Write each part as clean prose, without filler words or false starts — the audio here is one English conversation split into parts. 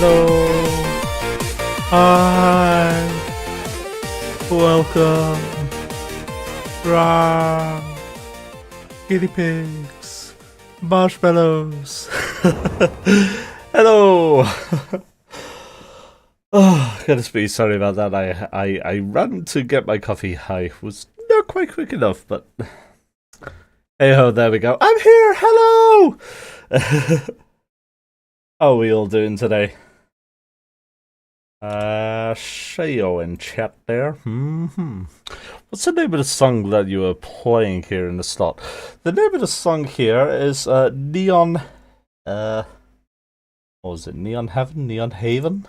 Hello. Hi. Welcome. Rah. Guinea pigs. Marshmallows. Hello. Oh, goodness me, sorry about that. I ran to get my coffee. I was not quite quick enough, but hey ho, there we go. I'm here. Hello. How are we all doing today? Shayo in chat there. What's the name of the song that you were playing here in the slot? The name of the song here is Neon. What was it? Neon Heaven? Neon Haven?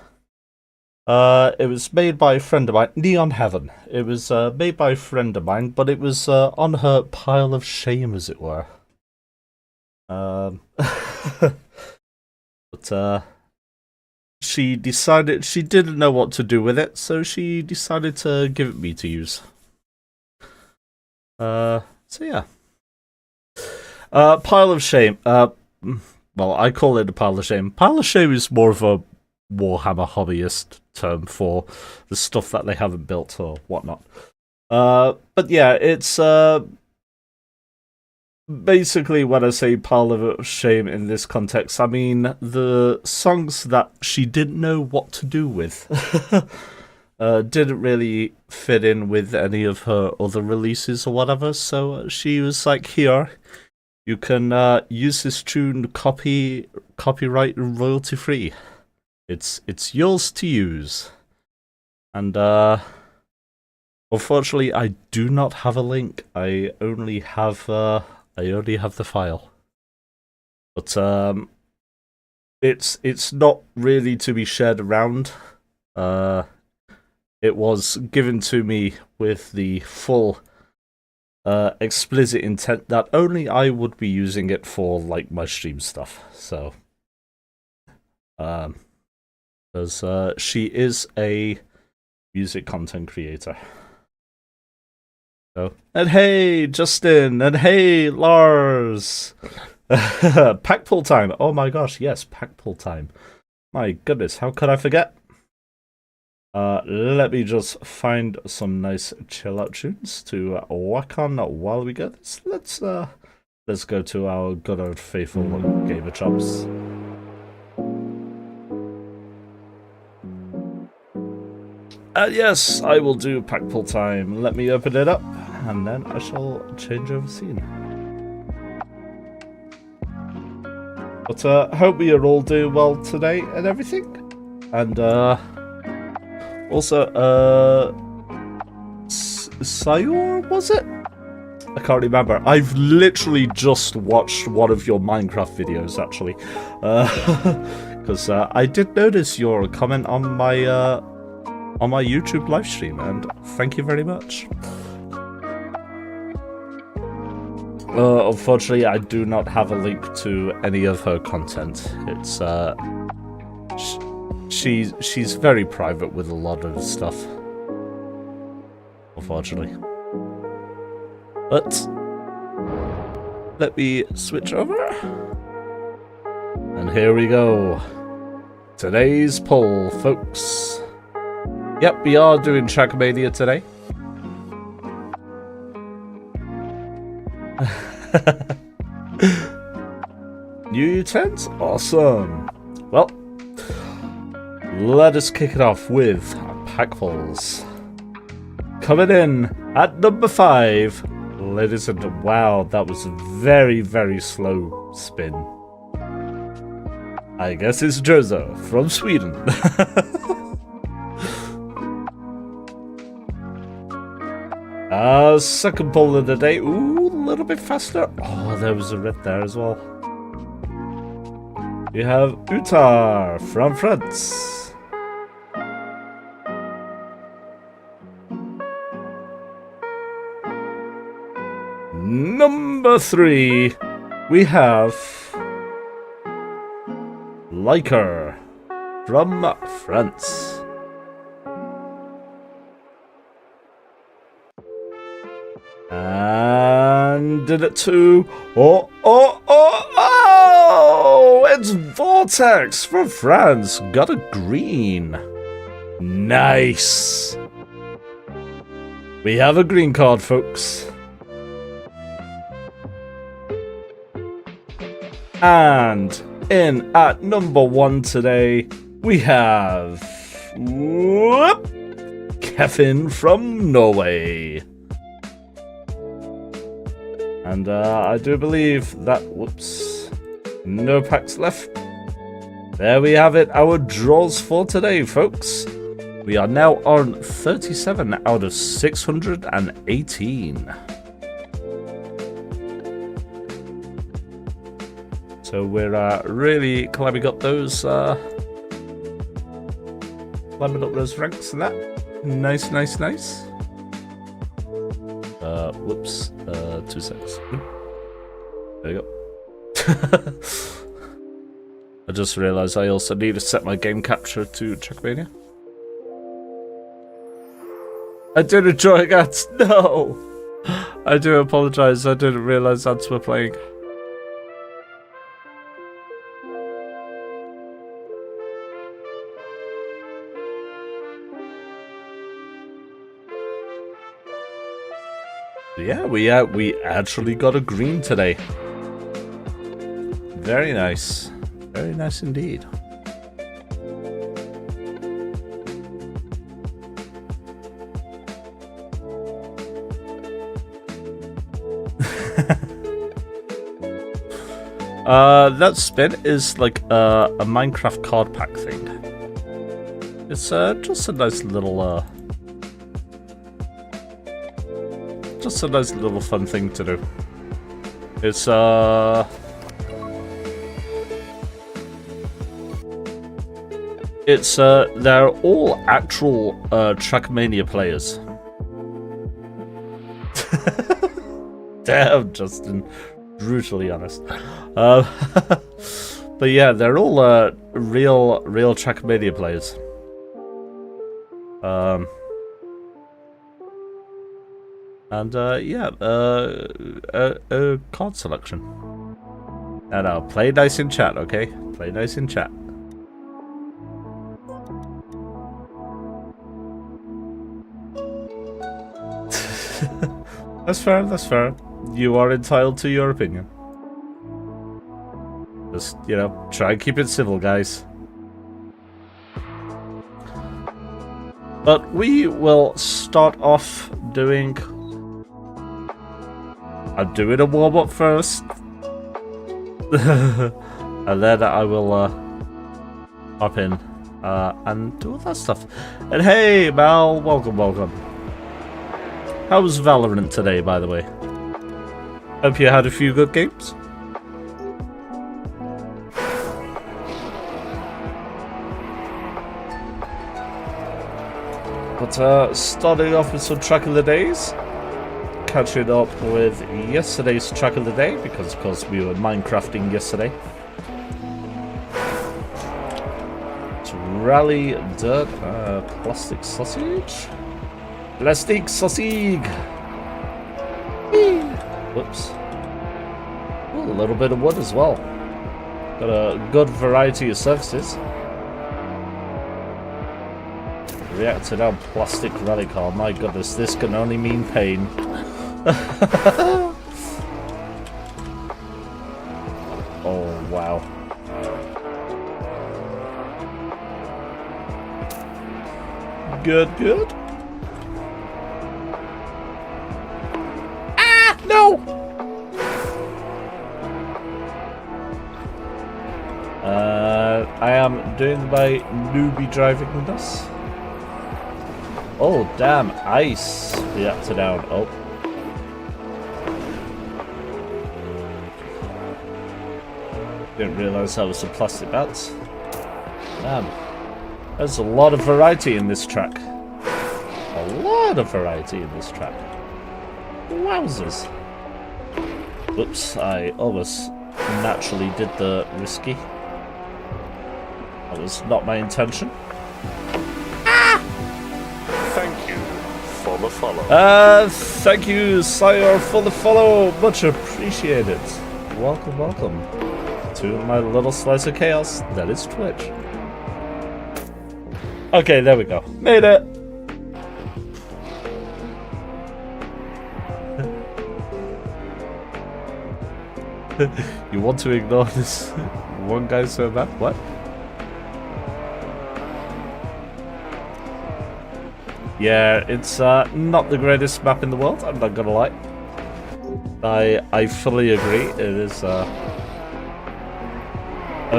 It was made by a friend of mine. Neon Heaven. It was made by a friend of mine, but it was on her pile of shame, as it were. But she decided she didn't know what to do with it, so she decided to give it me to use. So yeah. Pile of shame. Well, I call it a pile of shame. Pile of shame is more of a Warhammer hobbyist term for the stuff that they haven't built or whatnot. But yeah, it's basically when I say pile of shame in this context, I mean the songs that she didn't know what to do with. Didn't really fit in with any of her other releases or whatever, so she was like, here, you can use this tune copyright and royalty free. It's yours to use. And unfortunately I do not have a link. I only have the file. But it's not really to be shared around. It was given to me with the full explicit intent that only I would be using it for like my stream stuff. So because she is a music content creator. So, and hey, Justin, and hey, Lars. Pack pull time. Oh my gosh, yes, pack pull time. My goodness, how could I forget? Let me just find some nice chill out tunes to whack on while we get this. Let's go to our good old faithful gamer chops. Yes, I will do pack pull time. Let me open it up, and then I shall change over scene. But hope we are all doing well today and everything. And also, Sayur, was it? I can't remember. I've literally just watched one of your Minecraft videos, actually. Because I did notice your comment on my YouTube livestream, and thank you very much. Unfortunately, I do not have a link to any of her content. It's she's very private with a lot of stuff, unfortunately. But let me switch over, and here we go. Today's poll, folks. Yep, we are doing Trackmania today. New utens? Awesome. Well, let us kick it off with Packfuls. Coming in at number 5, ladies and gentlemen. Wow, that was a very, very slow spin. I guess it's Joseph from Sweden. Second poll of the day. Ooh, a little bit faster. Oh, there was a red there as well. We have Utar from France. Number 3, we have Liker from France. And did it too. Oh, It's Vortex from France. Got a green. Nice. We have a green card, folks. And in at number 1 today, we have Kevin from Norway. And I do believe that, no packs left. There we have it, our draws for today, folks. We are now on 37 out of 618. So we're really climbing up those ranks and that. Nice. 2 seconds. There you go. I just realized I also need to set my game capture to Trackmania. I didn't join ads. No! I do apologize. I didn't realize ads were playing. Yeah, we actually got a green today. Very nice. Very nice indeed. That spin is like a Minecraft card pack thing. It's just a nice little fun thing to do. It's they're all actual Trackmania players. Damn, Justin. Brutally honest. But yeah, they're all real Trackmania players. And yeah, a card selection. And play nice in chat, okay? Play nice in chat. That's fair. You are entitled to your opinion. Just, you know, try and keep it civil, guys. But we will start off doing... I'm doing a warm-up first. And then I will hop in and do all that stuff. And hey, Mal, welcome. How was Valorant today, by the way? Hope you had a few good games. But starting off with some track of the days. Catching up with yesterday's track of the day, because of course we were Minecrafting yesterday. It's Rally Dirt Plastic Sausage. Plastic Sausage! Whoops. Ooh, a little bit of wood as well. Got a good variety of surfaces. Reacted on plastic rally car. My goodness, this can only mean pain. Oh, wow. Good. Ah, no! I am doing my newbie driving this. Oh, damn, ice. Reactor down. Oh. Didn't realise that was some plastic bats. Damn. There's a lot of variety in this track. Wowzers. Whoops, I almost naturally did the risky. That was not my intention. Thank you for the follow. Thank you, Sire, for the follow. Much appreciated. Welcome. to my little slice of chaos that is Twitch. Okay, there we go. Made it! You want to ignore this one guy so bad? What? Yeah, it's not the greatest map in the world, I'm not gonna lie. I fully agree, it is a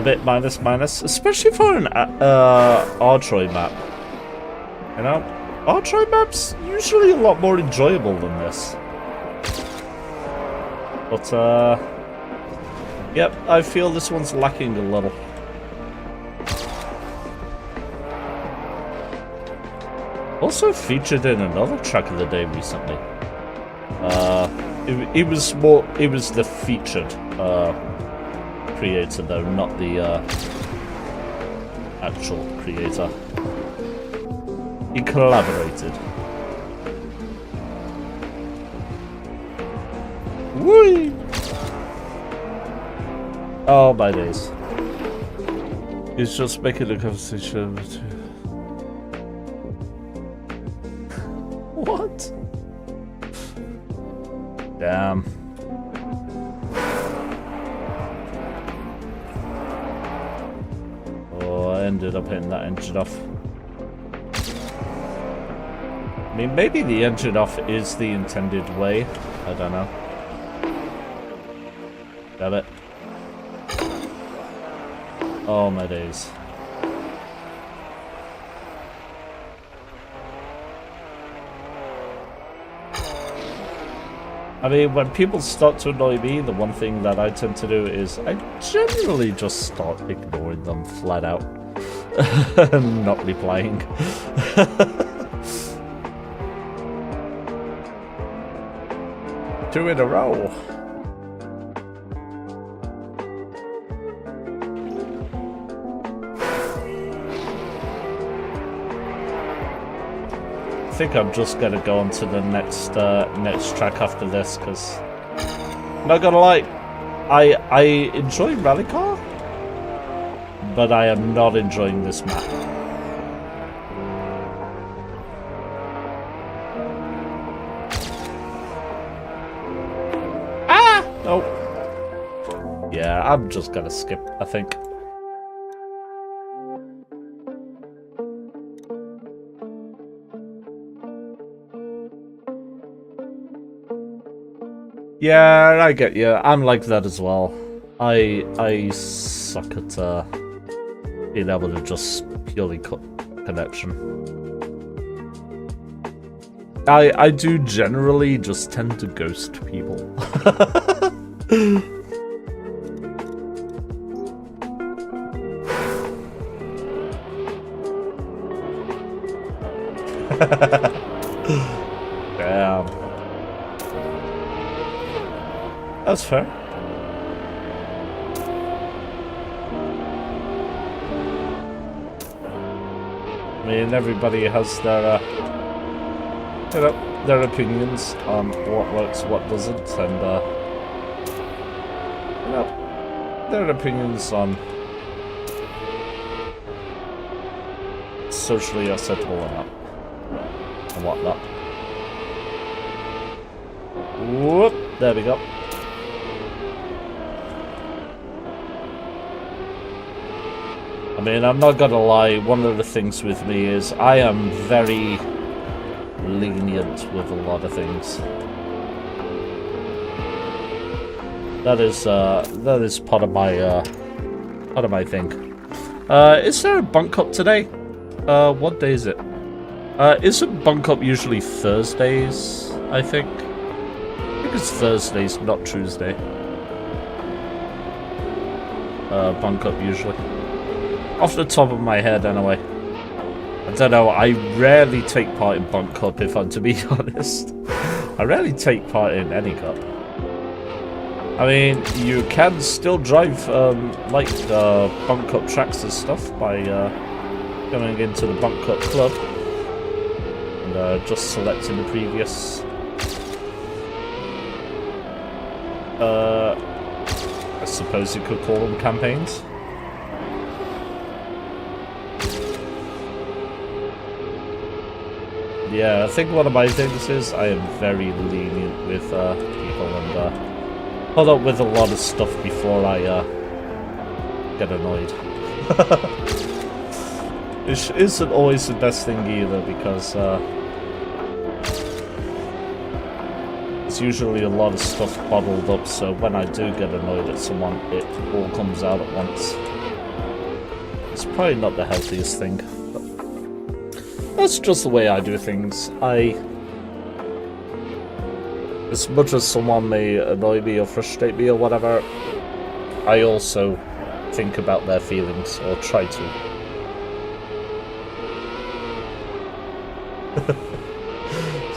bit minus, especially for an Artroid map. You know, Artroid maps usually a lot more enjoyable than this. But yep, I feel this one's lacking a little. Also featured in another track of the day recently. It was the featured creator though, not the actual creator. He collaborated. Whee! Oh my days. He's just making a conversation. What? Damn. Oh, I ended up hitting that engine off. I mean, maybe the engine off is the intended way. I don't know. Damn it. Oh my days. I mean, when people start to annoy me, the one thing that I tend to do is I generally just start ignoring them flat out. And not replying. 2 in a row. I think I'm just gonna go on to the next track after this, because not gonna lie, I enjoy Rally Car, but I am not enjoying this map. Ah! Oh. Yeah, I'm just gonna skip, I think. Yeah, I get you. I'm like that as well. I suck at being able to just purely cut connection. I do generally just tend to ghost people. Damn. That's fair. I mean, everybody has their, you know, their opinions on what works, what doesn't, and, you know, their opinions on socially acceptable or not, and whatnot. Whoop! There we go. I mean, I'm not gonna lie, one of the things with me is I am very lenient with a lot of things. That is part of my thing. Is there a bunk up today? What day is it? Isn't bunk up usually Thursdays, I think? I think it's Thursdays, not Tuesday. Bunk up usually. Off the top of my head, anyway. I don't know, I rarely take part in Bunk Cup, if I'm to be honest. I rarely take part in any cup. I mean, you can still drive, like, Bunk Cup tracks and stuff by, going into the Bunk Cup club. And, just selecting the previous, suppose you could call them campaigns. Yeah, I think one of my things is I am very lenient with people and put up with a lot of stuff before I get annoyed. Which isn't always the best thing either, because it's usually a lot of stuff bottled up, so when I do get annoyed at someone, it all comes out at once. It's probably not the healthiest thing. That's just the way I do things. As much as someone may annoy me or frustrate me or whatever, I also think about their feelings, or try to.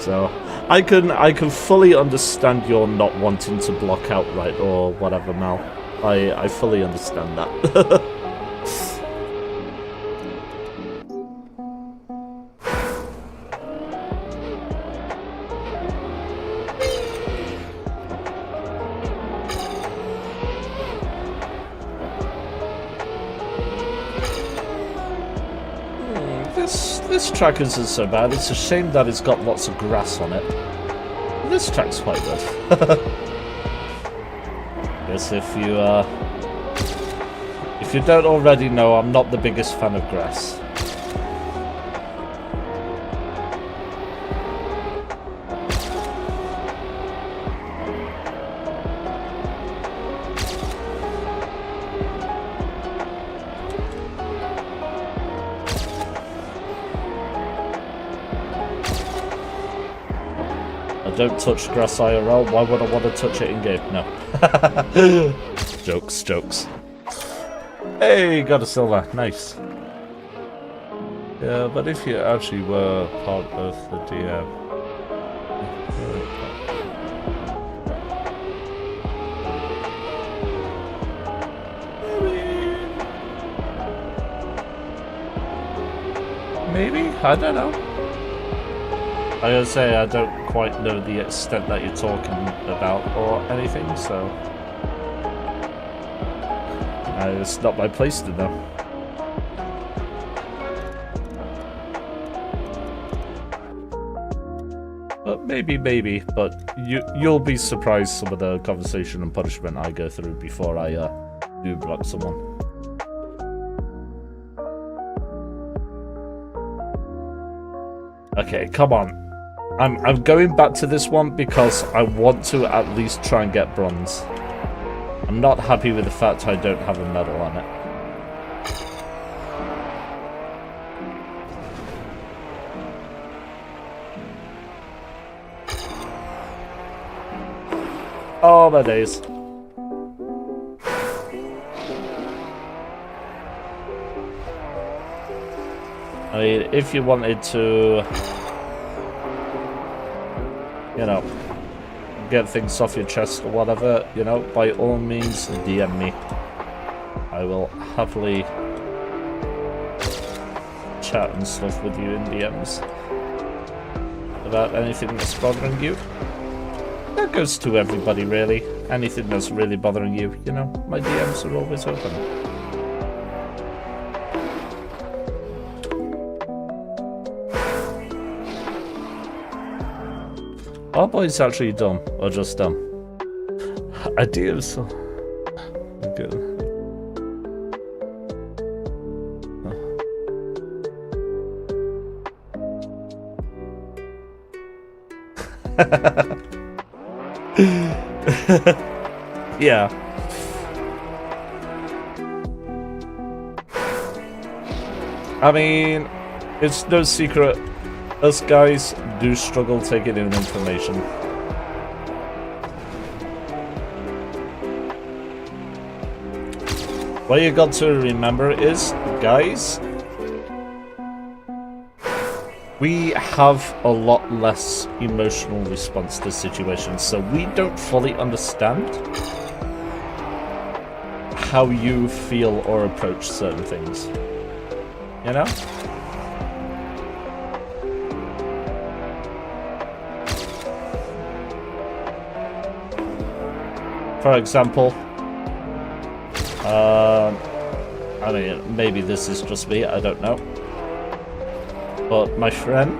So, I can fully understand your not wanting to block outright or whatever, Mal. I fully understand that. This track isn't so bad. It's a shame that it's got lots of grass on it. This track's quite good. Yes, if you don't already know, I'm not the biggest fan of grass. Don't touch grass IRL. Why would I want to touch it in game? No. Jokes, jokes. Hey, got a silver. Nice. Yeah, but if you actually were part of the DM. Maybe? I don't know. I gotta say, I don't quite know the extent that you're talking about or anything, so it's not my place to know. But maybe, but you'll be surprised some of the conversation and punishment I go through before I do block someone. Okay, come on. I'm going back to this one because I want to at least try and get bronze. I'm not happy with the fact I don't have a medal on it. Oh, my days. I mean, if you wanted to, you know, get things off your chest or whatever, you know, by all means, DM me. I will happily chat and stuff with you in DMs about anything that's bothering you. That goes to everybody, really. Anything that's really bothering you, you know, my DMs are always open. Are boys actually dumb, or just dumb? Ideas. So good. Yeah. I mean, it's no secret. Us guys do struggle taking in information. What you got to remember is, guys, we have a lot less emotional response to situations, so we don't fully understand how you feel or approach certain things. You know? For example, I mean, maybe this is just me, I don't know. But my friend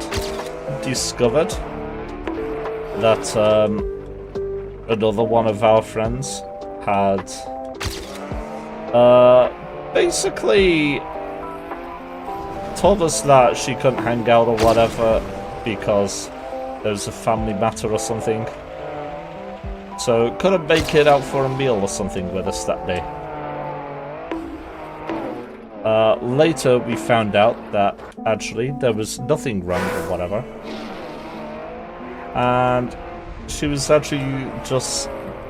discovered that another one of our friends had basically told us that she couldn't hang out or whatever because there was a family matter or something. So couldn't make it out for a meal or something with us that day. Later we found out that actually there was nothing wrong or whatever. And she was actually just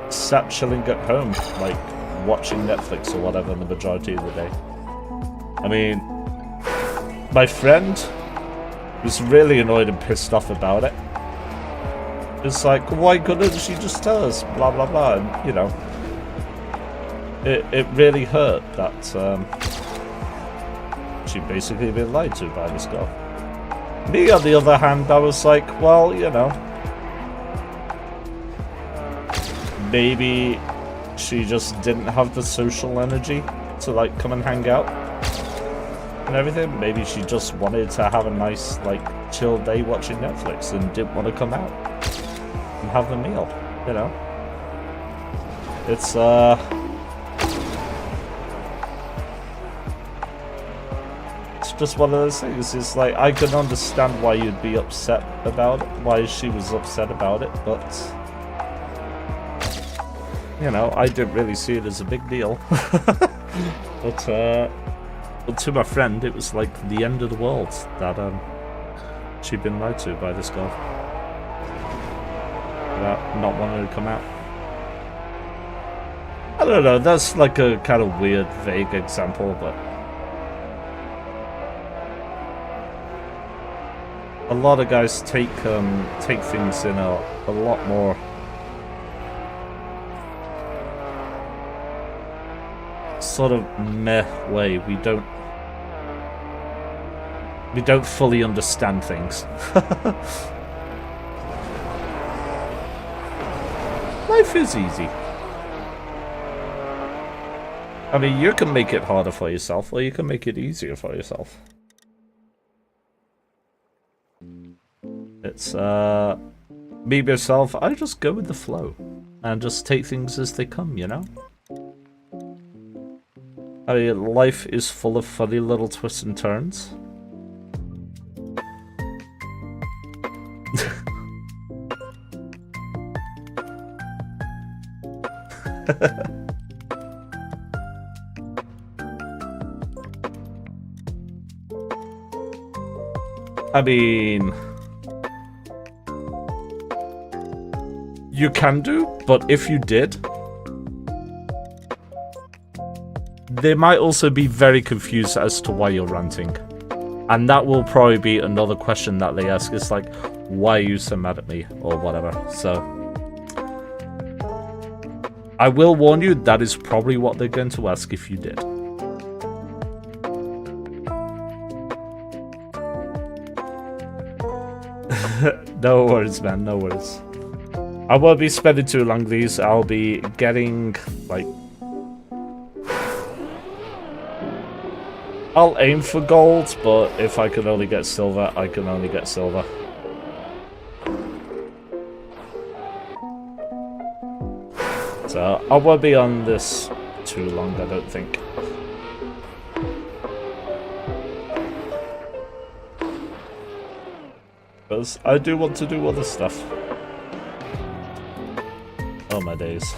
sat chilling at home, like watching Netflix or whatever the majority of the day. I mean, my friend was really annoyed and pissed off about it. It's like, why couldn't she just tell us, blah blah blah, and, you know, it really hurt that she'd basically been lied to by this girl. Me, on the other hand, I was like, well, you know, maybe she just didn't have the social energy to, like, come and hang out and everything. Maybe she just wanted to have a nice, like, chill day watching Netflix and didn't want to come out and have the meal, you know. It's just one of those things. It's like, I can understand why you'd be upset about it, why she was upset about it, but you know, I didn't really see it as a big deal. But to my friend, it was like the end of the world that she'd been lied to by this girl about not wanting to come out. I don't know, that's like a kind of weird, vague example, but a lot of guys take things in a lot more sort of meh way. We don't fully understand things. Life is easy. I mean, you can make it harder for yourself, or you can make it easier for yourself. It's, me, myself, I just go with the flow. And just take things as they come, you know? I mean, life is full of funny little twists and turns. I mean, you can do, but if you did, they might also be very confused as to why you're ranting. And that will probably be another question that they ask. It's like, why are you so mad at me? Or whatever. So, I will warn you, that is probably what they're going to ask if you did. No worries, man, no worries. I won't be spending too long these. I'll be getting, like... I'll aim for gold, but if I can only get silver, I can only get silver. So, I won't be on this too long, I don't think. Because I do want to do other stuff. Oh my days.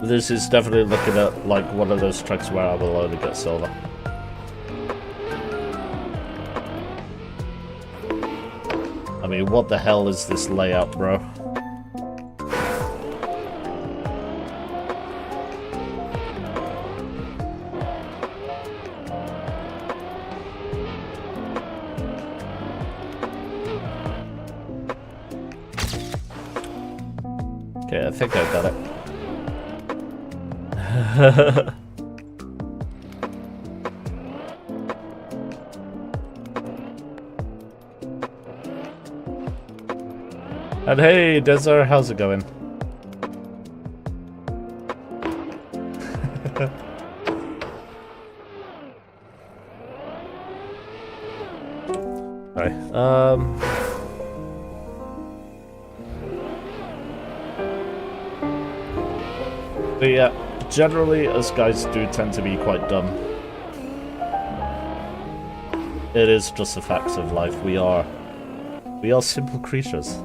This is definitely looking at like one of those tracks where I will only get silver. I mean, what the hell is this layout, bro? Okay, I think I got it. And hey, Desert, how's it going? But yeah, generally, us guys do tend to be quite dumb. It is just the facts of life. We are simple creatures.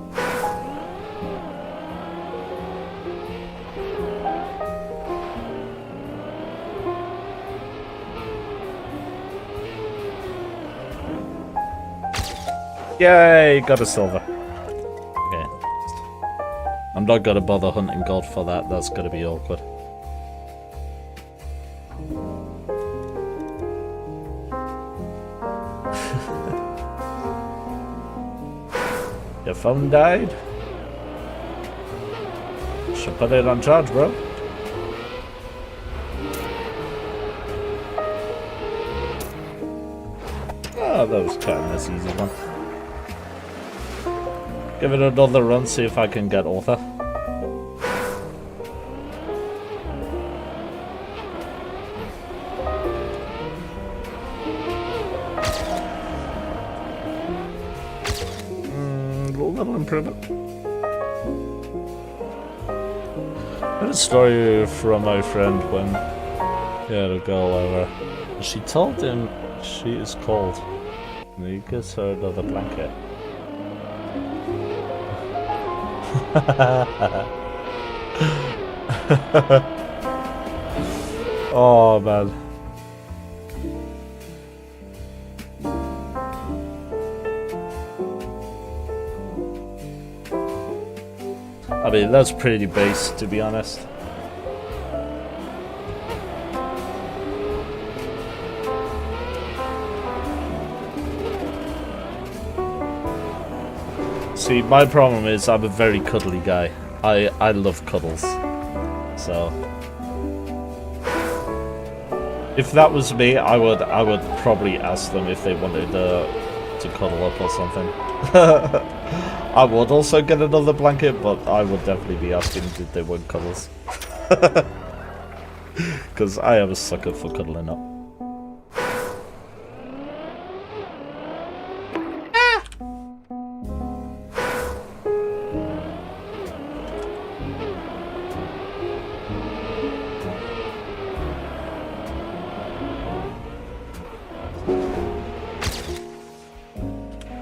Yay, got a silver. Okay. I'm not gonna bother hunting gold for that, that's gonna be awkward. Your phone died? Should put it on charge, bro. Oh, that was kind of an easy one. Give it another run, see if I can get author. Little improvement. I had a story from my friend when he had a girl over. She told him she is cold, and he gives her another blanket. Oh man. I mean, that's pretty base, to be honest. See, my problem is I'm a very cuddly guy. I love cuddles. So if that was me, I would probably ask them if they wanted to cuddle up or something. I would also get another blanket, but I would definitely be asking if they want cuddles. Because I am a sucker for cuddling up.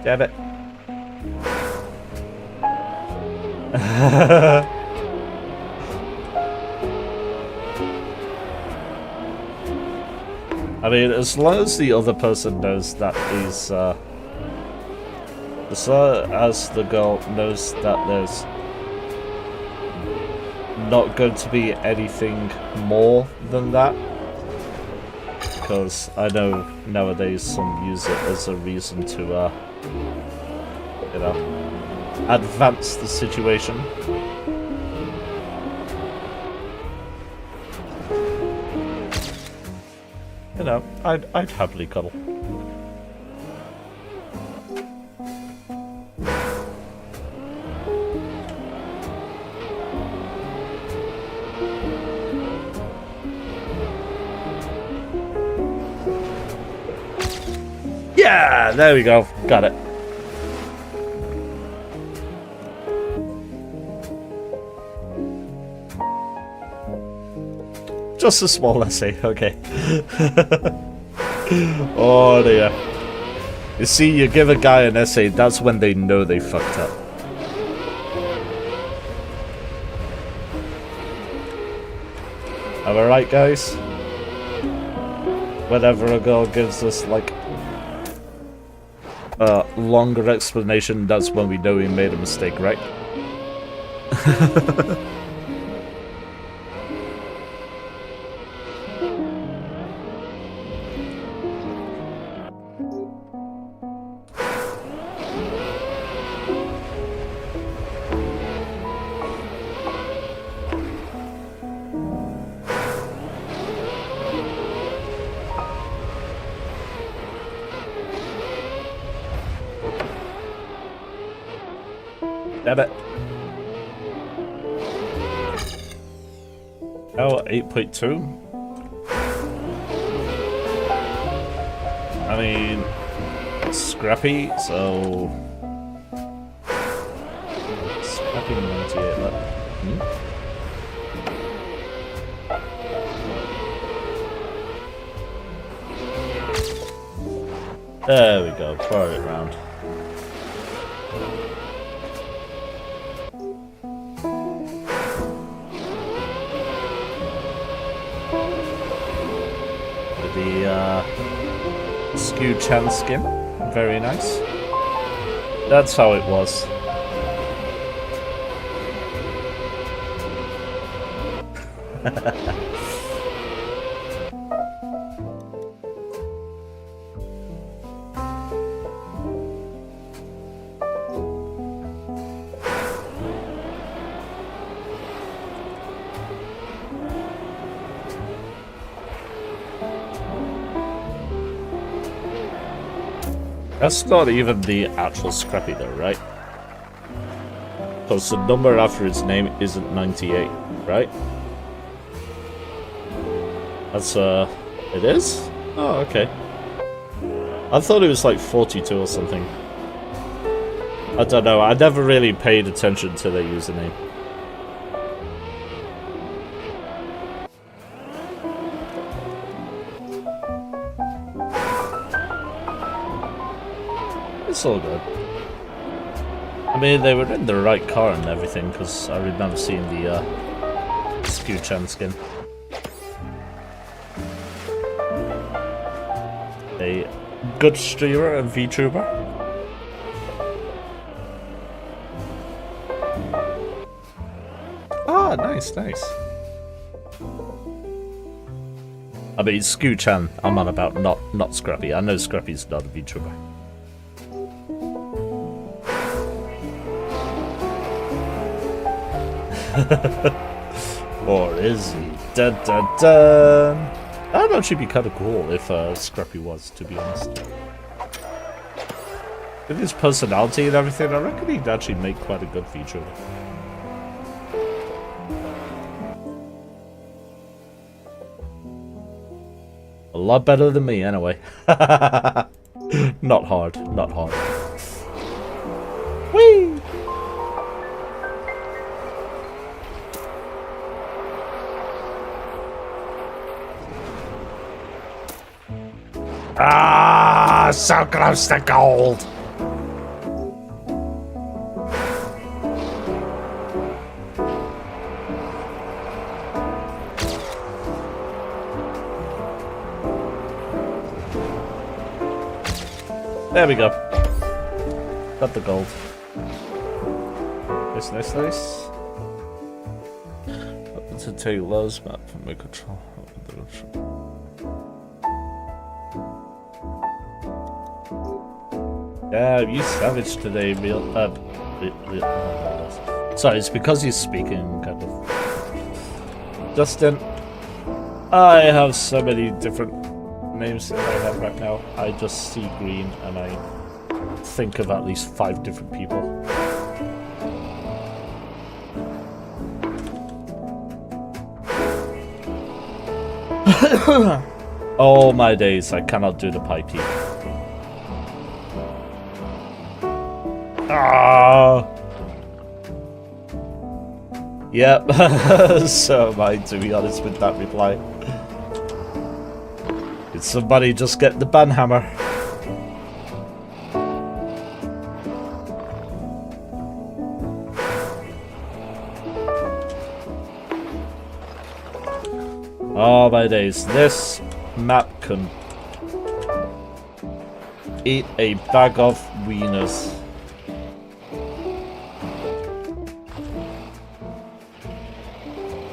Damn it. I mean, as long as the other person knows that he's, as long as the girl knows that there's not going to be anything more than that. Because I know nowadays some use it as a reason to, you know, advance the situation. You know, I'd happily cuddle. Yeah, there we go. Got it. Just a small essay, okay. Oh dear. You see, you give a guy an essay, that's when they know they fucked up. Am I right, guys? Whenever a girl gives us, like, a longer explanation, that's when we know we made a mistake, right? Damn it. Oh, 8.2? I mean, scrappy, so... Scrappy 98, There we go, pour it round. With the skew chan skin. Very nice. That's how it was. That's not even the actual Scrappy though, right? Because the number after its name isn't 98, right? That's, it is? Oh, okay. I thought it was like 42 or something. I don't know, I never really paid attention to their username. It's all good. I mean, they were in the right car and everything, because I remember seeing the Skew-chan skin. A good streamer and VTuber. Ah, nice, nice. I mean, Skew-chan, I'm on about, not Scrappy. I know Scrappy's not a VTuber. Or is he? Dun dun dun! That'd actually be kind of cool if Scrappy was, to be honest. With his personality and everything, I reckon he'd actually make quite a good VTuber. A lot better than me, anyway. Not hard, not hard. Whee! Ah, so close to gold. There we go. Got the gold. Nice, nice, nice. To take Lowe's map from my control. Yeah, you savage today, real. Sorry, it's because he's speaking, kind of. Justin, I have so many different names in my head right now. I just see green and I think of at least 5 different people. Oh my days, I cannot do the pipey. Ah. Yep. So am I, to be honest with that reply. Did somebody just get the banhammer? Oh my days, this map can eat a bag of wieners.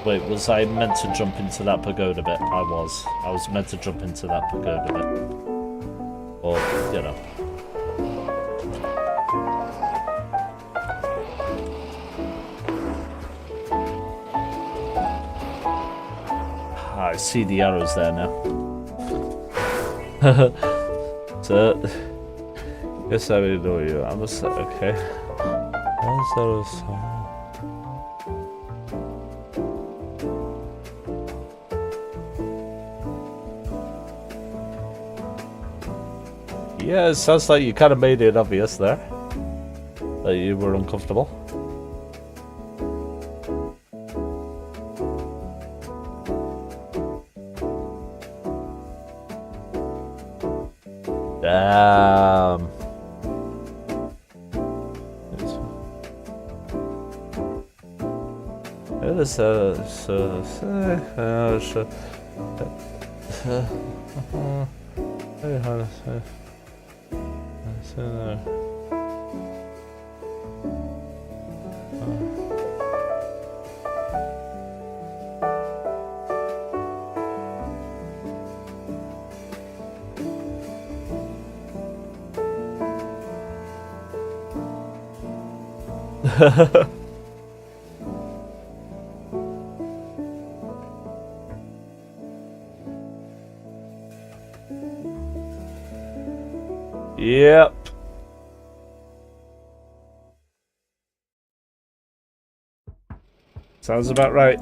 Wait, was I meant to jump into that pagoda bit? I was. I was meant to jump into that pagoda bit. Or, you know. I see the arrows there now. So, yes, I will know you. I'm a okay. Yeah, it sounds like you kind of made it obvious there that you were uncomfortable. Yep. Sounds about right.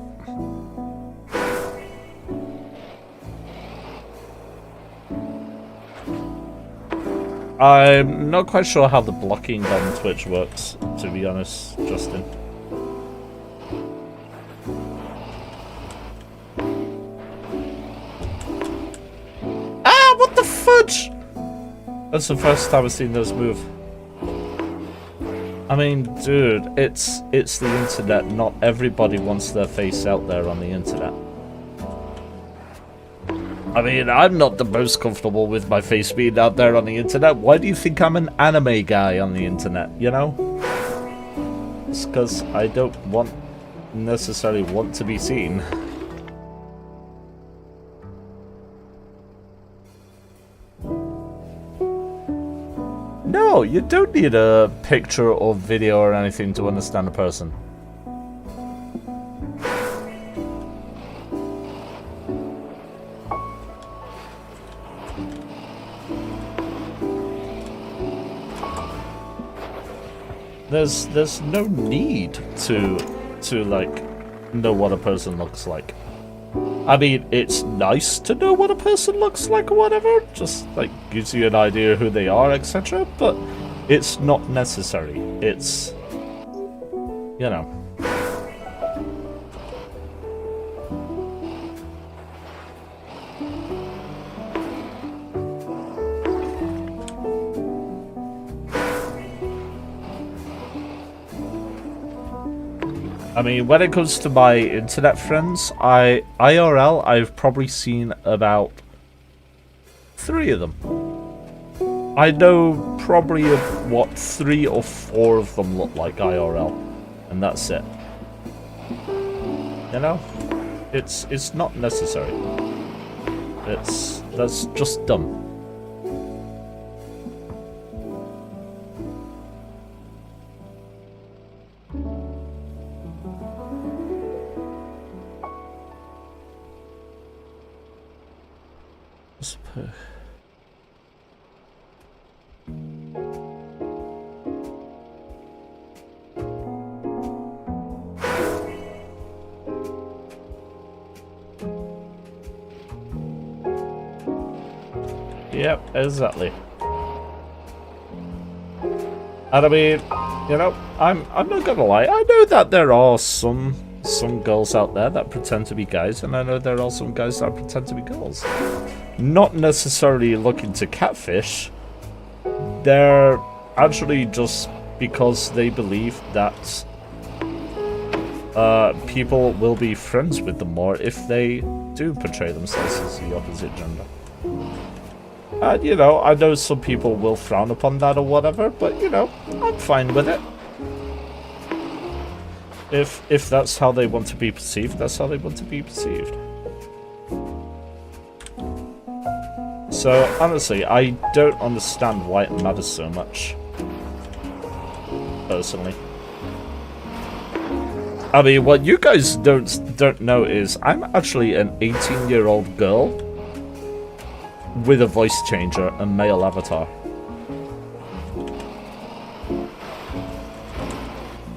I'm not quite sure how the blocking on Twitch works, to be honest, Justin. Ah, what the fudge? That's the first time I've seen those move. I mean, dude, it's the internet. Not everybody wants their face out there on the internet. I mean, I'm not the most comfortable with my face being out there on the internet. Why do you think I'm an anime guy on the internet, you know? It's because I don't necessarily want to be seen. No, you don't need a picture or video or anything to understand a person. There's no need to like know what a person looks like. I mean, it's nice to know what a person looks like or whatever, just like gives you an idea who they are, etc. But it's not necessary. It's, you know. I mean, when it comes to my internet friends, IRL, I've probably seen about 3 of them. I know probably what 3 or 4 of them look like IRL, and that's it. You know, it's not necessary. That's just dumb. Yep, exactly. And I mean, you know, I'm not gonna lie. I know that there are some girls out there that pretend to be guys, and I know there are some guys that pretend to be girls. Not necessarily looking to catfish. They're actually just because they believe that people will be friends with them more if they do portray themselves as the opposite gender. And, you know, I know some people will frown upon that or whatever, but, you know, I'm fine with it. If that's how they want to be perceived, that's how they want to be perceived. So, honestly, I don't understand why it matters so much. Personally. I mean, what you guys don't know is I'm actually an 18-year-old girl with a voice changer and male avatar.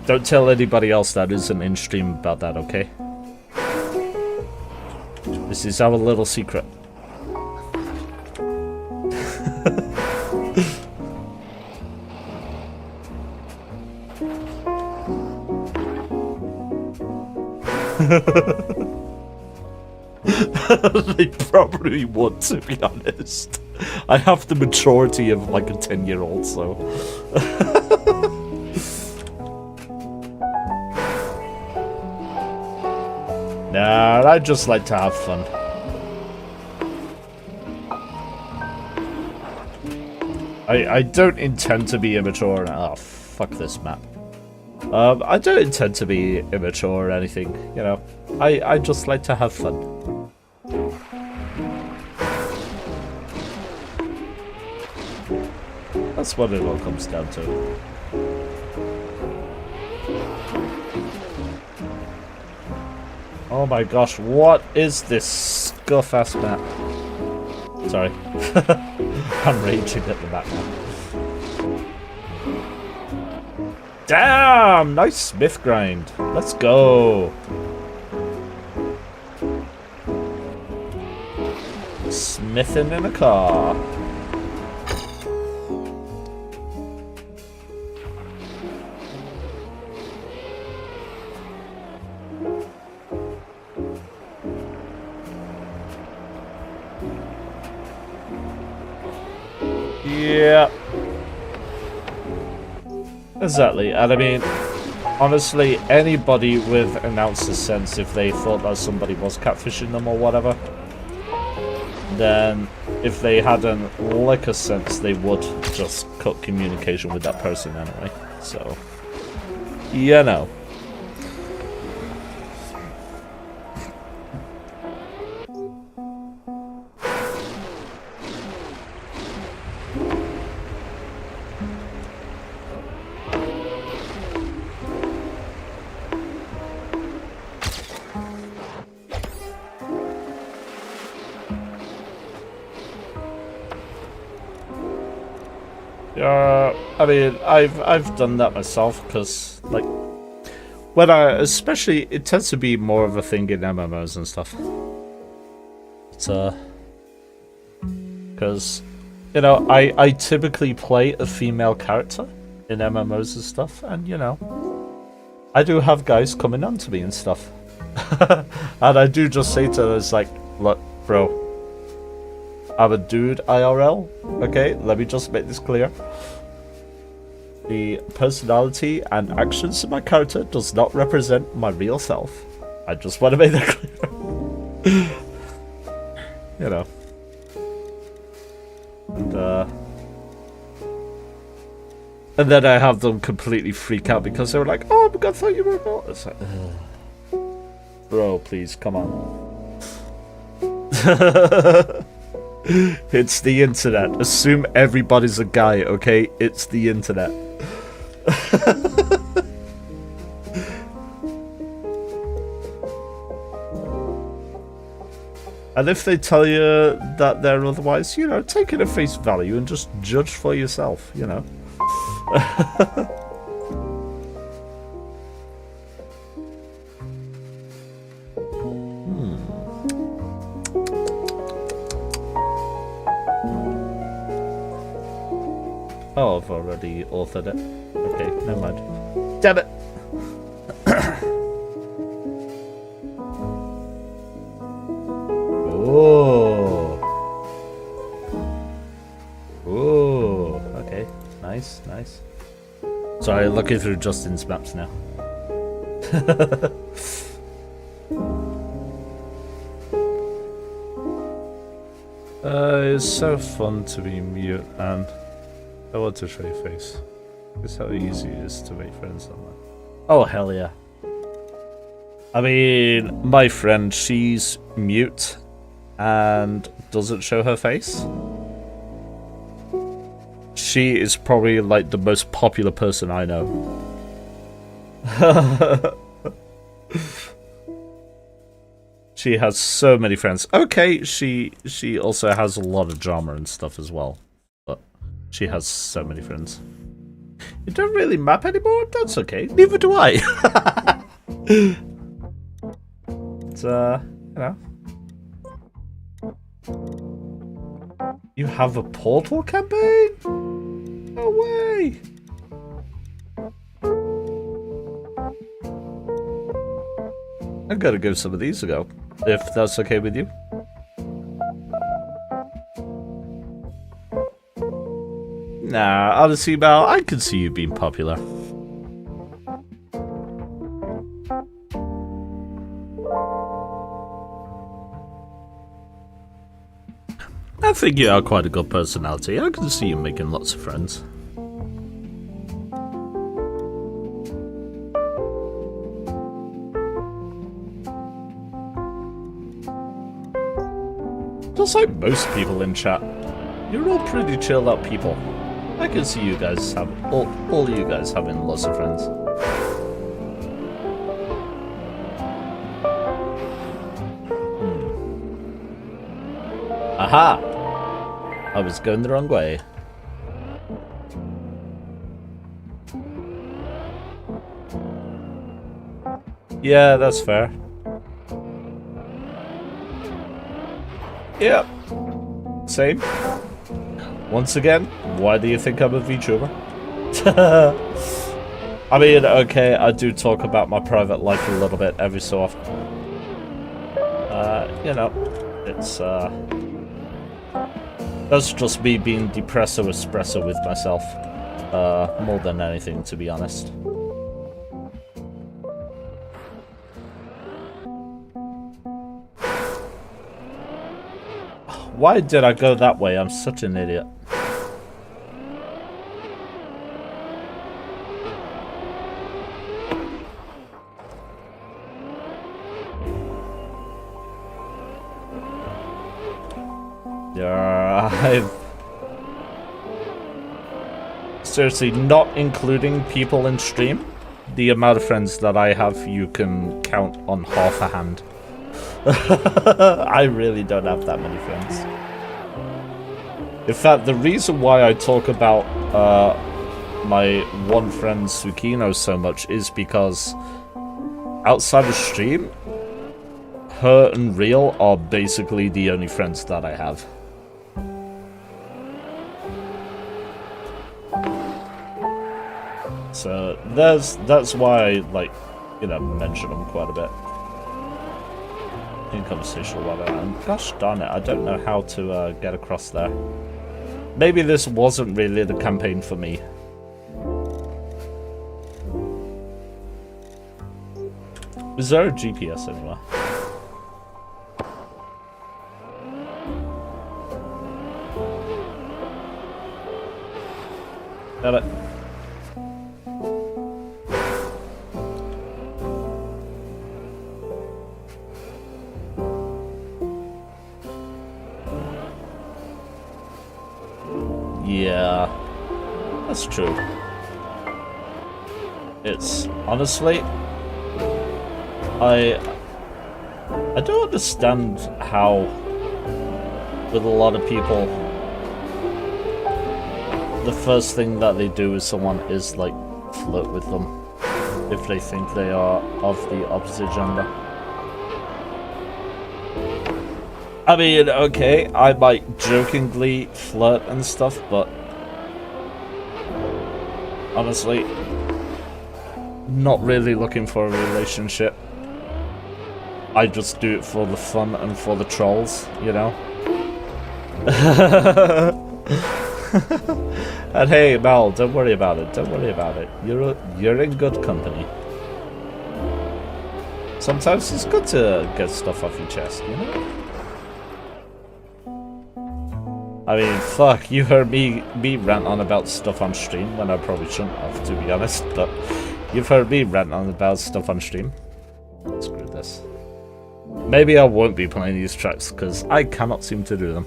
Don't tell anybody else that isn't in stream about that, okay? This is our little secret. They probably would, to be honest. I have the maturity of like a 10-year-old, so. Nah, I just like to have fun. I don't intend to be immature. Oh, fuck this map. I don't intend to be immature or anything, you know. I just like to have fun. That's what it all comes down to. Oh my gosh, what is this scuff-ass map? Sorry. I'm raging at the map now. Damn! Nice smith grind. Let's go. Smithing in a car. Yeah. Exactly. And I mean, honestly, anybody with an ounce's sense, if they thought that somebody was catfishing them or whatever, then if they had a lick of sense, they would just cut communication with that person anyway. So, you know. I mean, I've done that myself because, like, when especially, it tends to be more of a thing in MMOs and stuff. It's because, you know, I typically play a female character in MMOs and stuff, and you know, I do have guys coming on to me and stuff, and I do just say to them, it's like, look, bro. I'm a dude IRL, okay? Let me just make this clear. The personality and actions of my character does not represent my real self. I just want to make that clear. You know. And then I have them completely freak out because they were like, oh my god, I thought you were a bot. It's like, bro, please, come on. It's the internet. Assume everybody's a guy, okay? It's the internet. And if they tell you that they're otherwise, you know, take it at face value and just judge for yourself, you know. Oh, I've already authored it. Okay, never mind. Damn it! Oh. Oh. Okay. Nice, nice. Sorry, looking through Justin's maps now. It's so fun to be mute, and I want to show your face. It's how easy it is to make friends on that. Oh, hell yeah. I mean, my friend, she's mute and doesn't show her face. She is probably like the most popular person I know. She has so many friends. Okay, she also has a lot of drama and stuff as well. But she has so many friends. You don't really map anymore? That's okay. Neither do I. It's, you know. You have a Portal campaign? No way! I'm gonna give some of these a go, if that's okay with you. Nah, honestly, Mel, I can see you being popular. I think you have quite a good personality. I can see you making lots of friends. Just like most people in chat, you're all pretty chilled out people. I can see you guys have all you guys having lots of friends. Aha! I was going the wrong way. Yeah, that's fair. Yep. Same. Once again, why do you think I'm a VTuber? I mean, okay, I do talk about my private life a little bit every so often. You know, it's, that's just me being depresso espresso with myself. More than anything, to be honest. Why did I go that way? I'm such an idiot. I've seriously, not including people in stream, the amount of friends that I have, you can count on half a hand. I really don't have that many friends. In fact, the reason why I talk about my one friend Tsukino so much is because outside of stream, her and Real are basically the only friends that I have. So that's why I, like, you know, mention them quite a bit in conversational weather. And gosh darn it, I don't know how to get across there. Maybe this wasn't really the campaign for me. Is there a GPS anywhere? Damn it. Yeah, that's true. It's honestly, I don't understand how with a lot of people the first thing that they do with someone is like flirt with them if they think they are of the opposite gender. I mean, okay, I might jokingly flirt and stuff, but honestly, not really looking for a relationship. I just do it for the fun and for the trolls, you know? And hey, Mel, don't worry about it, don't worry about it. You're in good company. Sometimes it's good to get stuff off your chest, you know? I mean, fuck, you heard me rant on about stuff on stream when I probably shouldn't have, to be honest, but you've heard me rant on about stuff on stream. Screw this. Maybe I won't be playing these tracks, because I cannot seem to do them.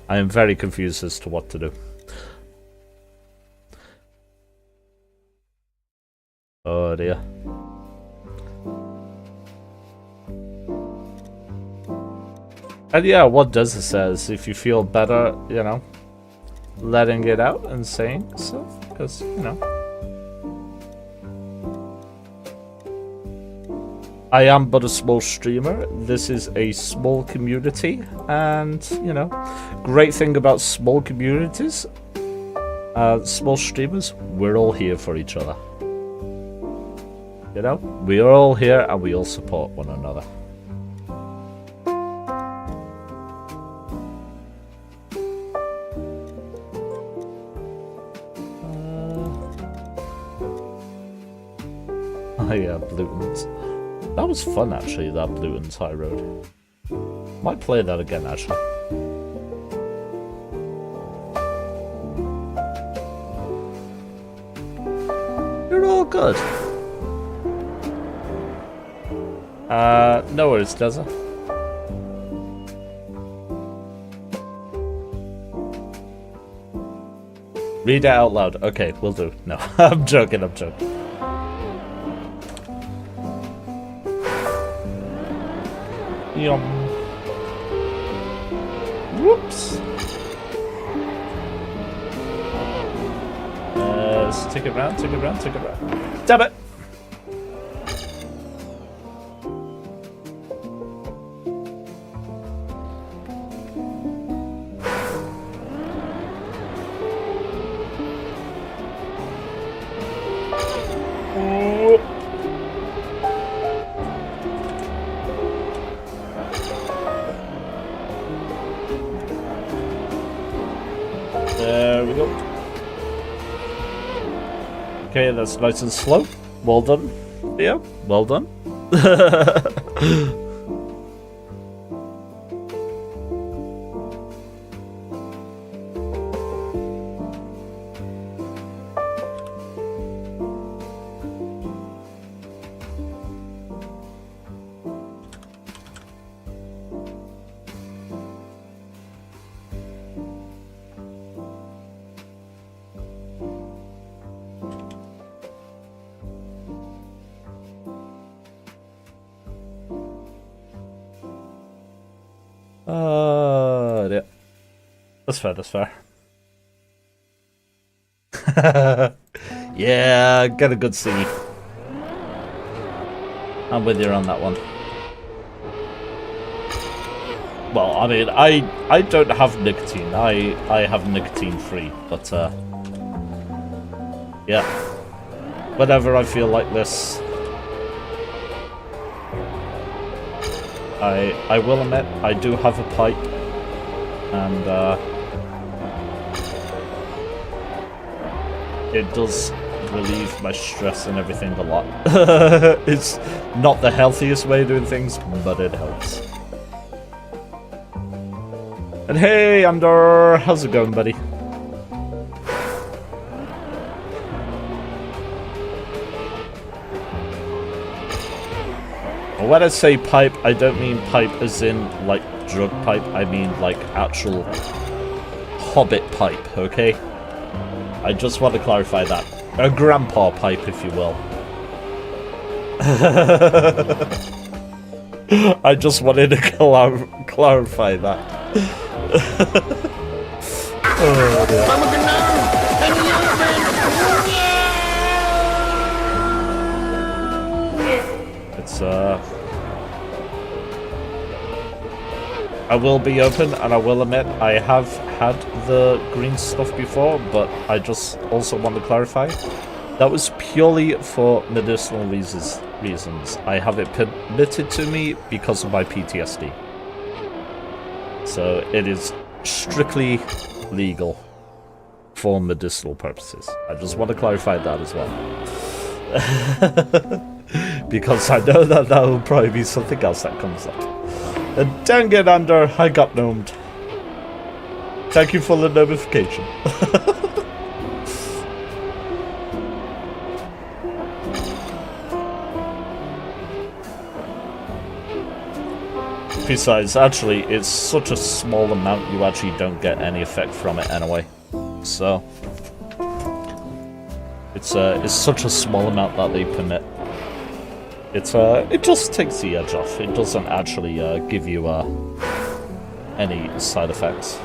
I am very confused as to what to do. Oh dear. And yeah, what does it says? If you feel better, you know, letting it out and saying stuff, because, you know. I am but a small streamer. This is a small community, and, you know, great thing about small communities, small streamers, we're all here for each other. You know, we are all here and we all support one another. Yeah, Bluton's. That was fun, actually, that Bluton's High Road. Might play that again, actually. You're all good. No worries, Deza. Read it out loud. Okay, will do. No, I'm joking, I'm joking. Yum. Whoops. Stick it round, stick it round, stick it round. Damn it! There we go. Okay, that's nice and slow. Well done. Yeah, well done. Yeah. That's fair, that's fair. Yeah, get a good C. I'm with you on that one. Well, I mean, I don't have nicotine. I have nicotine free, but yeah. Whenever I feel like this, I will admit I do have a pipe, and it does relieve my stress and everything a lot. It's not the healthiest way of doing things, but it helps. And hey, Andor, how's it going, buddy? When I say pipe, I don't mean pipe as in, like, drug pipe. I mean, like, actual hobbit pipe, okay? I just want to clarify that. A grandpa pipe, if you will. I just wanted to clarify that. Oh, dear. It's, I will be open, and I will admit I have had the green stuff before, but I just also want to clarify that was purely for medicinal reasons. I have it permitted to me because of my PTSD. So it is strictly legal for medicinal purposes. I just want to clarify that as well. Because I know that will probably be something else that comes up. And dang it, Ander, I got gnomed. Thank you for the notification. Besides, actually, it's such a small amount you actually don't get any effect from it anyway. So it's such a small amount that they permit. It just takes the edge off. It doesn't actually give you any side effects.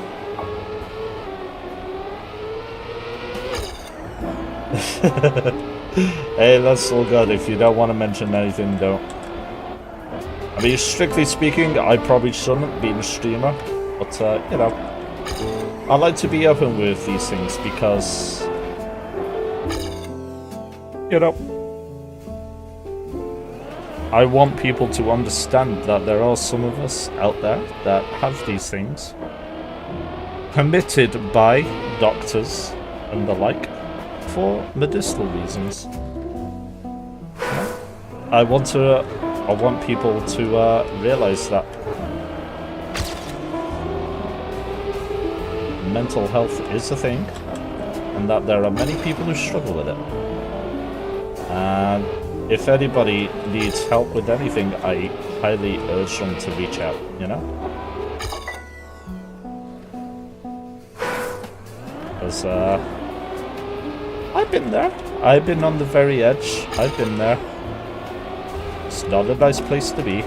Hey, that's all good. If you don't want to mention anything, don't. I mean, strictly speaking, I probably shouldn't be a streamer, but you know, I like to be open with these things because, you know, I want people to understand that there are some of us out there that have these things permitted by doctors and the like for medicinal reasons. I want people to realize that mental health is a thing, and that there are many people who struggle with it. And if anybody needs help with anything, I highly urge them to reach out, you know? Because, I've been there. I've been on the very edge. I've been there. It's not a nice place to be.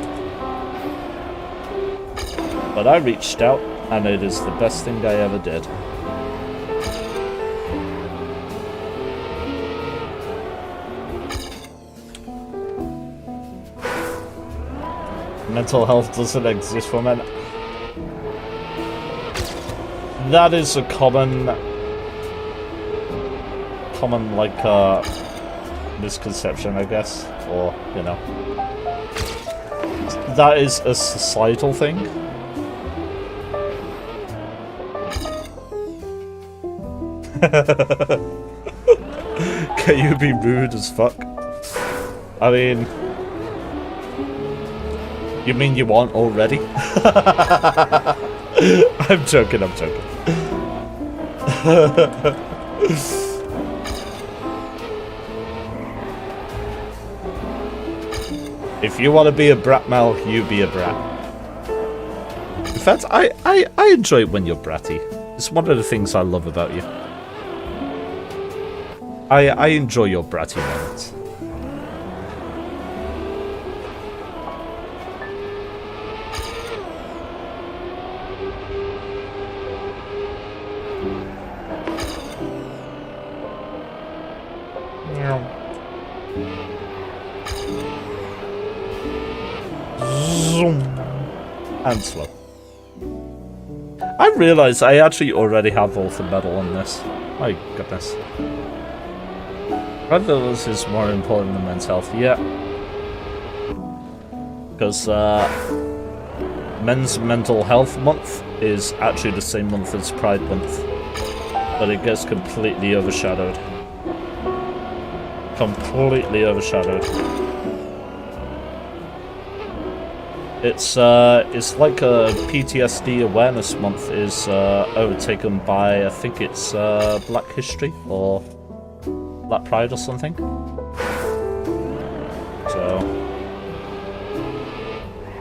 But I reached out, and it is the best thing I ever did. Mental health doesn't exist for men. That is a common like misconception, I guess, or you know, that is a societal thing. Can you be rude as fuck? I mean, you mean you want already? I'm joking, I'm joking. If you want to be a brat, Mel, you be a brat. In fact, I enjoy it when you're bratty. It's one of the things I love about you. I enjoy your bratty moments. And slow. I realise I actually already have all the metal on this. My goodness. This is more important than men's health. Yeah. Because Men's Mental Health Month is actually the same month as Pride Month. But it gets completely overshadowed. Completely overshadowed. It's like a PTSD Awareness Month is overtaken by, I think it's Black History or Black Pride or something. So,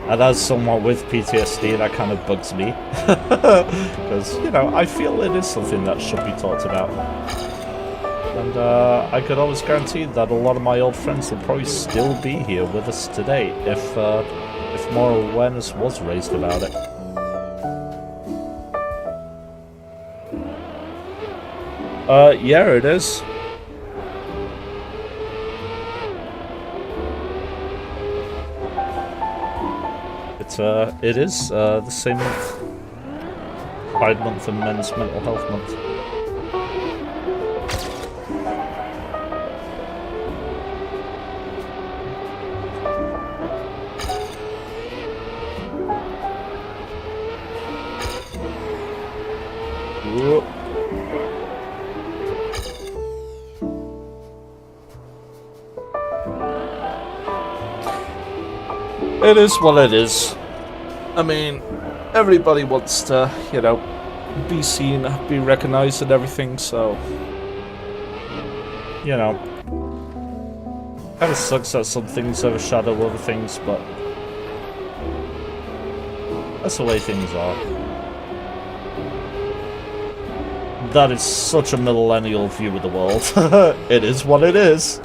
and as someone with PTSD, that kind of bugs me. Because, you know, I feel it is something that should be talked about. And I could always guarantee that a lot of my old friends will probably still be here with us today if more awareness was raised about it. Yeah, it is. It is the same month. Pride Month and Men's Mental Health Month. It is what it is. I mean, everybody wants to, you know, be seen, be recognized and everything, so... You know... Kinda sucks that some things overshadow other things, but... That's the way things are. That is such a millennial view of the world. It is what it is.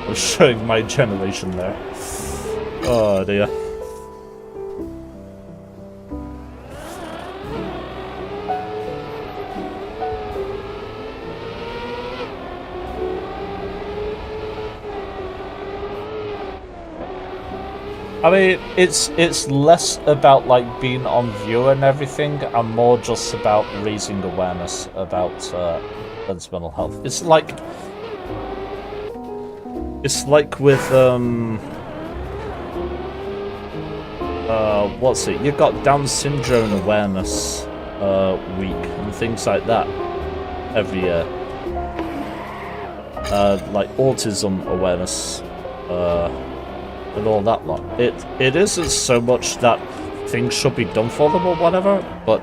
I'm showing my generation there. Oh dear. I mean, it's less about like being on view and everything, and more just about raising awareness about men's mental health. It's like with what's it? You've got Down syndrome awareness week and things like that every year. like autism awareness, and all that lot. It isn't so much that things should be done for them or whatever, but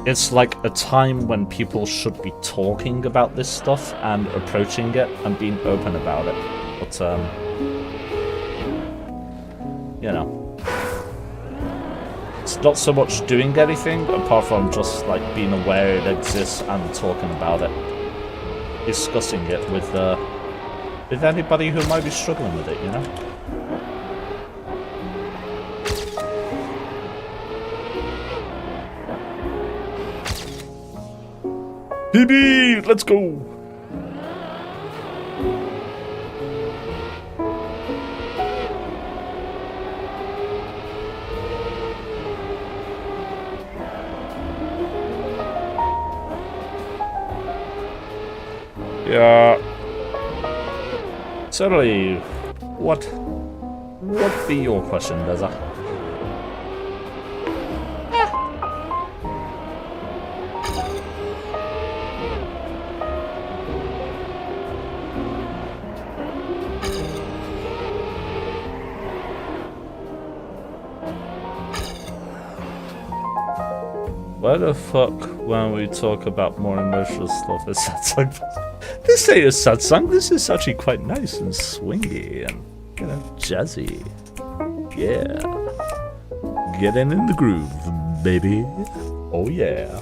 it's like a time when people should be talking about this stuff and approaching it and being open about it. But, you know. It's not so much doing anything, apart from just, like, being aware it exists and talking about it. Discussing it with anybody who might be struggling with it, you know? PB, let's go! Yeah. Certainly, what be your question, Deza? Why the fuck when we talk about more emotional stuff is satsang? This ain't a satsang, this is actually quite nice and swingy and, you know, jazzy. Yeah. Getting in the groove, baby. Oh yeah.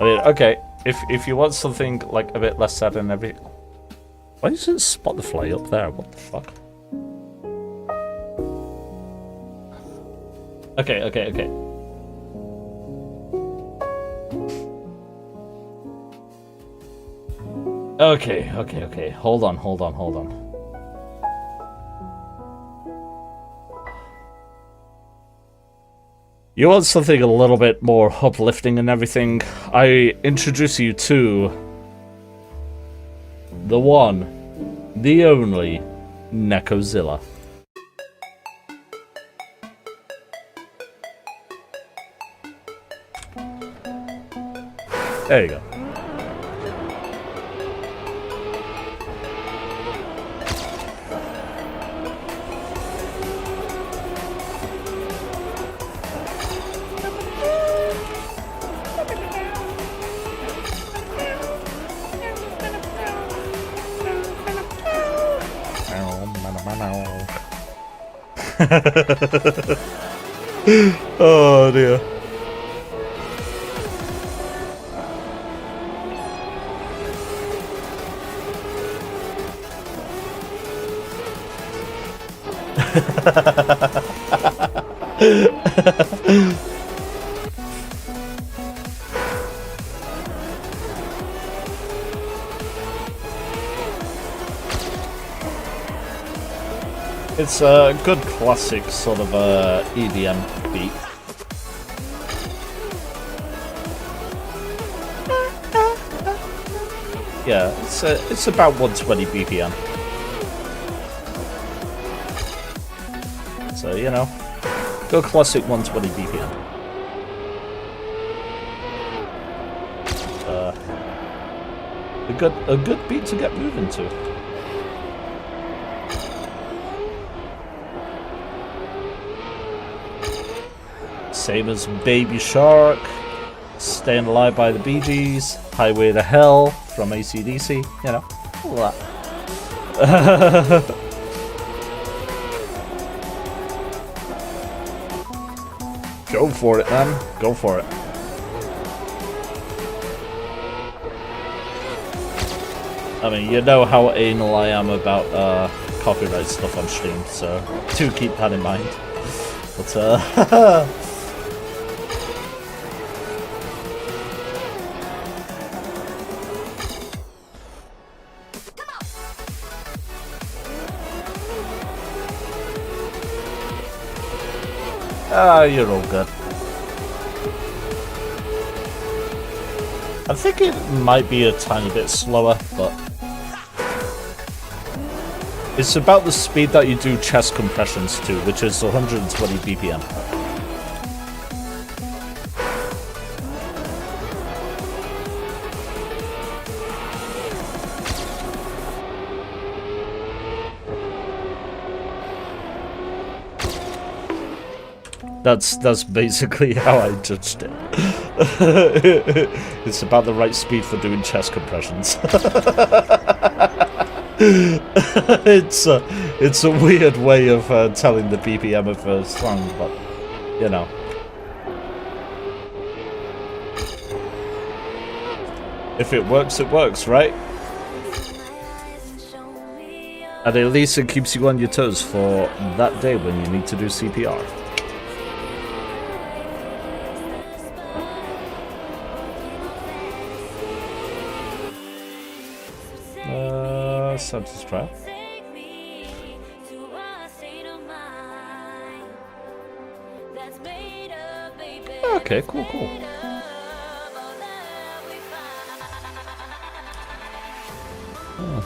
I mean, okay, if you want something like a bit less sad and everything. Why is it spot the fly up there? What the fuck? Okay. Okay. Hold on. You want something a little bit more uplifting and everything? I introduce you to the one, the only, Necozilla. There you go. Oh dear. It's a good classic sort of EDM beat. Yeah, it's about 120 BPM. So, you know, good classic 120 BPM. A good beat to get moving to. Same as Baby Shark, Staying Alive by the Bee Gees, Highway to Hell from AC/DC, you know, all that. Go for it, man. Go for it. I mean, you know how anal I am about copyright stuff on stream, so do keep that in mind. But you're all good. I think it might be a tiny bit slower, but it's about the speed that you do chest compressions to, which is 120 BPM. That's basically how I judged it. It's about the right speed for doing chest compressions. It's a weird way of telling the BPM of a song, but you know. If it works, right? And at least it keeps you on your toes for that day when you need to do CPR. Santa's Trap. Okay, cool. Oh.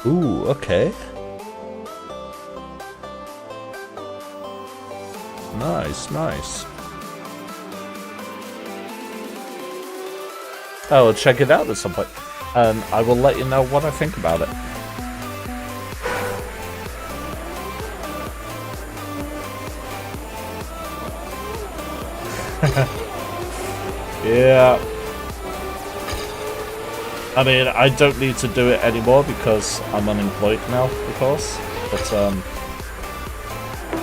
Ooh, okay. Nice. I will check it out at some point, and I will let you know what I think about it. Yeah. I mean, I don't need to do it anymore because I'm unemployed now, of course. But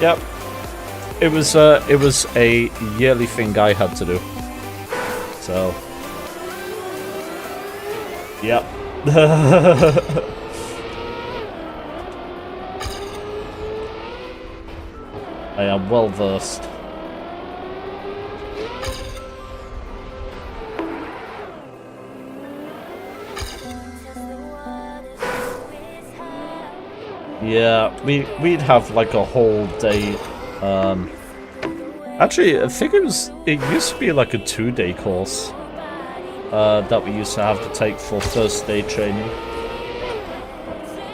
yep. It was a yearly thing I had to do. So, yep. I am well versed. Yeah, we'd have like a whole day. Actually, I think it used to be like a 2-day course that we used to have to take for first aid training.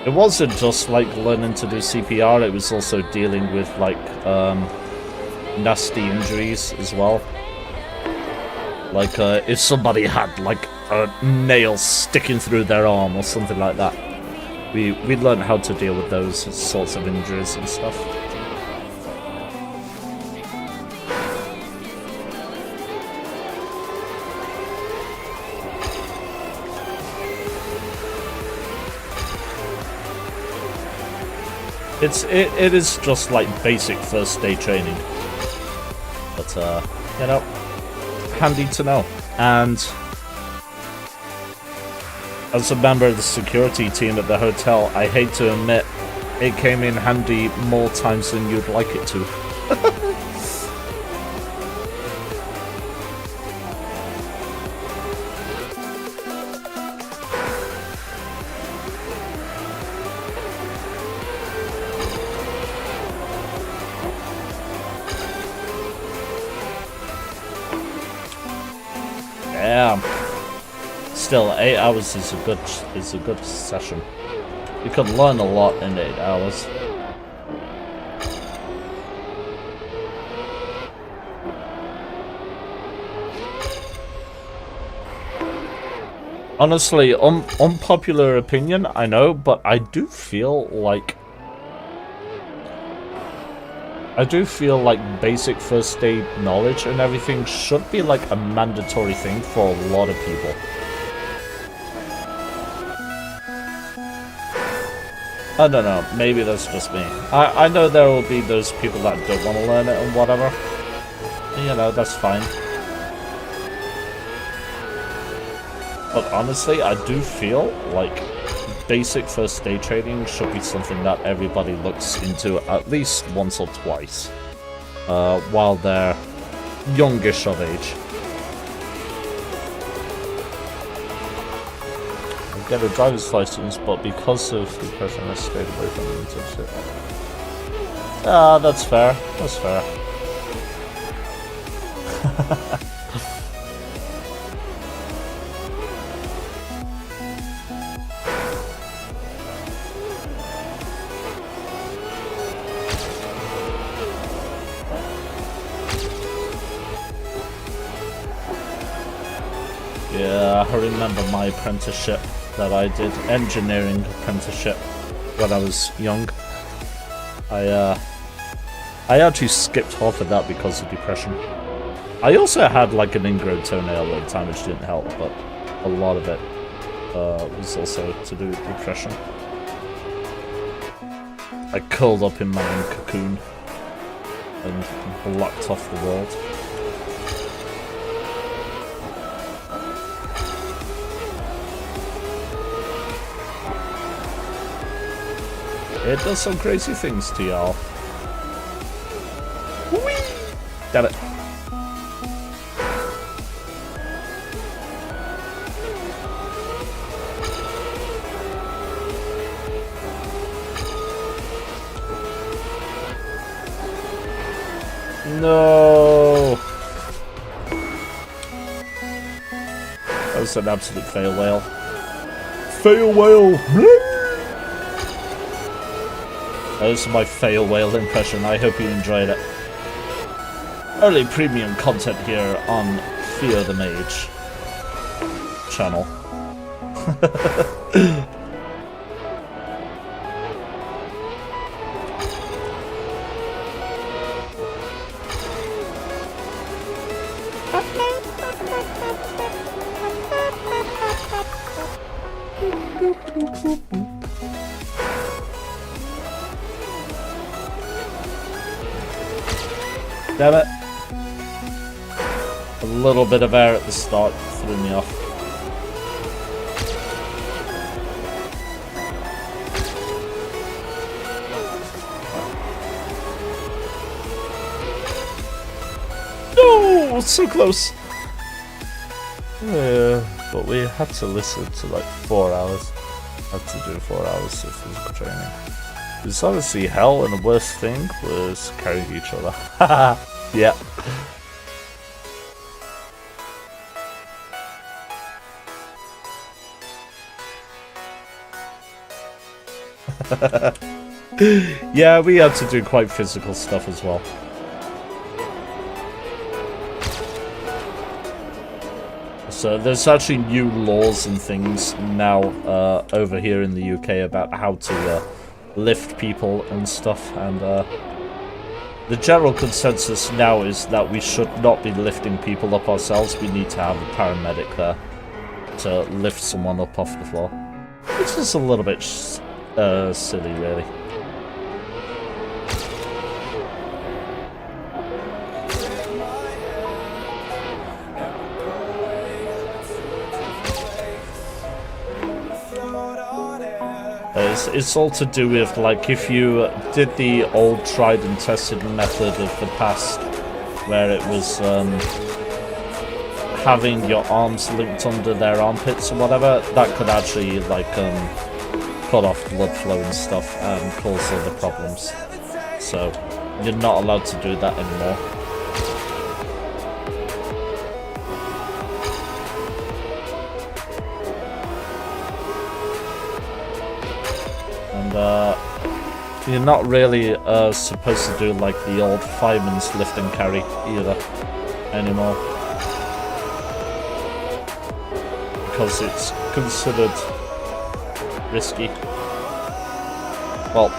It wasn't just like learning to do CPR, it was also dealing with like nasty injuries as well. Like if somebody had like a nail sticking through their arm or something like that. We'd learn how to deal with those sorts of injuries and stuff. It is just like basic first aid training, but you know, handy to know. And as a member of the security team at the hotel, I hate to admit, it came in handy more times than you'd like it to. Damn. Still, 8 hours is a good session. You could learn a lot in 8 hours. Honestly, unpopular opinion, I know, but I do feel like basic first aid knowledge and everything should be like a mandatory thing for a lot of people. I don't know, maybe that's just me. I know there will be those people that don't want to learn it and whatever. You know, that's fine. But honestly, I do feel like basic first aid training should be something that everybody looks into at least once or twice while they're youngish of age. Get a driver's license, but because of depression, I stayed away from the internship. Ah, that's fair. That's fair. Yeah, I remember my apprenticeship that I did, engineering apprenticeship, when I was young. I actually skipped half of that because of depression. I also had like an ingrown toenail at the time, which didn't help, but a lot of it was also to do with depression. I curled up in my own cocoon and blocked off the world. It does some crazy things to y'all. Damn it. No. That was an absolute fail whale. Fail whale. That was my fail whale impression. I hope you enjoyed it. Early premium content here on Fear the Mage channel. Damn it. A little bit of air at the start threw me off. No! So close! But we had to listen to like 4 hours. Had to do 4 hours of physical training. It's honestly hell, and the worst thing was carrying each other. Haha! Yeah. Yeah, we had to do quite physical stuff as well. So there's actually new laws and things now over here in the UK about how to lift people and stuff, and the general consensus now is that we should not be lifting people up ourselves. We need to have a paramedic there to lift someone up off the floor, which is a little bit silly, really. It's all to do with, like, if you did the old tried and tested method of the past, where it was having your arms linked under their armpits or whatever, that could actually, like, cut off blood flow and stuff and cause other problems. So you're not allowed to do that anymore. You're not really supposed to do like the old fireman's lift and carry either anymore, because it's considered risky. Well,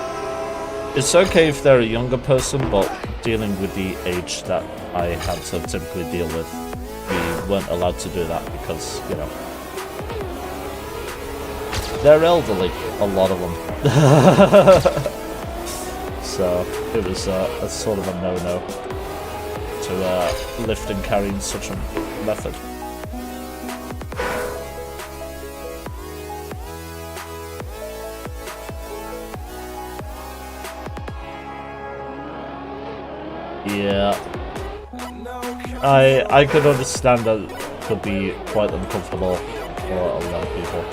it's okay if they're a younger person, but dealing with the age that I had to typically deal with, we weren't allowed to do that because, you know, they're elderly, a lot of them. So it was a sort of a no-no to lift and carry in such a method. Yeah, I could understand that it could be quite uncomfortable for a lot of people.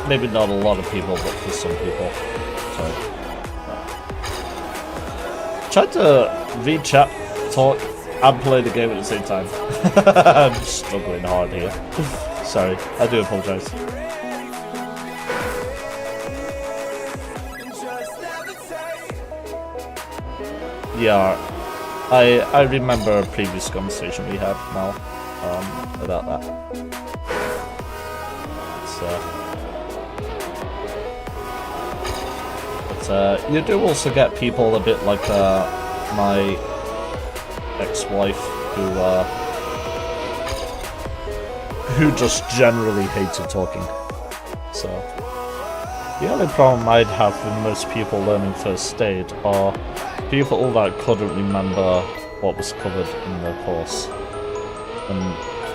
Maybe not a lot of people, but for some people. So, tried to read chat, talk, and play the game at the same time. I'm struggling hard here. Sorry, I do apologise. yeah, I remember a previous conversation we had now about that. But you do also get people a bit like my ex-wife who just generally hated talking. So the only problem I'd have with most people learning first aid are people that couldn't remember what was covered in their course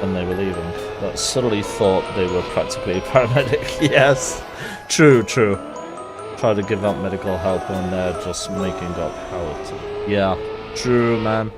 when they were leaving, that suddenly thought they were practically a paramedic. Yes, true. Try to give out medical help when they're just making up how to. Yeah, true, man.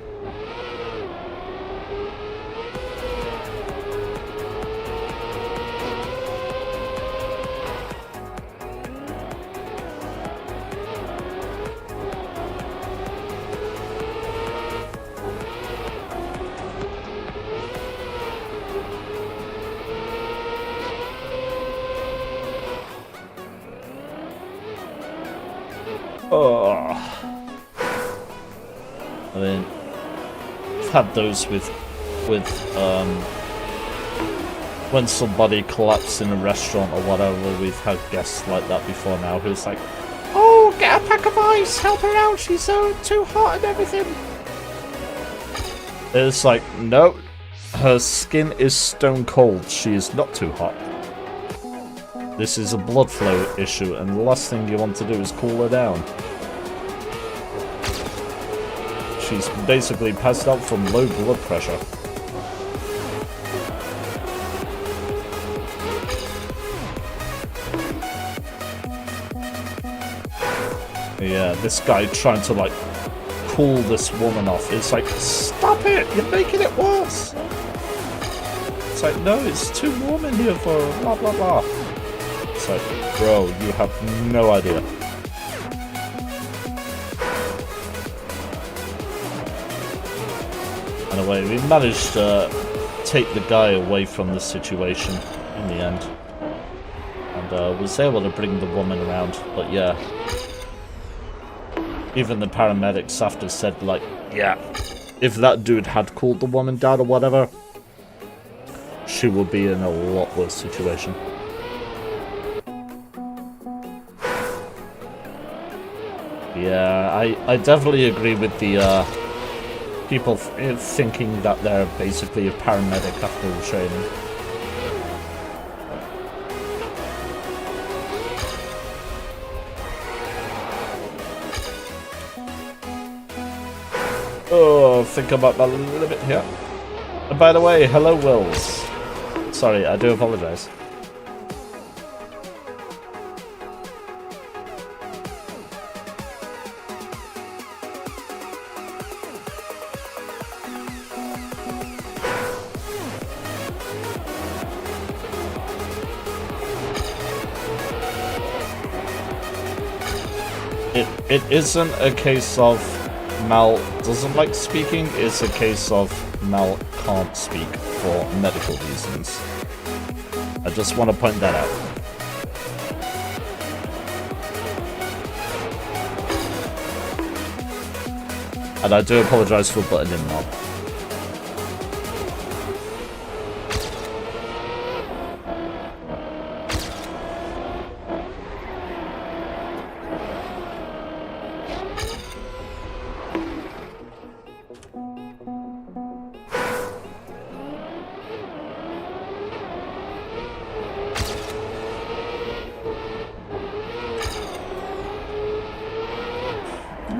I mean, I've had those with when somebody collapsed in a restaurant or whatever. We've had guests like that before now who's like, "Oh, get a pack of ice, help her out, she's so too hot and everything." It's like, no, her skin is stone cold, she is not too hot. This is a blood flow issue, and the last thing you want to do is cool her down. She's basically passed out from low blood pressure. Yeah, this guy trying to like cool this woman off. It's like, stop it! You're making it worse! It's like, no, it's too warm in here for blah blah blah. It's like, bro, you have no idea. Anyway, we managed to take the guy away from the situation in the end. And was able to bring the woman around, but yeah. Even the paramedics after said, like, yeah, if that dude had cooled the woman down or whatever, she would be in a lot worse situation. Yeah, I definitely agree with the people thinking that they're basically a paramedic after the training. Oh, think about that a little bit here. And by the way, hello Wills. Sorry, I do apologize. It isn't a case of Mal doesn't like speaking, it's a case of Mal can't speak for medical reasons. I just want to point that out. And I do apologize for butting in Mal.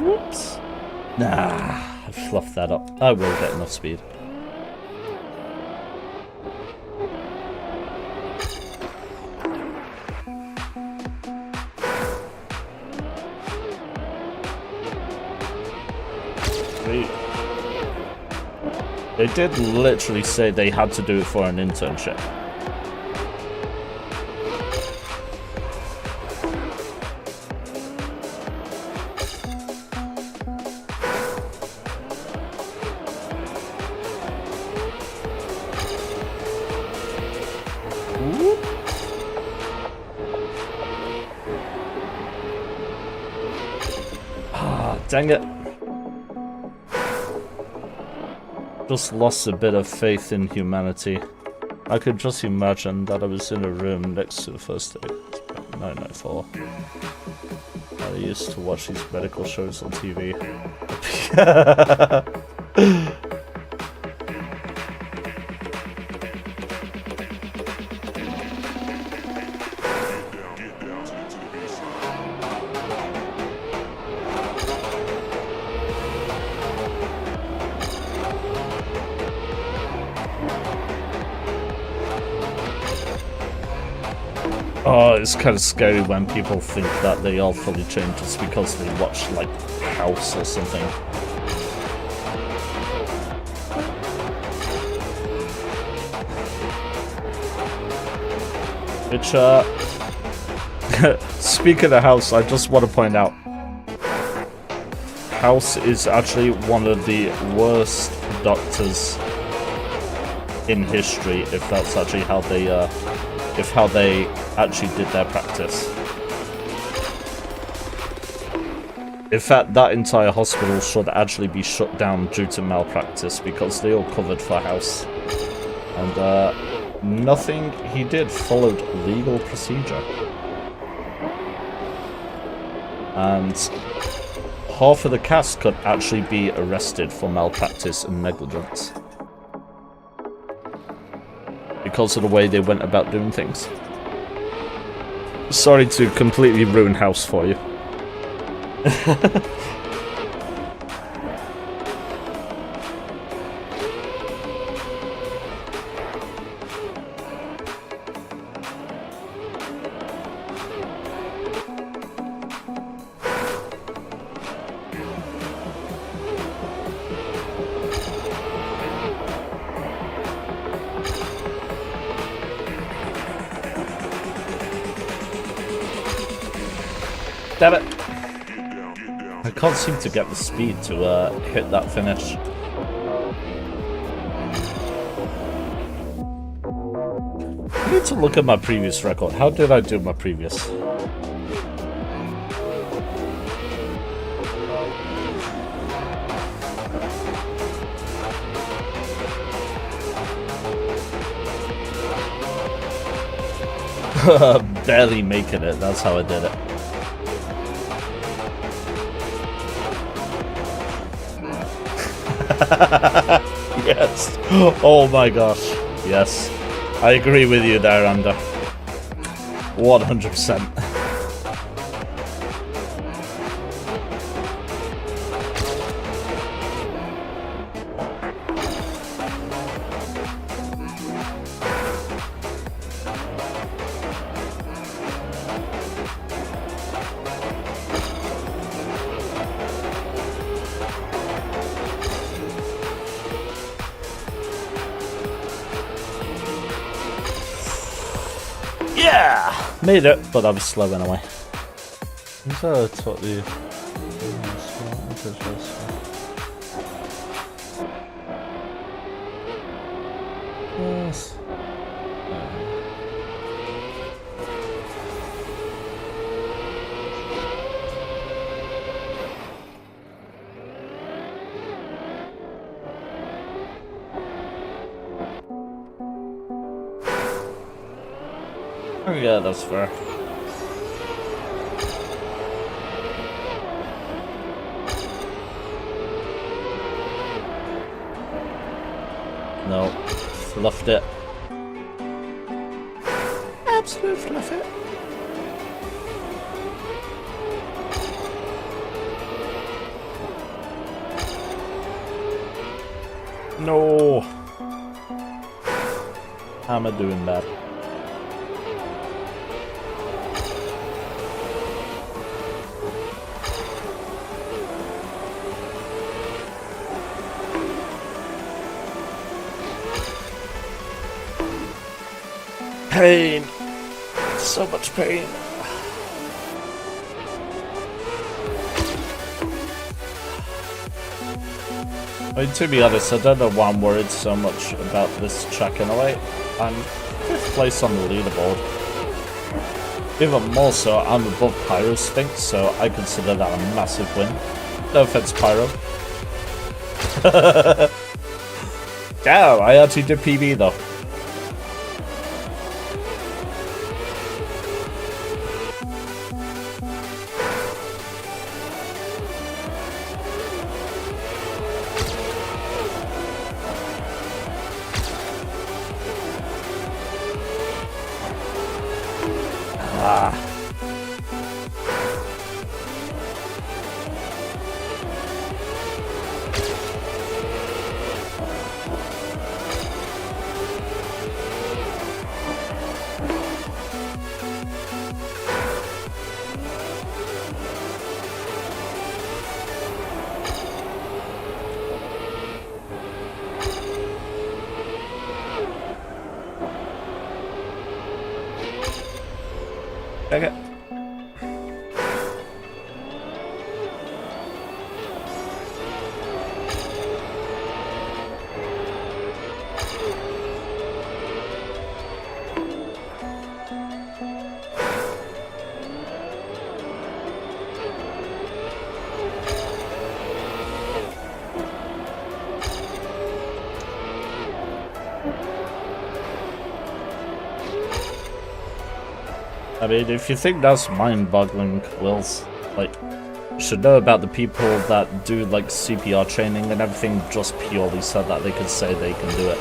Whoops. Nah, I fluffed that up. I will get enough speed. They did literally say they had to do it for an internship. Ah, dang it. just lost a bit of faith in humanity. I could just imagine that I was in a room next to the first aid. 994. I used to watch these medical shows on TV. Oh, it's kind of scary when people think that they all fully change just because they watch, like, House or something. Which, speaking of House, I just want to point out, House is actually one of the worst doctors in history, if that's actually how they, how they actually did their practice. In fact, that entire hospital should actually be shut down due to malpractice because they all covered for House. And nothing he did followed legal procedure. And half of the cast could actually be arrested for malpractice and negligence because of the way they went about doing things. Sorry to completely ruin House for you. Damn it! I can't seem to get the speed to hit that finish. I need to look at my previous record. How did I do my previous? Barely making it, that's how I did it. Yes. Oh my gosh. Yes. I agree with you there, Ander. 100%. Yeah! Made it, but I was slow anyway. Yes. Oh yeah, that's fair. No. Fluffed it. Absolute fluff it. No. How am I doing that? Pain. So much pain. I mean, to be honest, I don't know why I'm worried so much about this track in a way. I'm 5th place on the leaderboard. Even more so, I'm above Pyro's stink, so I consider that a massive win. No offense, Pyro. Yeah, I actually did PB though. Okay. I mean, if you think that's mind-boggling, Wills, like, you should know about the people that do, like, CPR training and everything just purely so that they can say they can do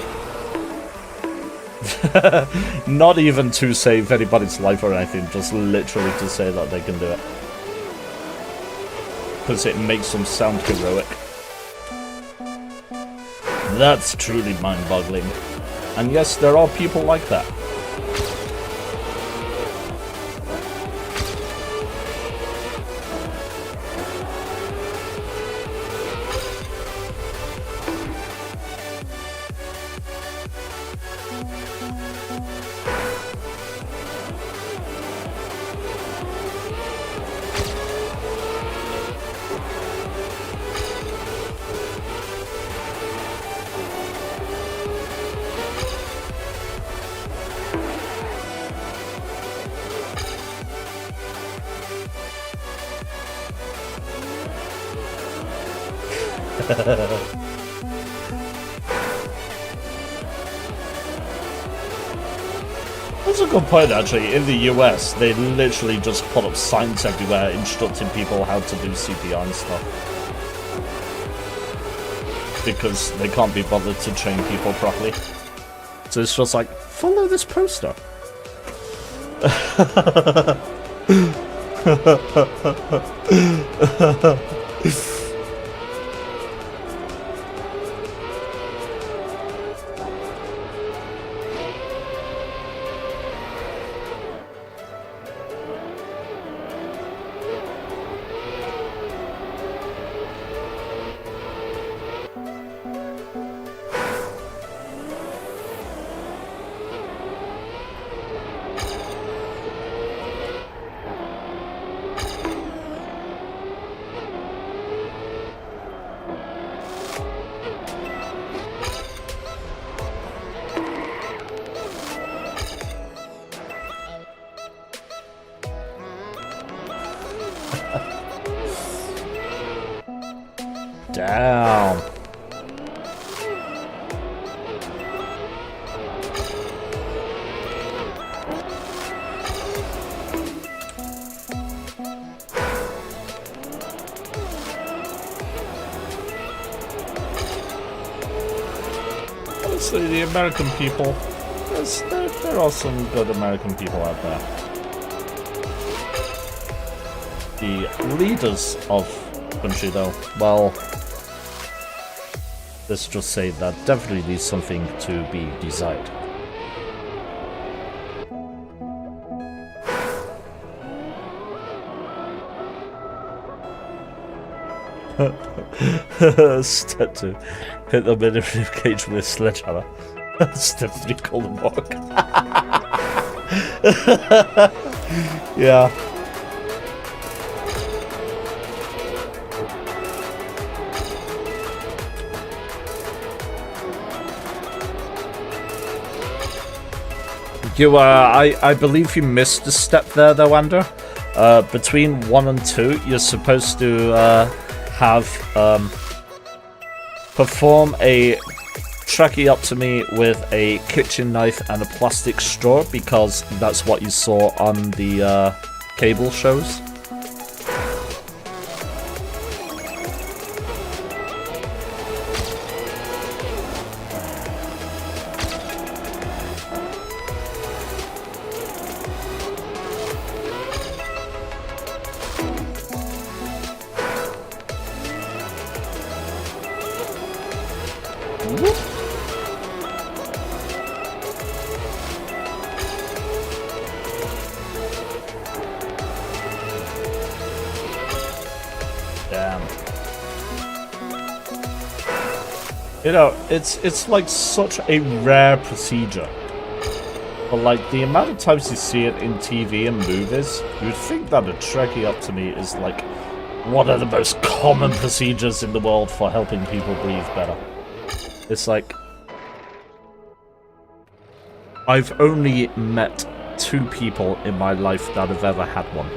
it. Not even to save anybody's life or anything, just literally to say that they can do it. Because it makes them sound heroic. That's truly mind-boggling. And yes, there are people like that. That's a good point, actually. In the US, they literally just put up signs everywhere instructing people how to do CPR and stuff. Because they can't be bothered to train people properly. So it's just like, follow this poster. Damn. Honestly, the American people, there are some good American people out there. The leaders of the country, though, well, let's just say that definitely needs something to be desired. Step 2. Hit them in a rib cage with a sledgehammer. Step 3. Call them walk. Yeah. You, I believe you missed a step there, though, Ander. Between 1 and 2, you're supposed to have perform a Trekkie up to me with a kitchen knife and a plastic straw because that's what you saw on the cable shows. Damn. You know, it's like such a rare procedure. But like the amount of times you see it in TV and movies, you'd think that a tracheotomy is like one of the most common procedures in the world for helping people breathe better. It's like I've only met 2 people in my life that have ever had one.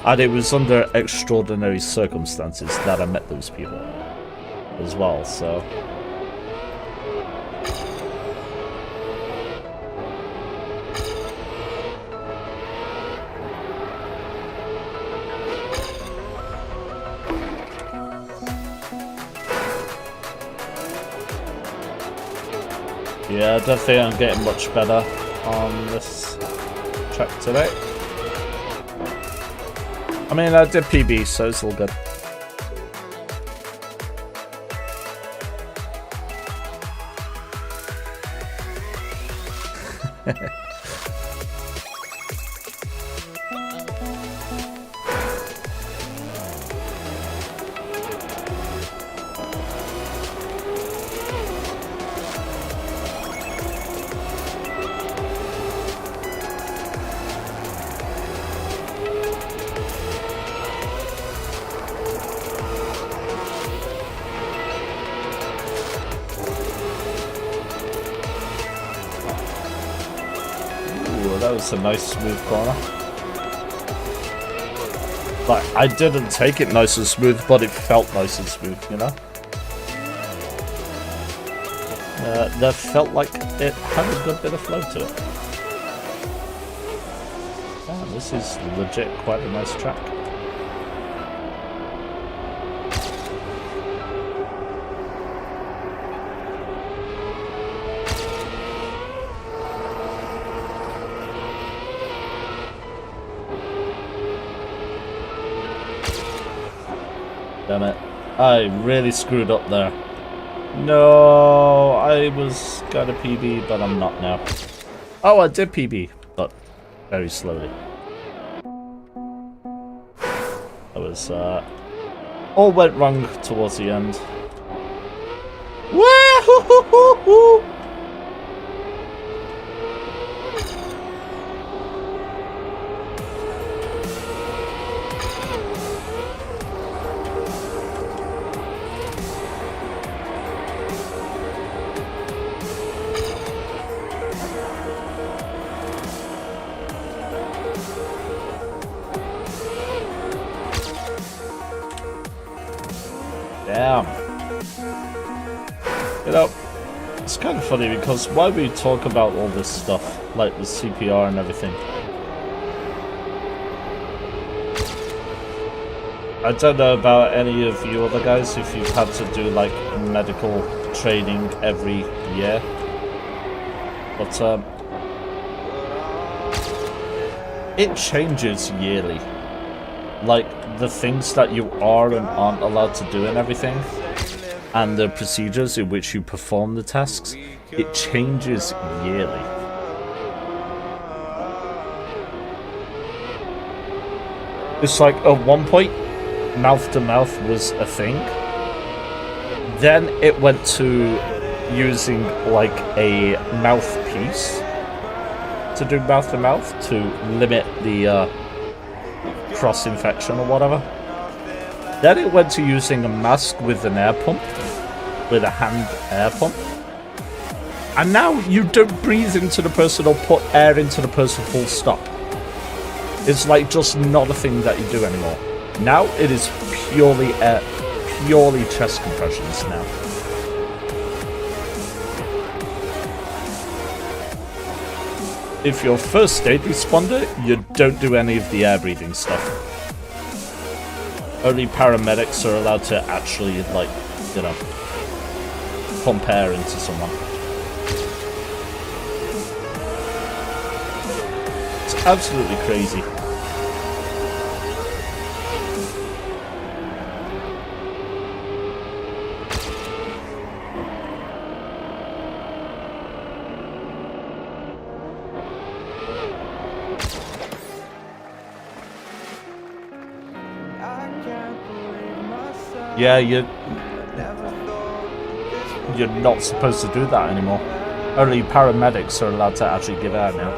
And it was under extraordinary circumstances that I met those people as well, so. Yeah, I don't think I'm getting much better on this track today. I mean, I did PB, so it's all good. That was a nice smooth corner. Like, I didn't take it nice and smooth, but it felt nice and smooth, you know? That felt like it had a good bit of flow to it. Yeah, this is legit quite a nice track. Damn it. I really screwed up there. No, I was gonna PB, but I'm not now. Oh, I did PB, but very slowly. That was, all went wrong towards the end. Woo-hoo-hoo-hoo-hoo! Damn. You know, it's kind of funny because while we talk about all this stuff, like the CPR and everything, I don't know about any of you other guys if you've had to do like medical training every year, but it changes yearly. Like, the things that you are and aren't allowed to do and everything, and the procedures in which you perform the tasks, it changes yearly. It's like, at one point, mouth-to-mouth was a thing. Then it went to using, like, a mouthpiece to do mouth-to-mouth to limit the, cross-infection or whatever. Then it went to using a mask with an air pump, with a hand air pump. And now you don't breathe into the person or put air into the person full stop. It's like just not a thing that you do anymore. Now it is purely air, purely chest compressions now. If you're first aid responder, you don't do any of the air breathing stuff. Only paramedics are allowed to actually, like, you know, pump air into someone. It's absolutely crazy. Yeah, you're not supposed to do that anymore. Only paramedics are allowed to actually give air now.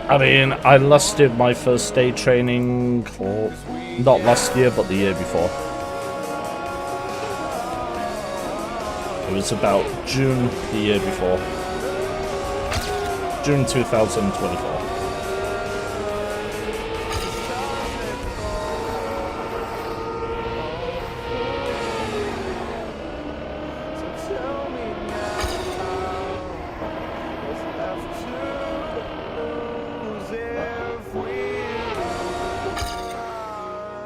I mean, I last did my first aid training, or not last year, but the year before. It was about June the year before. June 2024.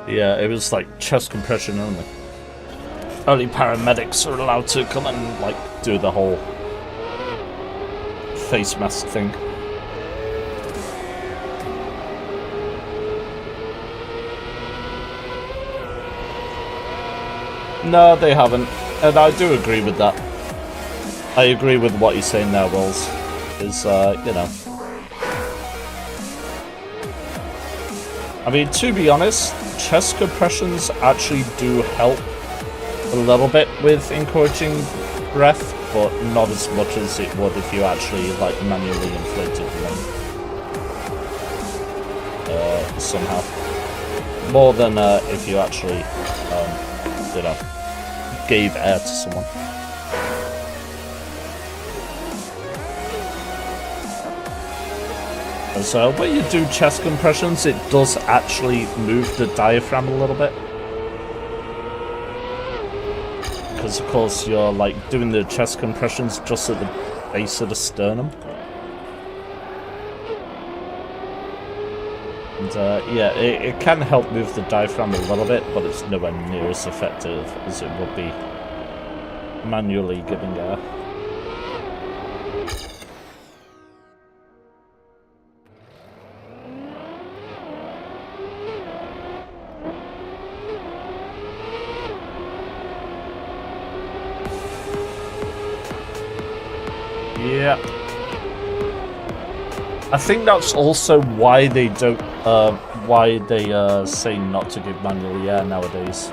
Yeah, it was like chest compression only. Only paramedics are allowed to come and, like, do the whole face mask thing. No, they haven't. And I do agree with that. I agree with what you're saying there, Wills. Is, you know. I mean, to be honest, chest compressions actually do help a little bit with encouraging breath, but not as much as it would if you actually, like, manually inflated the lung. Somehow. More than if you actually, you know, gave air to someone. And so when you do chest compressions, it does actually move the diaphragm a little bit. Because of course you're, like, doing the chest compressions just at the base of the sternum. And yeah, it can help move the diaphragm a little bit, but it's nowhere near as effective as it would be manually giving air. Yeah. I think that's also why they don't, say not to give manual air nowadays.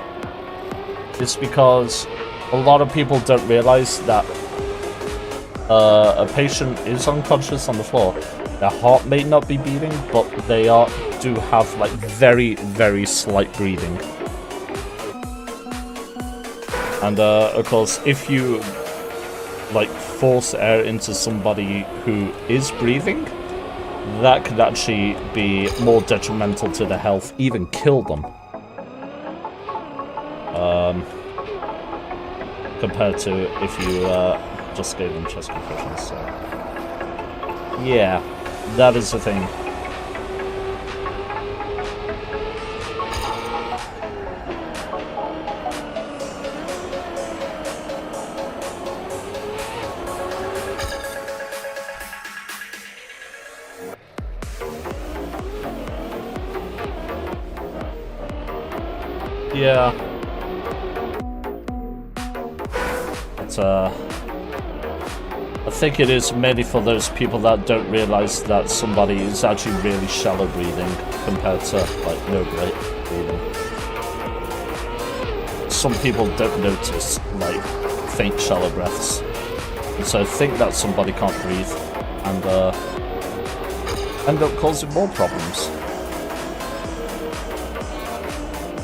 It's because a lot of people don't realize that a patient is unconscious on the floor. Their heart may not be beating, but they do have, like, very, very slight breathing. And of course, if you, like, force air into somebody who is breathing, that could actually be more detrimental to their health, even kill them. Compared to if you just gave them chest compressions. So. Yeah, that is the thing. Yeah. But, I think it is mainly for those people that don't realize that somebody is actually really shallow breathing compared to, like, no breathing. Some people don't notice, like, faint shallow breaths. And so think that somebody can't breathe and end up causing more problems.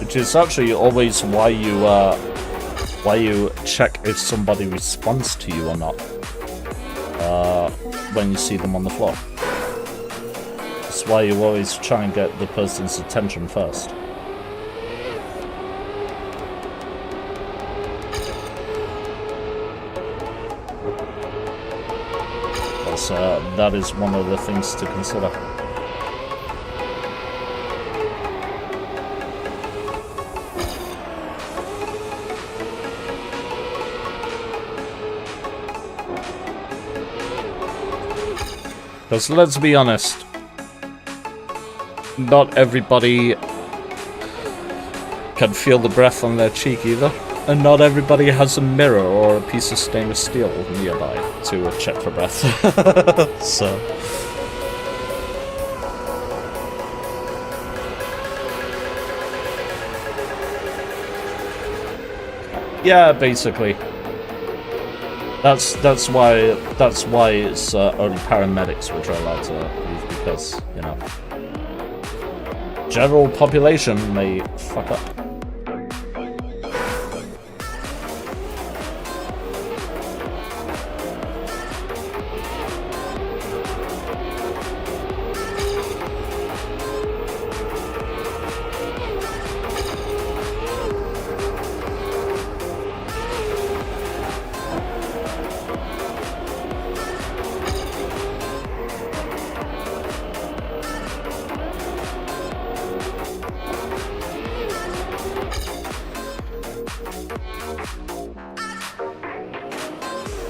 Which is actually always why you why you check if somebody responds to you or not when you see them on the floor. That's why you always try and get the person's attention first. So that is one of the things to consider. Because let's be honest, not everybody can feel the breath on their cheek either. And not everybody has a mirror or a piece of stainless steel nearby to check for breath. So. Yeah, basically. That's why it's only paramedics which are allowed to leave, because, you know, general population may fuck up.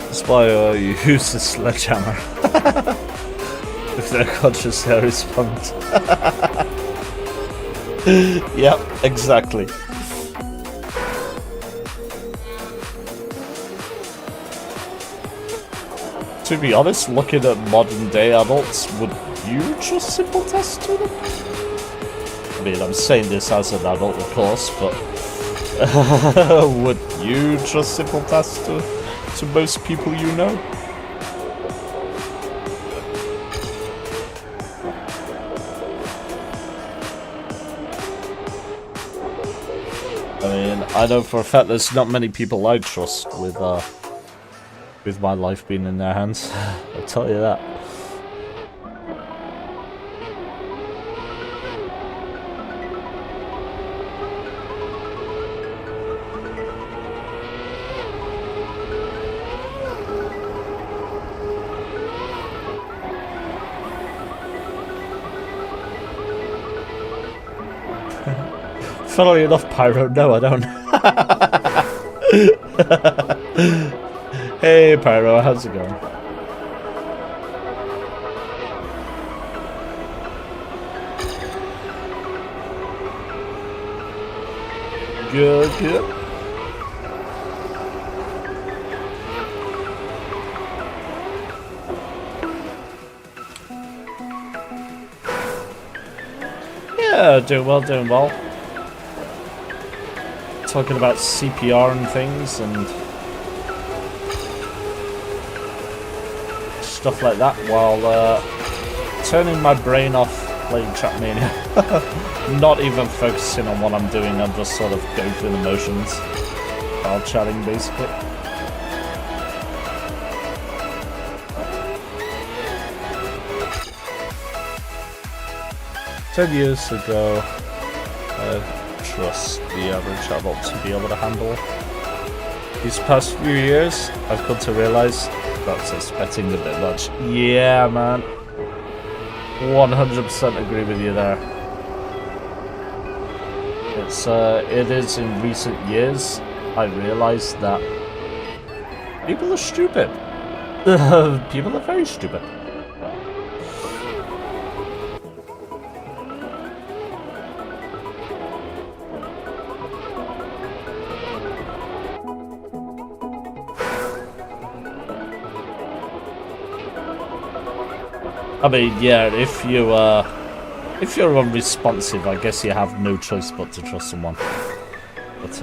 That's why you use the sledgehammer. If they're conscious, they respond. Yep, exactly. To be honest, looking at modern day adults, would you trust simple tests to them? I mean, I'm saying this as an adult, of course, but would you trust simple tests to most people you know? I mean, I know for a fact there's not many people I trust with my life being in their hands. I'll tell you that. Funnily enough, Pyro, no I don't. Hey Pyro, how's it going? Good, good. Yeah, doing well, doing well. Talking about CPR and things and stuff like that while turning my brain off playing Trackmania. Not even focusing on what I'm doing, I'm just sort of going through the motions while chatting basically. "10 years ago, trust the average adult to be able to handle. These past few years, I've come to realize that's expecting a bit much." Yeah, man. 100% agree with you there. It is in recent years I realized that people are stupid. People are very stupid. I mean, yeah, if you're unresponsive, I guess you have no choice but to trust someone. But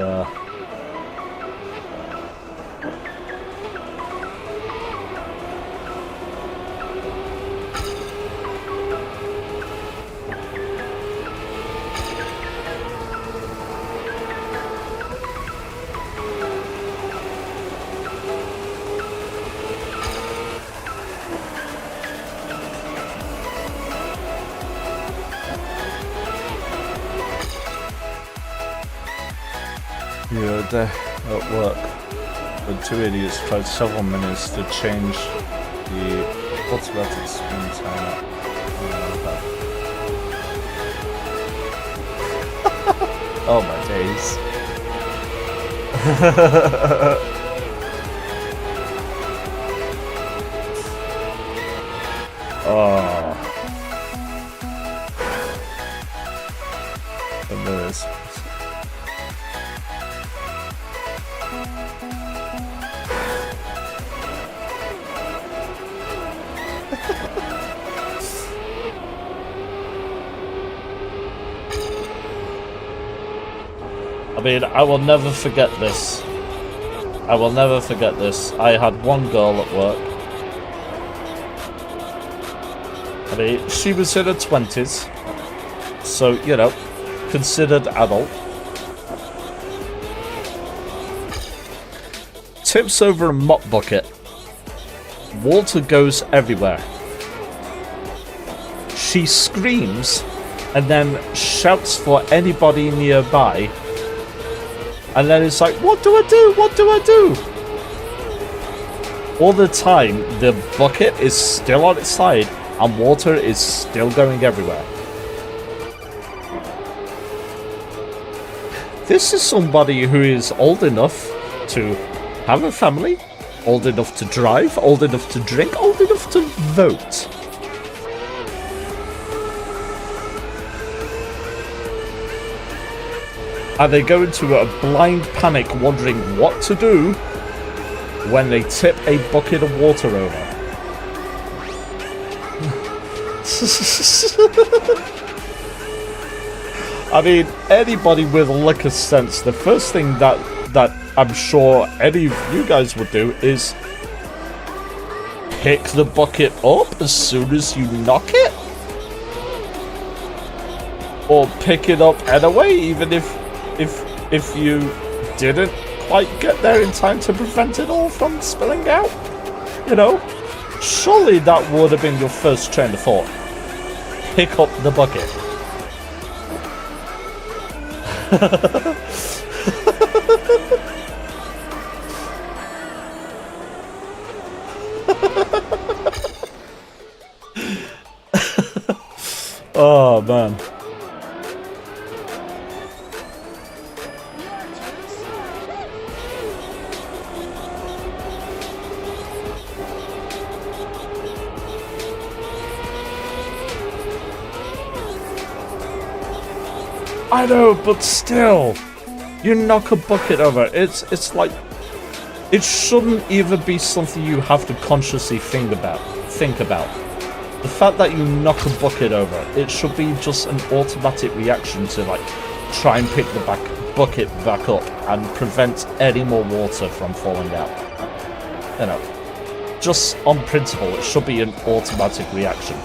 Yeah, a day at work when two idiots tried several minutes to change the automatic screen timer. Oh my days. Oh. And there is. I mean, I will never forget this. I will never forget this. I had one girl at work. I mean, she was in her 20s. So, you know, considered adult. Tips over a mop bucket. Water goes everywhere. She screams and then shouts for anybody nearby. And then it's like, what do I do? What do I do? All the time, the bucket is still on its side and water is still going everywhere. This is somebody who is old enough to have a family, old enough to drive, old enough to drink, old enough to vote. And they go into a blind panic wondering what to do when they tip a bucket of water over. I mean, anybody with liquor sense, the first thing that I'm sure any of you guys would do is pick the bucket up as soon as you knock it. Or pick it up anyway, even if you didn't quite get there in time to prevent it all from spilling out. You know, surely that would have been your first train of thought. Pick up the bucket. Oh man. I know, but still, you knock a bucket over. It's like, it shouldn't even be something you have to consciously think about. The fact that you knock a bucket over, it should be just an automatic reaction to like try and pick the bucket back up and prevent any more water from falling out. You know, just on principle, it should be an automatic reaction.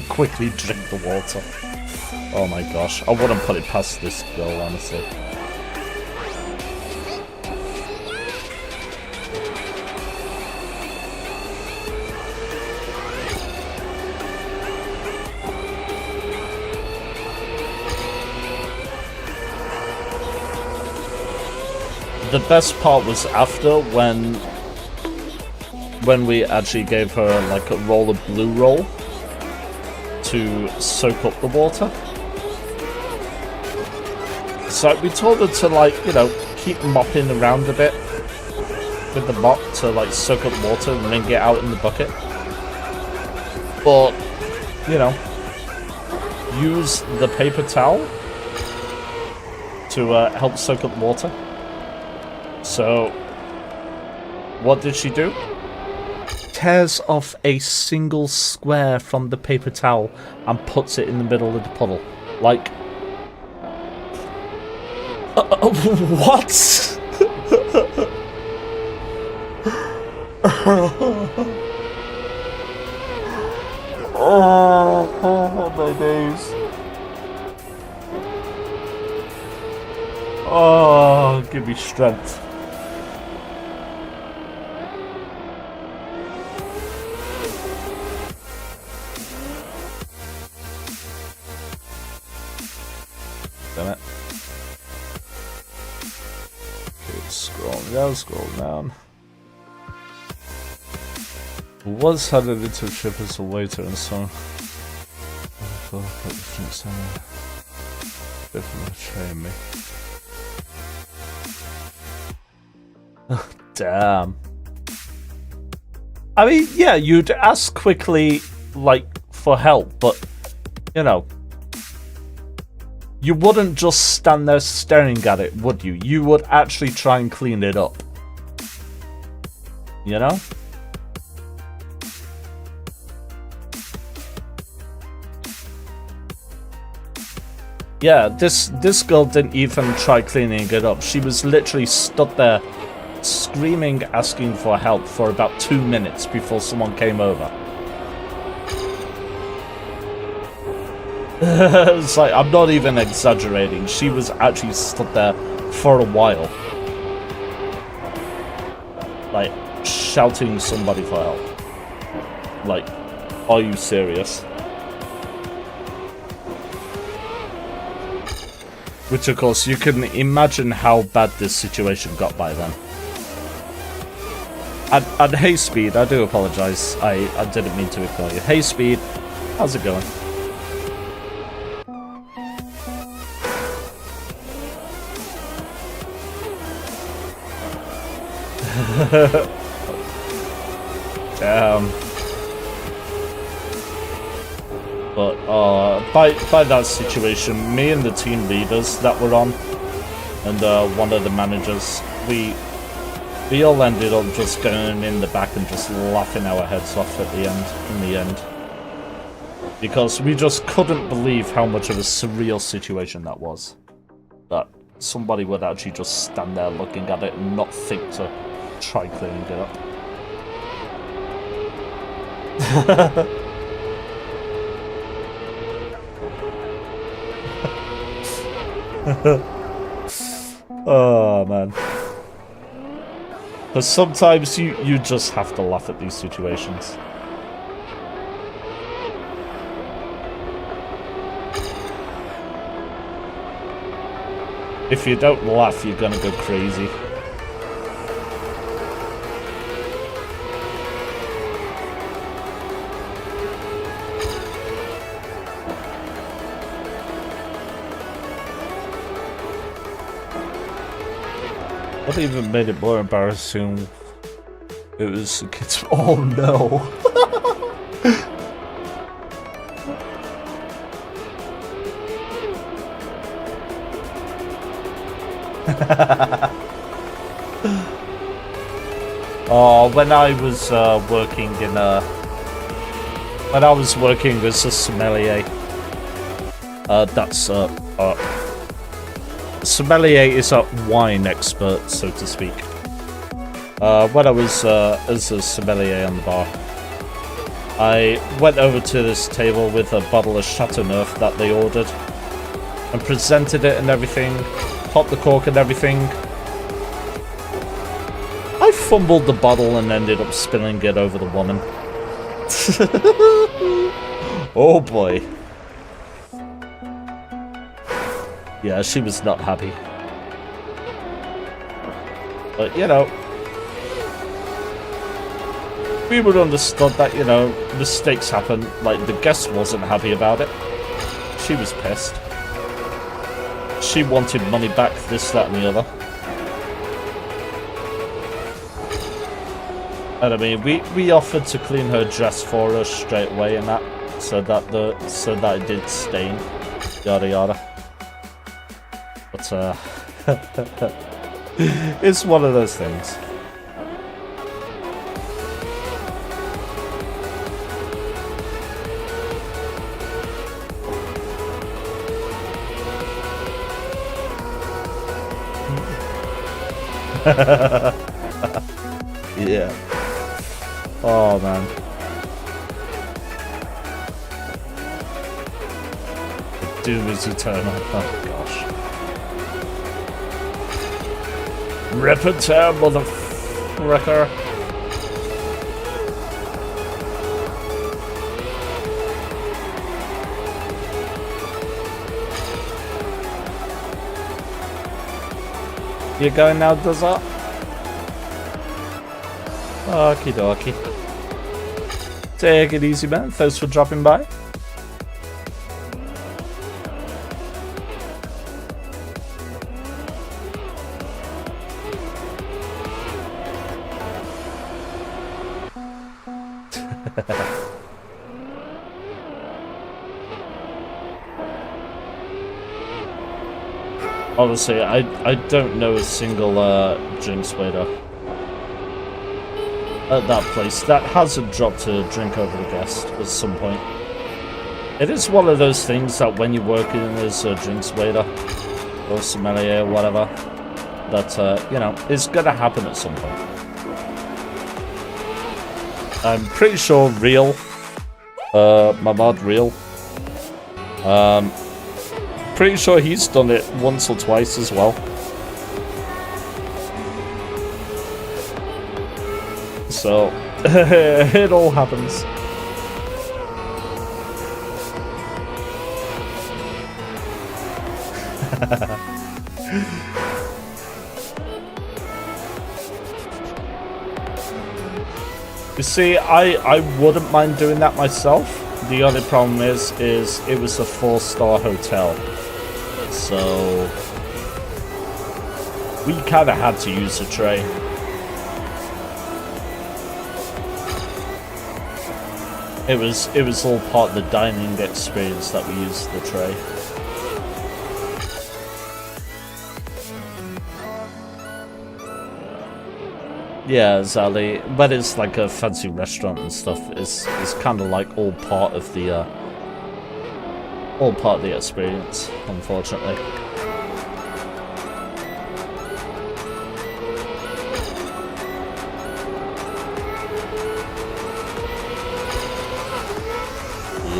Quickly drink the water. Oh my gosh, I wouldn't put it past this girl, honestly. The best part was after when we actually gave her like a roll of blue roll to soak up the water. So we told her to like, you know, keep mopping around a bit with the mop to like soak up water and then get out in the bucket. But, you know, use the paper towel to help soak up water. So, what did she do? Tears off a single square from the paper towel and puts it in the middle of the puddle. Like, what? Oh, my days. Oh, give me strength. Scroll down. Was headed into a trip as a waiter and so. Betraying me. Damn. I mean, yeah, you'd ask quickly, like, for help, but, you know, you wouldn't just stand there staring at it, would you? You would actually try and clean it up. You know? Yeah, this girl didn't even try cleaning it up. She was literally stood there screaming, asking for help for about 2 minutes before someone came over. It's like, I'm not even exaggerating. She was actually stood there for a while. Like, shouting somebody for help. Like, are you serious? Which, of course, you can imagine how bad this situation got by then. And hey, Speed, I do apologise. I didn't mean to ignore you. Hey, Speed, how's it going? Damn. But by that situation, me and the team leaders that were on, and one of the managers, we all ended up just going in the back and just laughing our heads off at the end. In the end, because we just couldn't believe how much of a surreal situation that was. That somebody would actually just stand there looking at it and not think to try cleaning it up. Oh man. But sometimes you just have to laugh at these situations. If you don't laugh, you're gonna go crazy. What even made it more embarrassing? It was the kids. Oh no! Oh, when I was working in when I was working as a sommelier, sommelier is a wine expert, so to speak. When I was as a sommelier on the bar, I went over to this table with a bottle of Chateauneuf that they ordered and presented it and everything, popped the cork and everything. I fumbled the bottle and ended up spilling it over the woman. Oh boy. Yeah, she was not happy. But, you know, we would understood that, you know, mistakes happen. Like, the guest wasn't happy about it. She was pissed. She wanted money back, this, that, and the other. And I mean, we offered to clean her dress for her straight away and that, so that it did stain, yada yada. But it's one of those things. Yeah. Oh man. The doom is eternal. Oh gosh. Rip it down, motherfucker. You going now, Desert? Okie dokie. Take it easy, man. Thanks for dropping by. Honestly, I don't know a single drinks waiter at that place that hasn't dropped a drink over the guest at some point. It is one of those things that when you're working as a drinks waiter or sommelier or whatever, that you know, is gonna happen at some point. I'm pretty sure Real, my mod Real, pretty sure he's done it once or twice as well. So, it all happens. You see, I wouldn't mind doing that myself. The only problem is it was a 4-star hotel. So we kind of had to use a tray. It was all part of the dining experience that we used the tray. Yeah, exactly. But it's like a fancy restaurant and stuff. It's kind of like all part of the experience, unfortunately.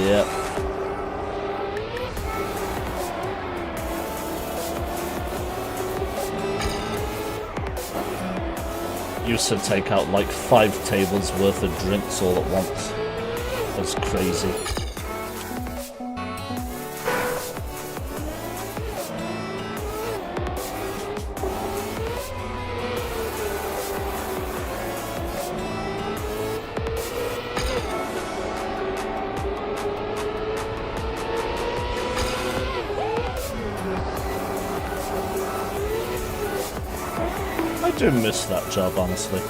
Yep. Used to take out like 5 tables worth of drinks all at once. That's crazy. I do miss that job, honestly.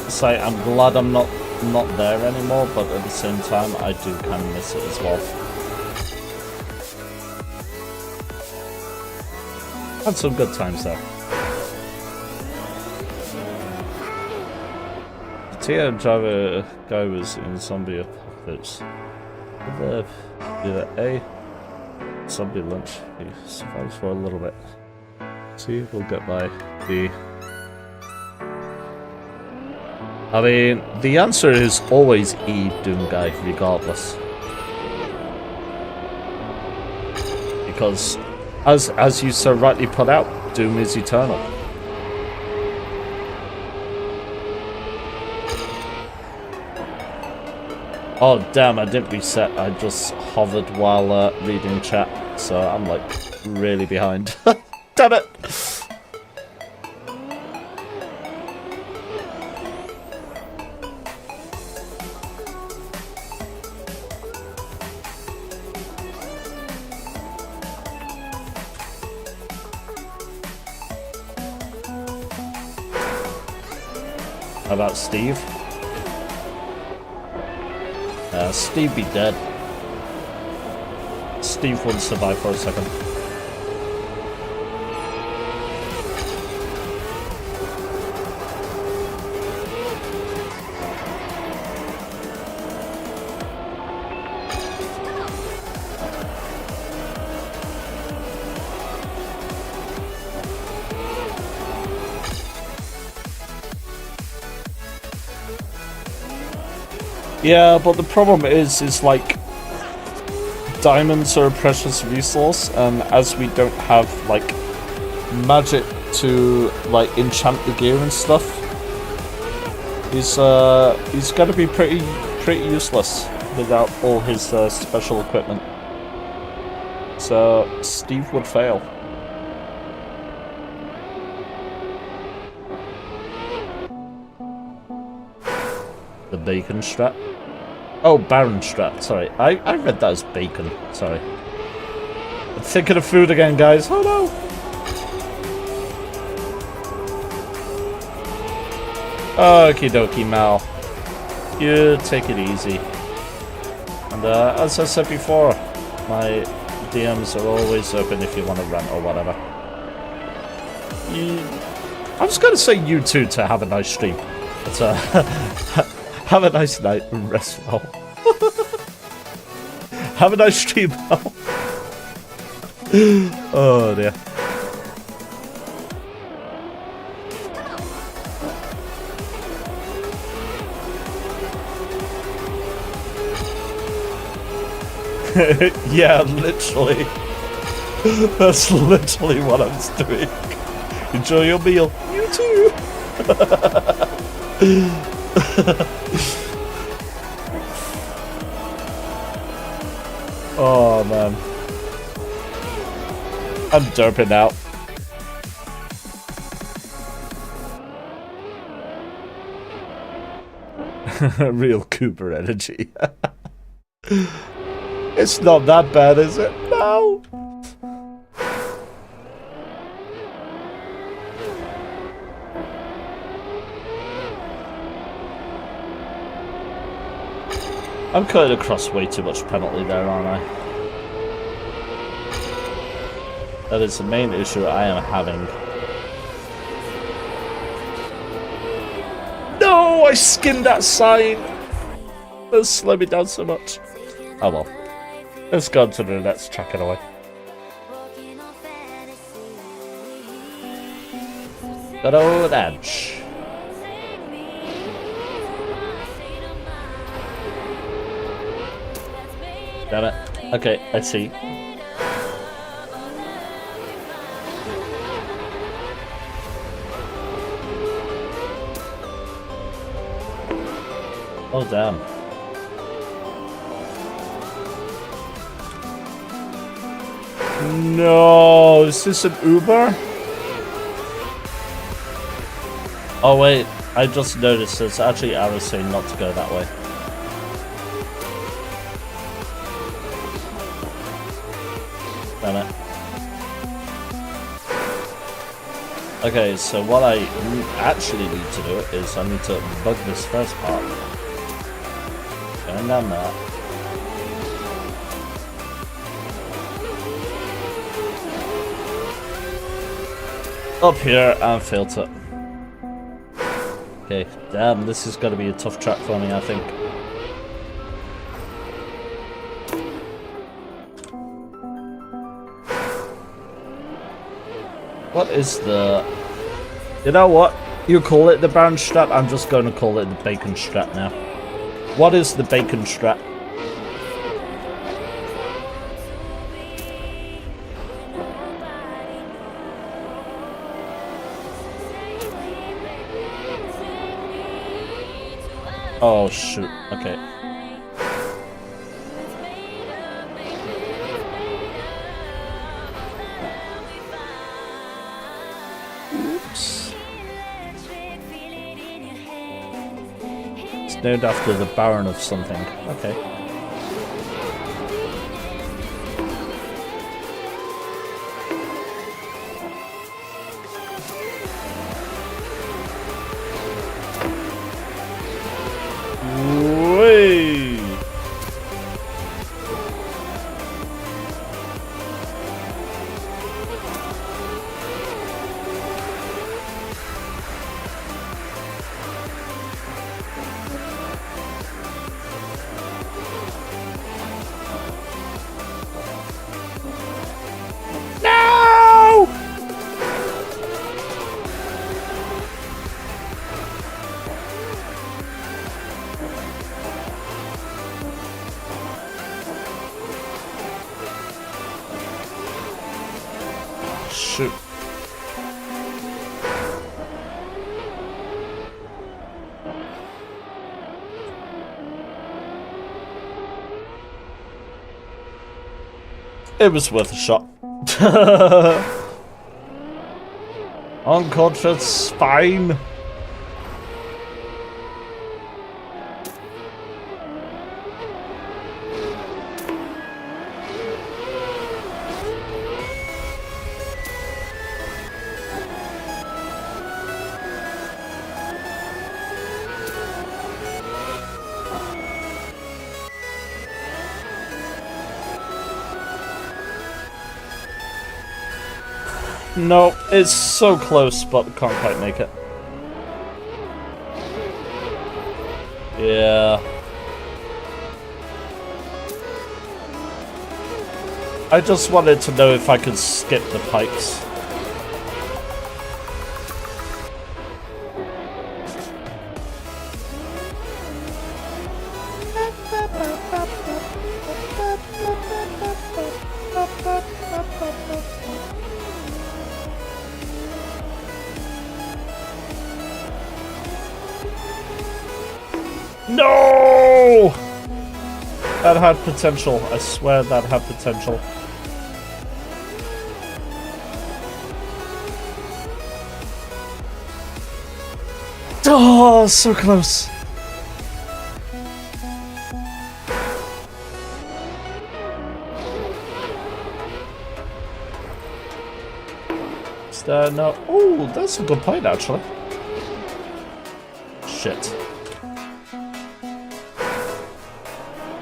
It's like, I'm glad I'm not there anymore, but at the same time, I do kind of miss it as well. Had some good times there. The TO driver guy was in zombie apocalypse. Either A, zombie lunch. He survives for a little bit. See, we'll get by. B. I mean, the answer is always E, Doom Guy, regardless. Because, as you so rightly put out, Doom is eternal. Oh damn, I didn't reset, I just hovered while reading chat, so I'm like really behind. Damn it! How about Steve? Steve be dead. Steve wouldn't survive for a second. Yeah, but the problem is like, diamonds are a precious resource, and as we don't have like magic to like enchant the gear and stuff, he's gonna be pretty useless without all his special equipment. So Steve would fail. The bacon strap. Oh, Baron strap. Sorry, I read that as bacon. Sorry. I'm thinking of food again, guys. Oh no. Okie dokie, Mal. You take it easy. And as I said before, my DMs are always open if you want to rant or whatever. I was going to say you two to have a nice stream. But have a nice night and rest well. Have a nice stream, Mal. Oh dear. Yeah, literally. That's literally what I was doing. Enjoy your meal. You too. Oh man. I'm derping out. Real Cooper energy. It's not that bad, is it? No! I'm cutting across way too much penalty there, aren't I? That is the main issue I am having. No! I skimmed that sign! That slowed me down so much. Oh well. Let's go on to the next track anyway. Good old Edge. Damn it. Okay, I see. Oh damn. No, is this an Uber? Oh wait, I just noticed there's actually arrows saying not to go that way. Damn it. Okay, so what I actually need to do is I need to bug this first part. Going down there. Up here and filter. Okay, damn, this is gonna be a tough track for me, I think. What is the... You know what? You call it the Baron strap, I'm just gonna call it the bacon strap now. What is the bacon strap? Oh shoot, okay. Oops. It's named after the Baron of something. Okay. Shoot. It was worth a shot. Unconscious, fine. No, it's so close, but can't quite make it. Yeah. I just wanted to know if I could skip the pipes. No! That had potential. I swear that had potential. Oh, so close. Is there no... Oh, that's a good point, actually. Shit.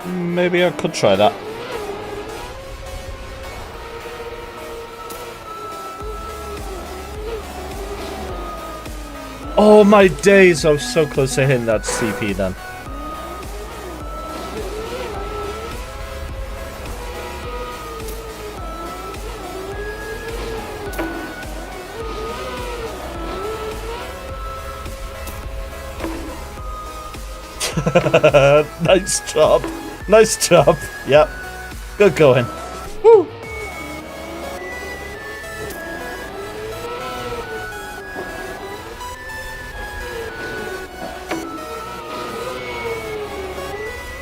Maybe I could try that. Oh my days, I was so close to hitting that CP then. Nice job. Nice job. Yep. Good going. Woo.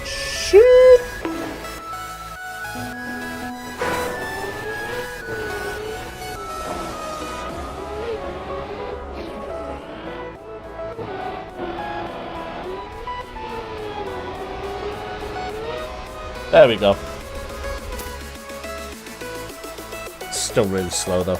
Shit. There we go. Still really slow though.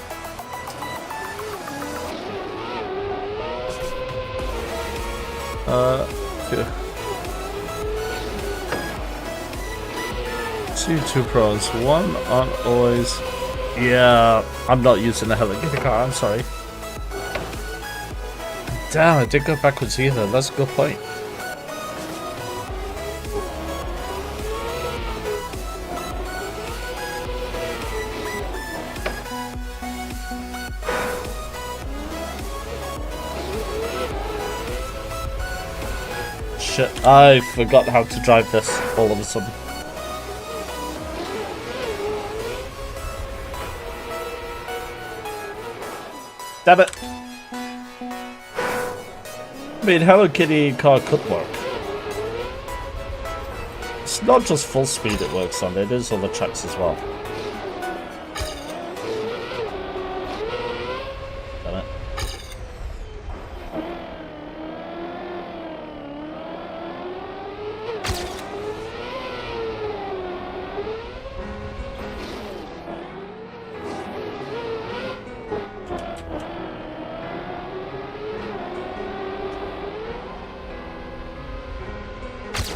Two pros. One on always. Yeah, I'm not using the helicopter car, I'm sorry. Damn, I didn't go backwards either. That's a good point. Shit, I forgot how to drive this all of a sudden. Damn it! I mean, Hello Kitty car could work. It's not just full speed it works on, it is other tracks as well. Damn it.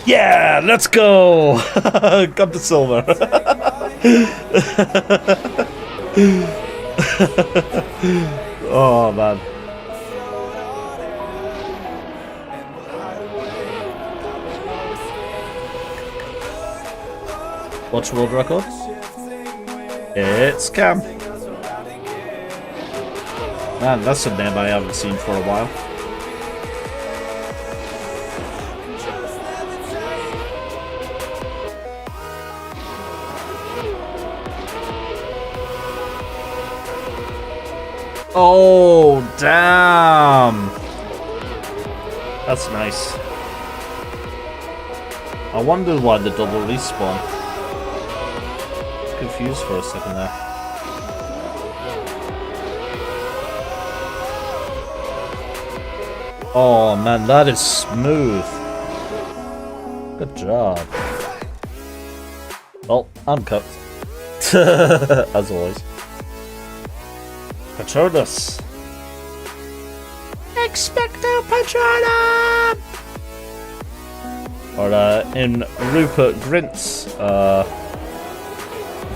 Yeah, let's go! Got the silver. Oh man. What's world record? It's Cam. Man, that's a name I haven't seen for a while. Oh, damn. That's nice. I wonder why the double respawn. confused for a second there. Oh man, that is smooth. Good job. Well, I'm cooked. As always. Patronus! Expecto Patronum! Or in Rupert Grint's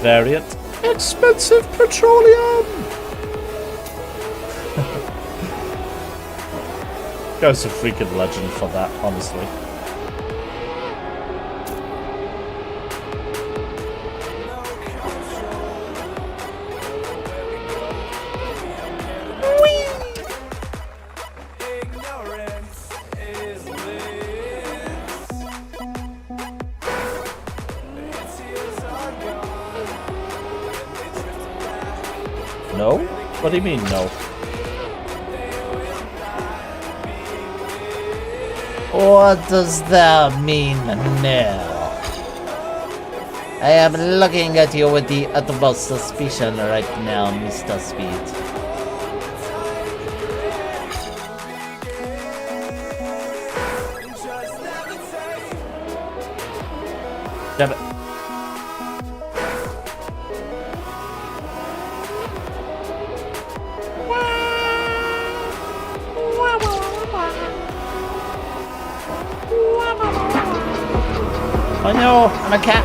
variant, expensive petroleum! Guy's a freaking legend for that, honestly. No? What do you mean, no? What does that mean, no? I am looking at you with the utmost suspicion right now, Mr. Speed. Damn it. Oh no, I'm a cat.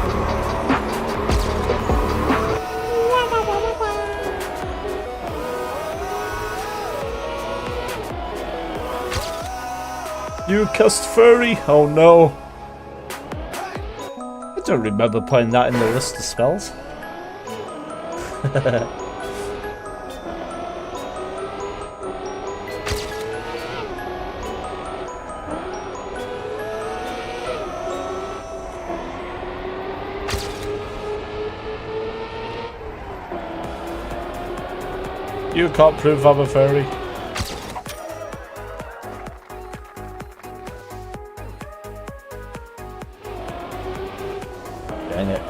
You cussed furry? Oh no. I don't remember putting that in the list of spells. You can't prove I'm a furry. Dang it.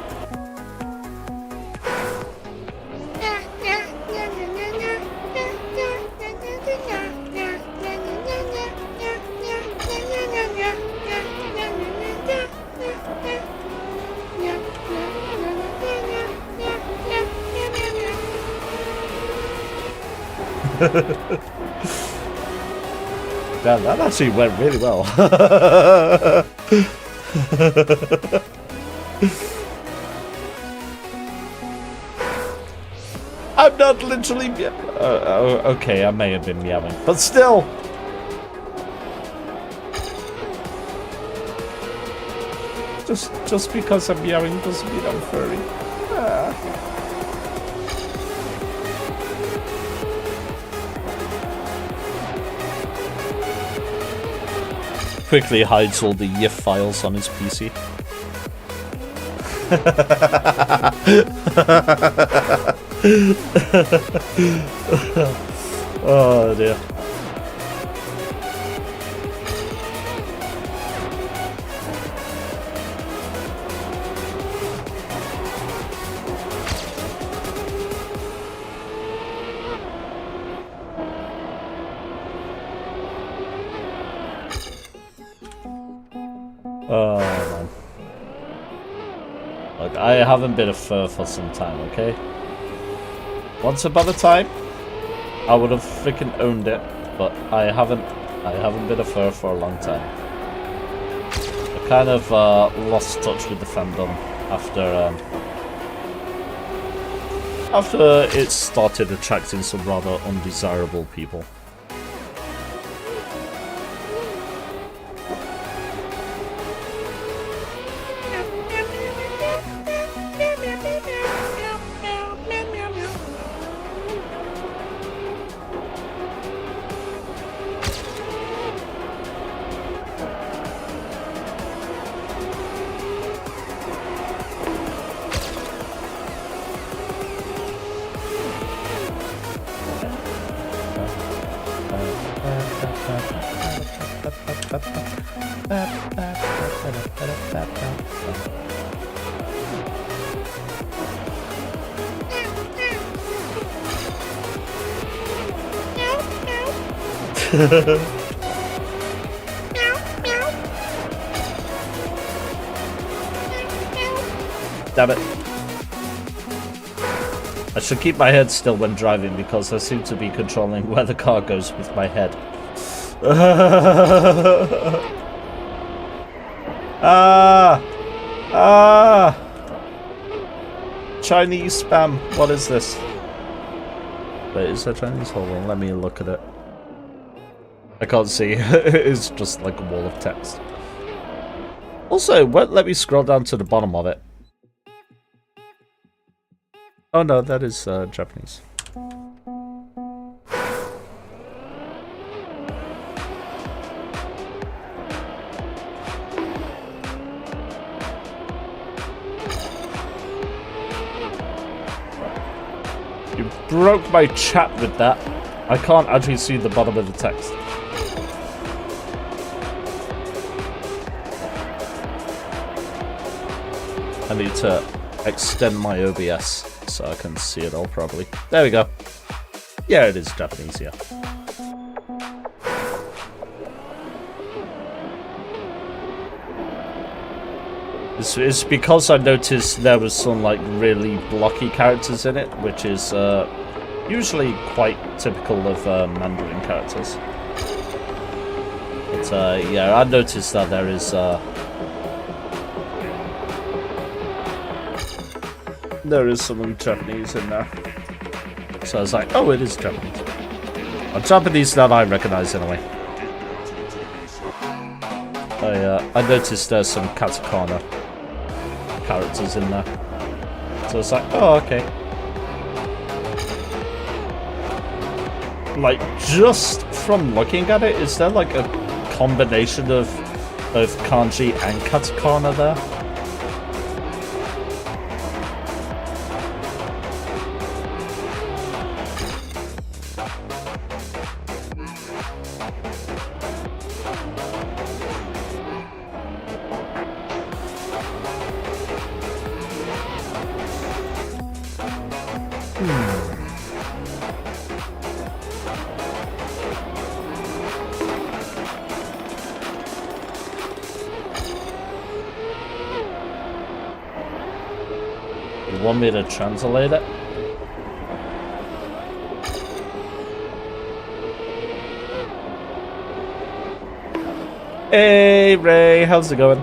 Damn, that actually went really well. I'm not literally okay, I may have been meowing, but still. Just because I'm meowing doesn't mean I'm furry. Quickly hides all the YIF files on his PC. Oh dear. Oh man. Look, I haven't been a fur for some time, okay? Once upon a time, I would have freaking owned it, but I haven't been a fur for a long time. I kind of lost touch with the fandom after it started attracting some rather undesirable people. Damn it. I should keep my head still when driving because I seem to be controlling where the car goes with my head. Chinese spam. What is this? Wait, is that Chinese? Hold on, let me look at it. I can't see. It's just like a wall of text. Also, let me scroll down to the bottom of it. Oh no, that is Japanese. You broke my chat with that. I can't actually see the bottom of the text. I need to extend my OBS so I can see it all properly. There we go. Yeah, it is Japanese, yeah. It's because I noticed there was some like really blocky characters in it, which is usually quite typical of Mandarin characters. But yeah, I noticed that there is some Japanese in there. So I was like, oh, it is Japanese. Or Japanese that I recognize anyway. I noticed there's some katakana characters in there. So it's like, oh, okay. Like, just from looking at it, is there like a combination of kanji and katakana there? You want me to translate it? Hey Ray, how's it going?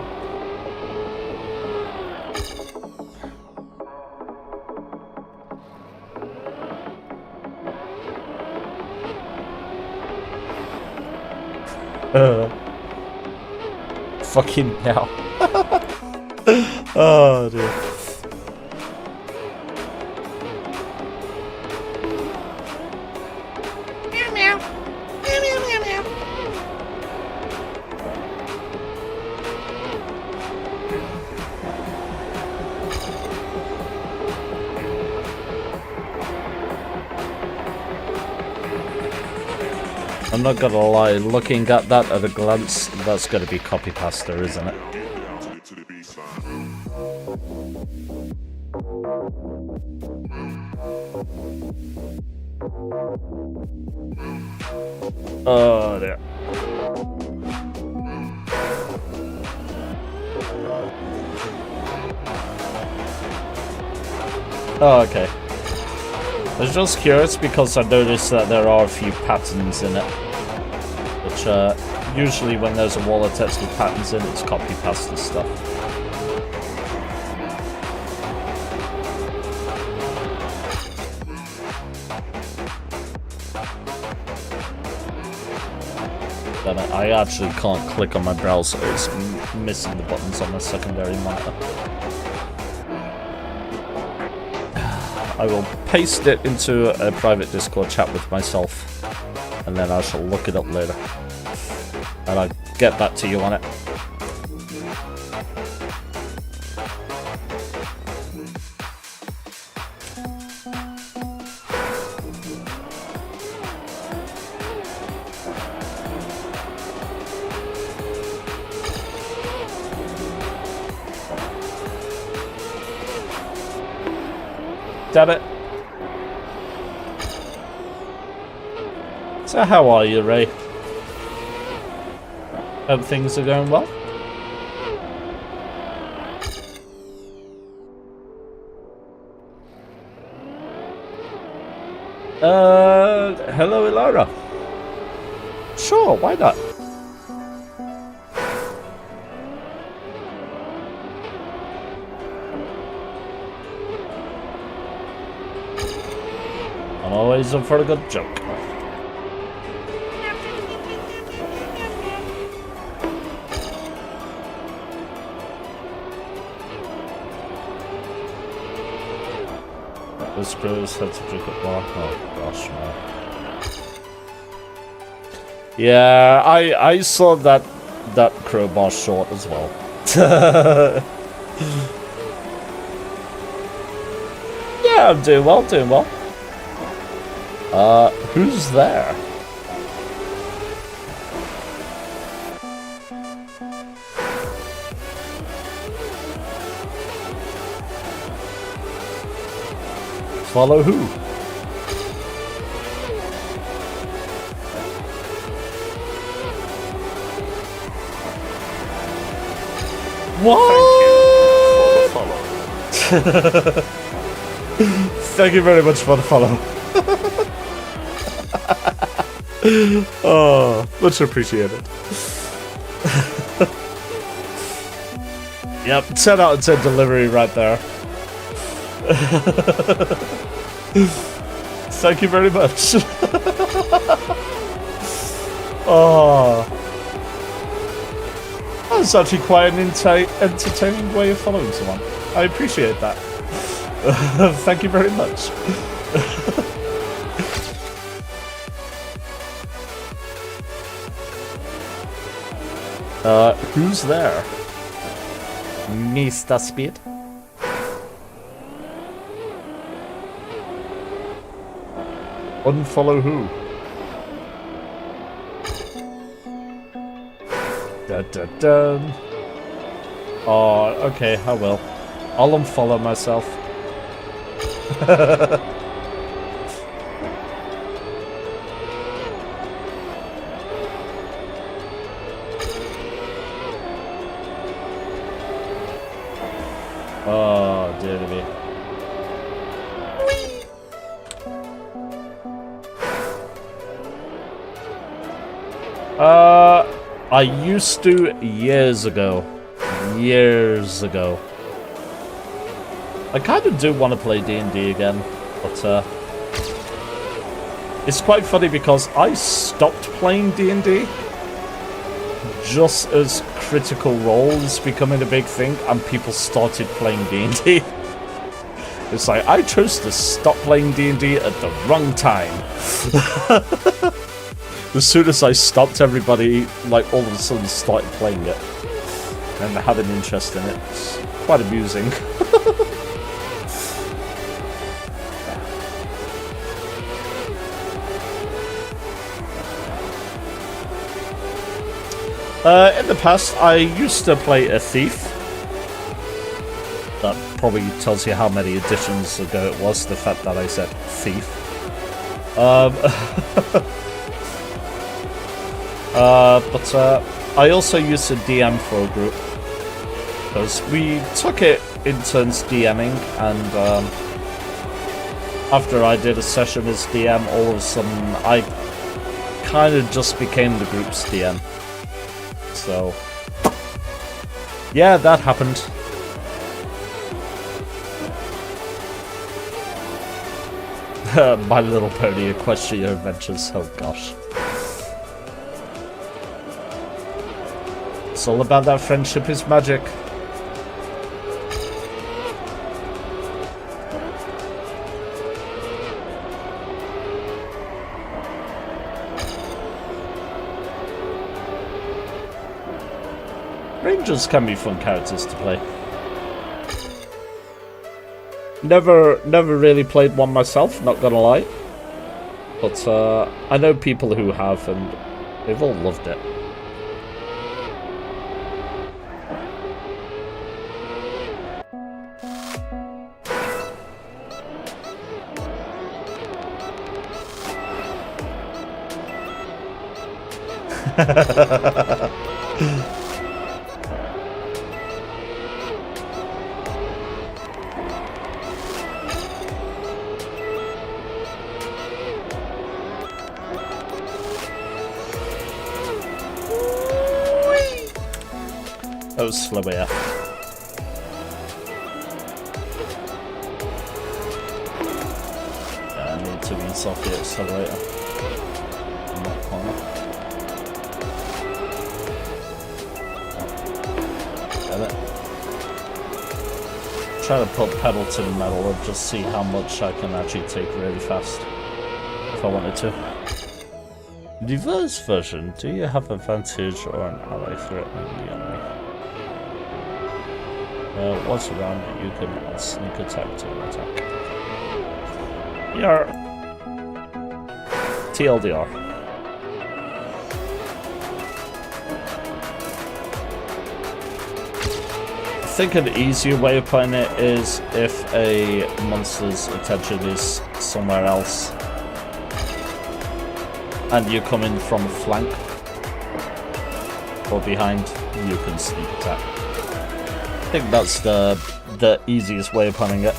Fucking hell. Oh dear. I'm not gonna lie, looking at that at a glance, that's gonna be copy pasta, isn't it? Oh dear. Oh, okay. I was just curious because I noticed that there are a few patterns in it. Which, usually when there's a wall of text with patterns in, it's copy pasta stuff. Damn it, I actually can't click on my browser, it's missing the buttons on my secondary monitor. I will paste it into a private Discord chat with myself, and then I shall look it up later. And I'll get back to you on it. Damn it. So how are you, Ray? Hope things are going well. Hello, Elara. Sure, why not? I'm always up for a good joke. This cruise had to drink a bar. Oh gosh, no. Yeah, I saw that crowbar short as well. Yeah, I'm doing well, doing well. Who's there? Follow who? What? Thank you for the follow. Thank you very much for the follow. Oh, much appreciated. Yep, 10 out of 10 delivery right there. Thank you very much. Oh, that's actually quite an entertaining way of following someone. I appreciate that. Thank you very much. Who's there? Mr. Speed. Unfollow who? Dun, dun, dun. Oh, okay, I will. I'll unfollow myself. Oh, dear me. I used to years ago. I kind of do want to play D&D again, but it's quite funny because I stopped playing D&D just as Critical Role is becoming a big thing and people started playing D&D. It's like, I chose to stop playing D&D at the wrong time. As soon as I stopped, everybody, like, all of a sudden started playing it. And had an interest in it. It's quite amusing. In the past, I used to play a thief. That probably tells you how many editions ago it was, the fact that I said thief. But I also used to DM for a group. Because we took it in turns DMing, and after I did a session as DM, all of a sudden I kind of just became the group's DM. So, yeah, that happened. My Little Pony Equestria Adventures, oh gosh. It's all about that friendship is magic. Rangers can be fun characters to play. Never really played one myself, not gonna lie. But I know people who have, and they've all loved it. That was slow AF. Yeah, I need to ease off the accelerator. In that corner. Get it. Try to put pedal to the metal and just see how much I can actually take really fast. If I wanted to. Reverse version, do you have advantage or an ally threatening the enemy? Once around, you can sneak attack to attack. Yeah. TLDR. I think an easier way of putting it is if a monster's attention is somewhere else and you come in from a flank or behind, you can sneak attack. I think that's the easiest way of putting it.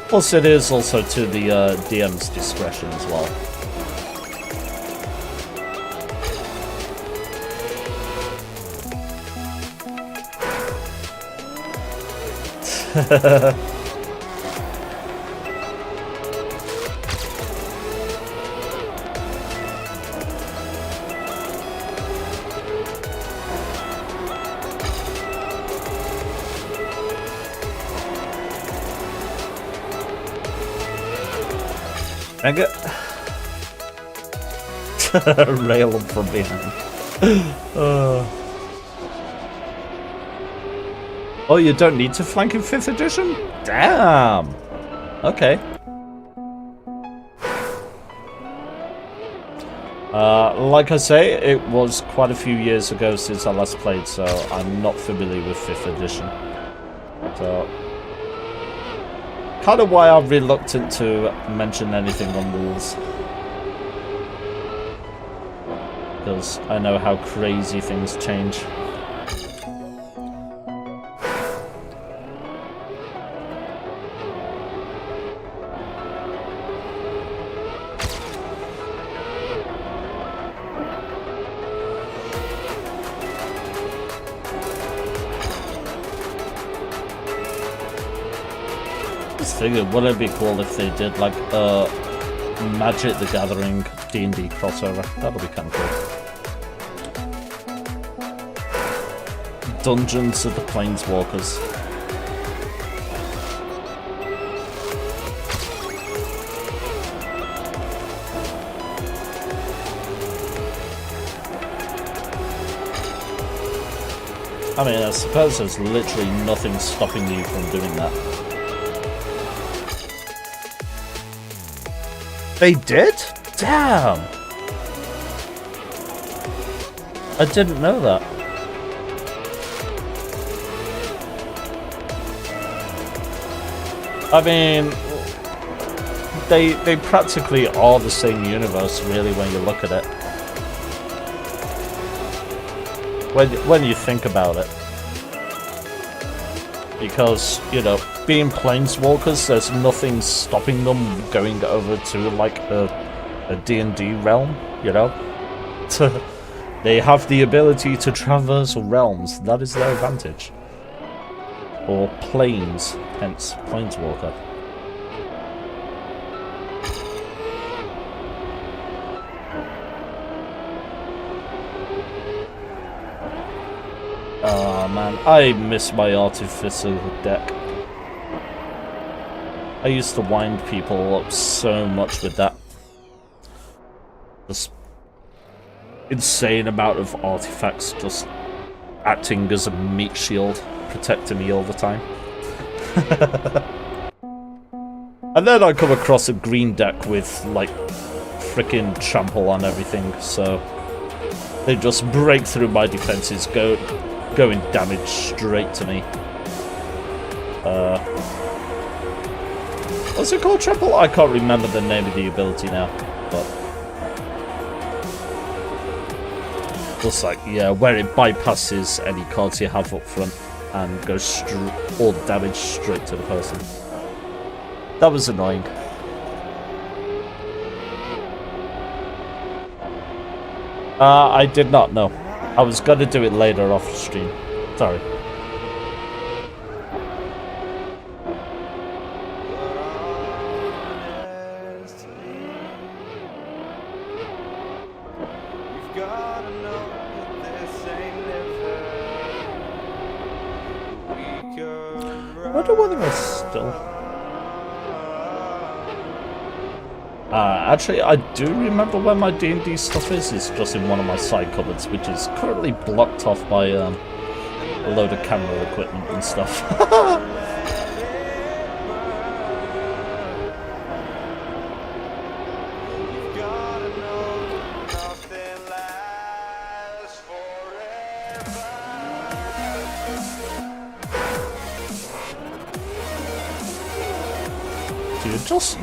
Plus, it is also to the DM's discretion as well. Dang it. Rail them from behind. Oh, you don't need to flank in 5th edition? Damn! Okay. Like I say, it was quite a few years ago since I last played, so I'm not familiar with 5th edition. So, kind of why I'm reluctant to mention anything on rules. Because I know how crazy things change. Figured, wouldn't it be cool if they did like a Magic the Gathering D&D crossover? That'll be kind of cool. Dungeons of the Planeswalkers. I mean, I suppose there's literally nothing stopping you from doing that. They did? Damn! I didn't know that. I mean, they practically are the same universe, really, when you look at it. When you think about it. Because, you know, being Planeswalkers, there's nothing stopping them going over to, like, a D&D realm, you know? They have the ability to traverse realms. That is their advantage. Or planes, hence Planeswalker. Oh man, I miss my Artificer deck. I used to wind people up so much with that. Just insane amount of artifacts just acting as a meat shield, protecting me all the time. And then I come across a green deck with, like, frickin' trample on everything, so they just break through my defenses, going damage straight to me. What's it called, Triple? I can't remember the name of the ability now, but... Looks like, yeah, where it bypasses any cards you have up front and goes all damage straight to the person. That was annoying. I did not know. I was gonna do it later off stream. Sorry. I wonder whether I still... actually, I do remember where my D&D stuff is. It's just in one of my side cupboards, which is currently blocked off by a load of camera equipment and stuff.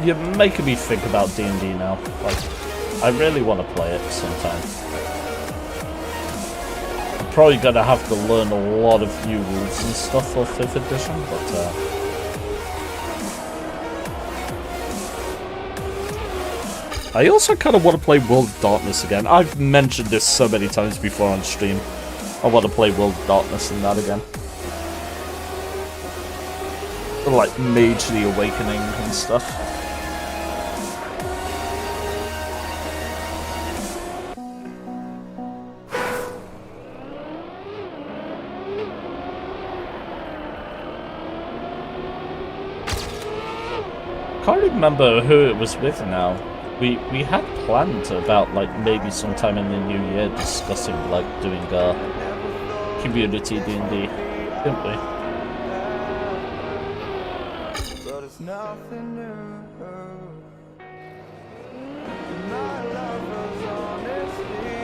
You're making me think about D&D now. Like, I really want to play it sometime. I'm probably gonna have to learn a lot of new rules and stuff for 5th edition, but I also kind of want to play World of Darkness again. I've mentioned this so many times before on stream. I want to play World of Darkness and that again. Like Mage the Awakening and stuff. Can't remember who it was with now. We had planned about like maybe sometime in the new year discussing like doing a community D&D, didn't we? Nothing new. My love was honestly,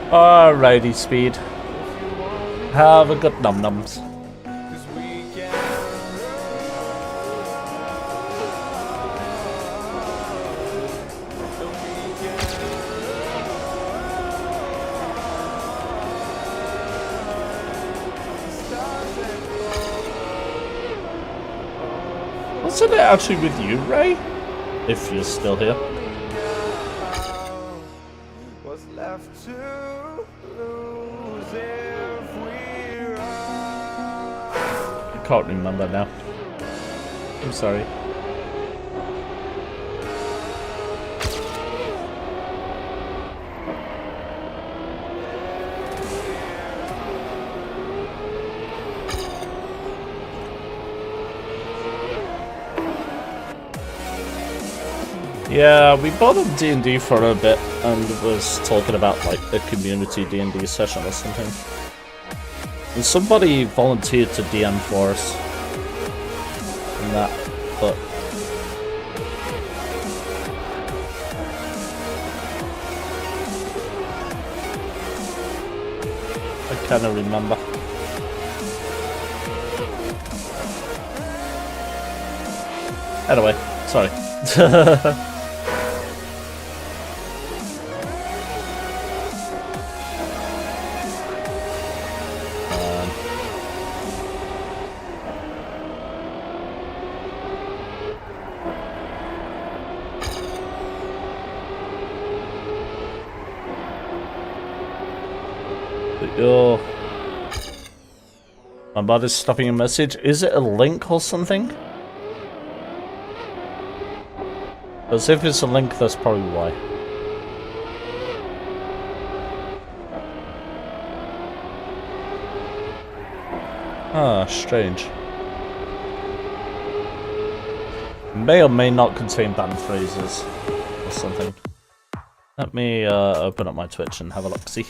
Alrighty, Speed. Have a good num-nums. Wasn't it actually with you, Ray? If you're still here. what's left to lose if we run? I can't remember now. I'm sorry. Yeah, we bought up D&D for a bit and was talking about like a community D&D session or something. And somebody volunteered to DM for us. And that, but... I kinda remember. Anyway, sorry. Oh. My mother's stopping a message. Is it a link or something? Because if it's a link, that's probably why. Ah, strange. May or may not contain banned phrases or something. Let me open up my Twitch and have a look. See.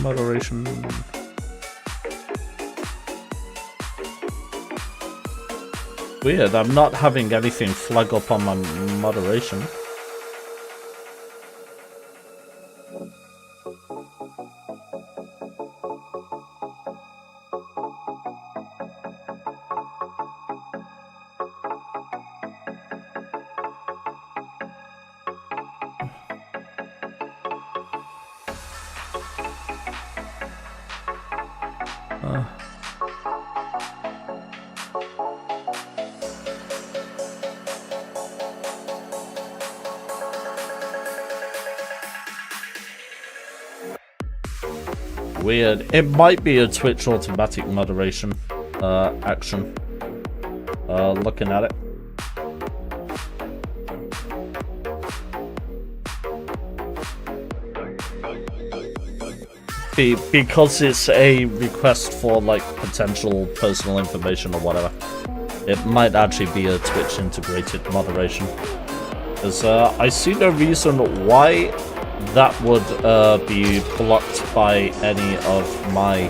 Moderation. Weird, I'm not having anything flag up on my moderation. Weird. It might be a Twitch automatic moderation action. Looking at it. Because it's a request for like potential personal information or whatever. It might actually be a Twitch integrated moderation. Because I see no reason why that would be blocked by any of my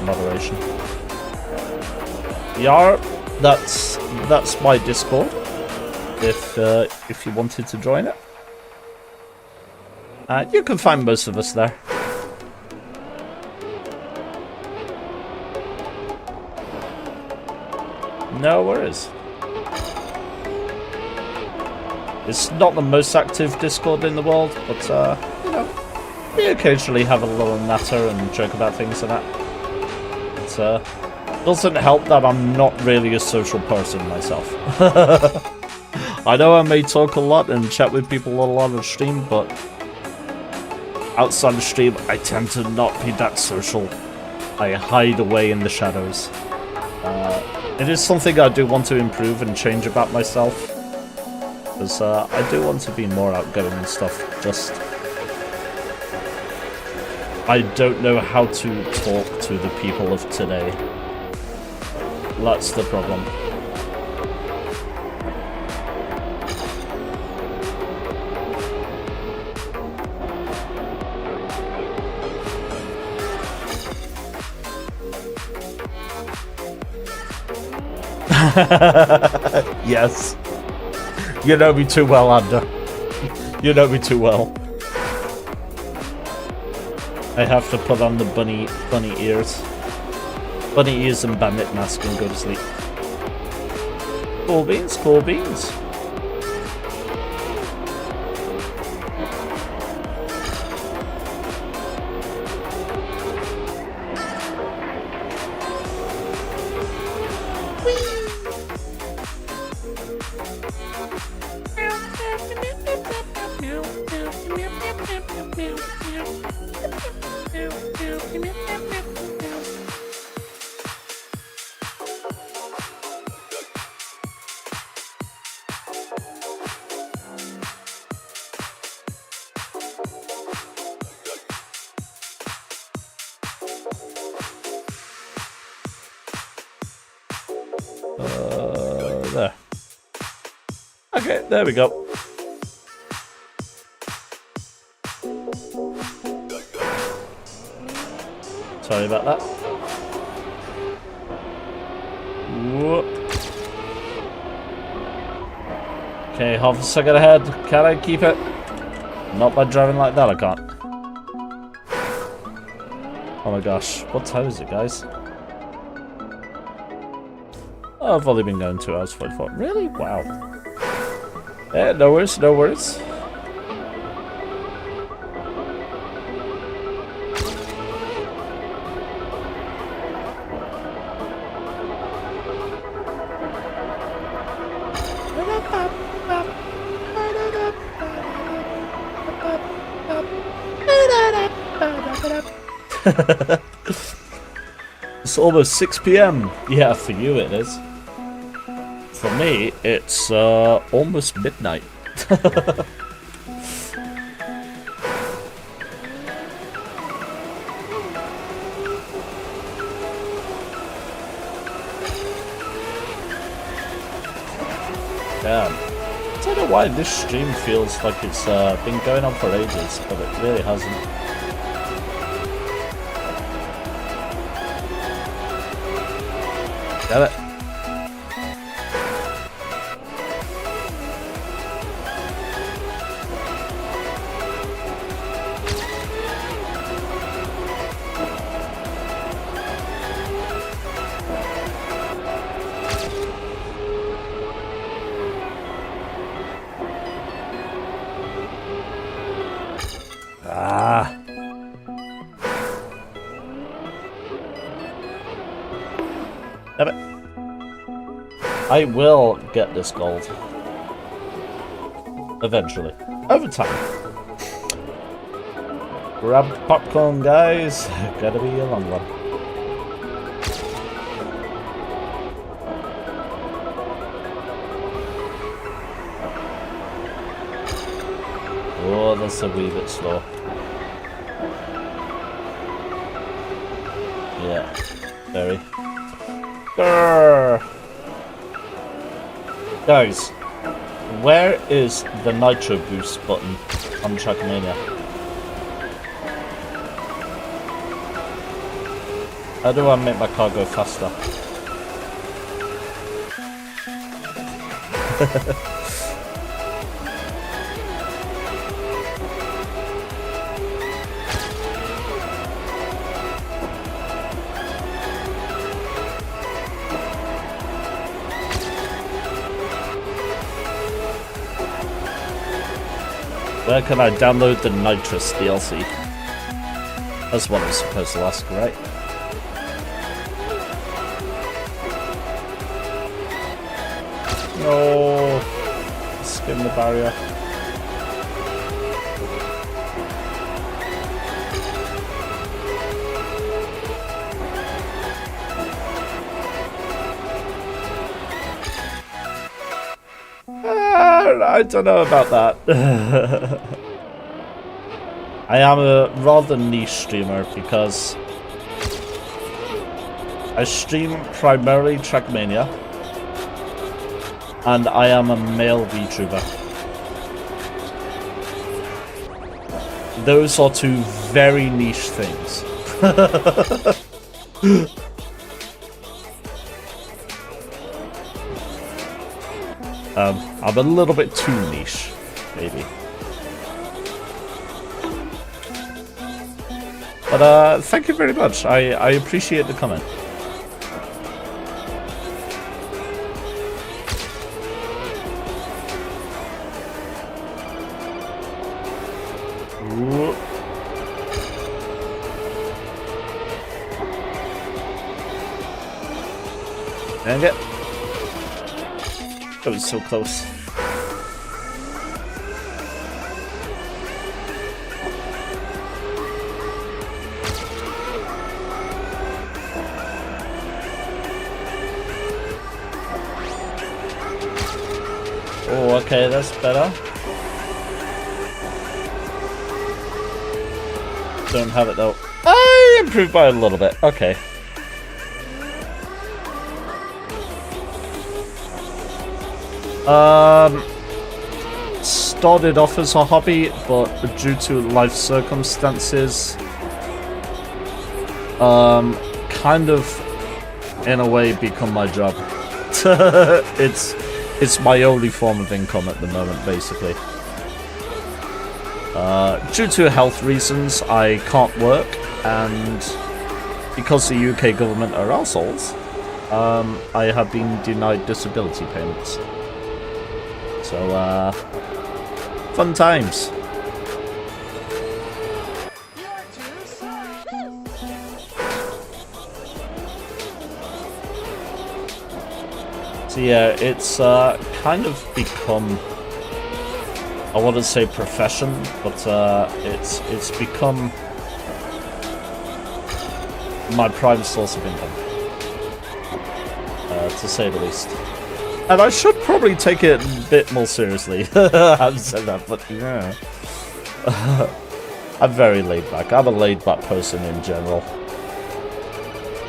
moderation. Yar, that's my Discord. If you wanted to join it, you can find most of us there. No worries. It's not the most active Discord in the world, but you know, we occasionally have a little natter and joke about things and that. It doesn't help that I'm not really a social person myself. I know I may talk a lot and chat with people a lot on stream, but outside of stream, I tend to not be that social. I hide away in the shadows. It is something I do want to improve and change about myself, because I do want to be more outgoing and stuff, just I don't know how to talk to the people of today. That's the problem. Yes. You know me too well, Ander. You know me too well. I have to put on the bunny ears. Bunny ears and bandit mask and go to sleep. Cool beans, cool beans. There. Okay, there we go. Sorry about that. Whoop. Okay, half a second ahead. Can I keep it? Not by driving like that, I can't. Oh my gosh, what time is it, guys? Oh, I've only been going 2 hours 44. Really? Wow. Yeah, no worries, no worries. It's almost 6 PM. Yeah, for you it is. For me, it's almost midnight. Damn. I don't know why this stream feels like it's been going on for ages, but it really hasn't. Damn it. Ah. Damn it. I will get this gold. Eventually. Over time. Grab the popcorn, guys. Gotta be a long one. Oh, that's a wee bit slow. Yeah, very. Grrr. Guys, where is the Nitro Boost button on Trackmania? How do I make my car go faster? Where can I download the Nitrous DLC? That's what I'm supposed to ask, right? No! Skim the barrier. I don't know about that. I am a rather niche streamer because I stream primarily Trackmania and I am a male VTuber. Those are two very niche things. I'm a little bit too niche, maybe. But thank you very much. I appreciate the comment. Ooh. Dang it. That was so close. Oh, okay, that's better. Don't have it though. I improved by a little bit. Okay. Started off as a hobby, but due to life circumstances, kind of, in a way, become my job. It's my only form of income at the moment, basically. Due to health reasons, I can't work, and because the UK government are assholes, I have been denied disability payments. So, fun times. So yeah, it's kind of become, I wouldn't say profession, but it's become my prime source of income, to say the least. And I should probably take it a bit more seriously. I haven't said that, but yeah. I'm very laid back. I'm a laid back person in general.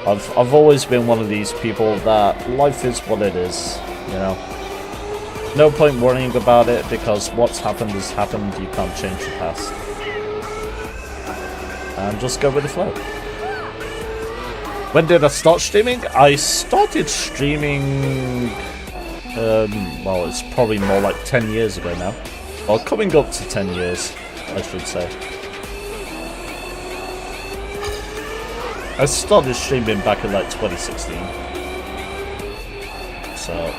I've always been one of these people that life is what it is, you know. No point worrying about it because what's happened has happened. You can't change the past. And just go with the flow. When did I start streaming? I started streaming, well, it's probably more like 10 years ago now. Well, coming up to 10 years, I should say. I started streaming back in like 2016. So...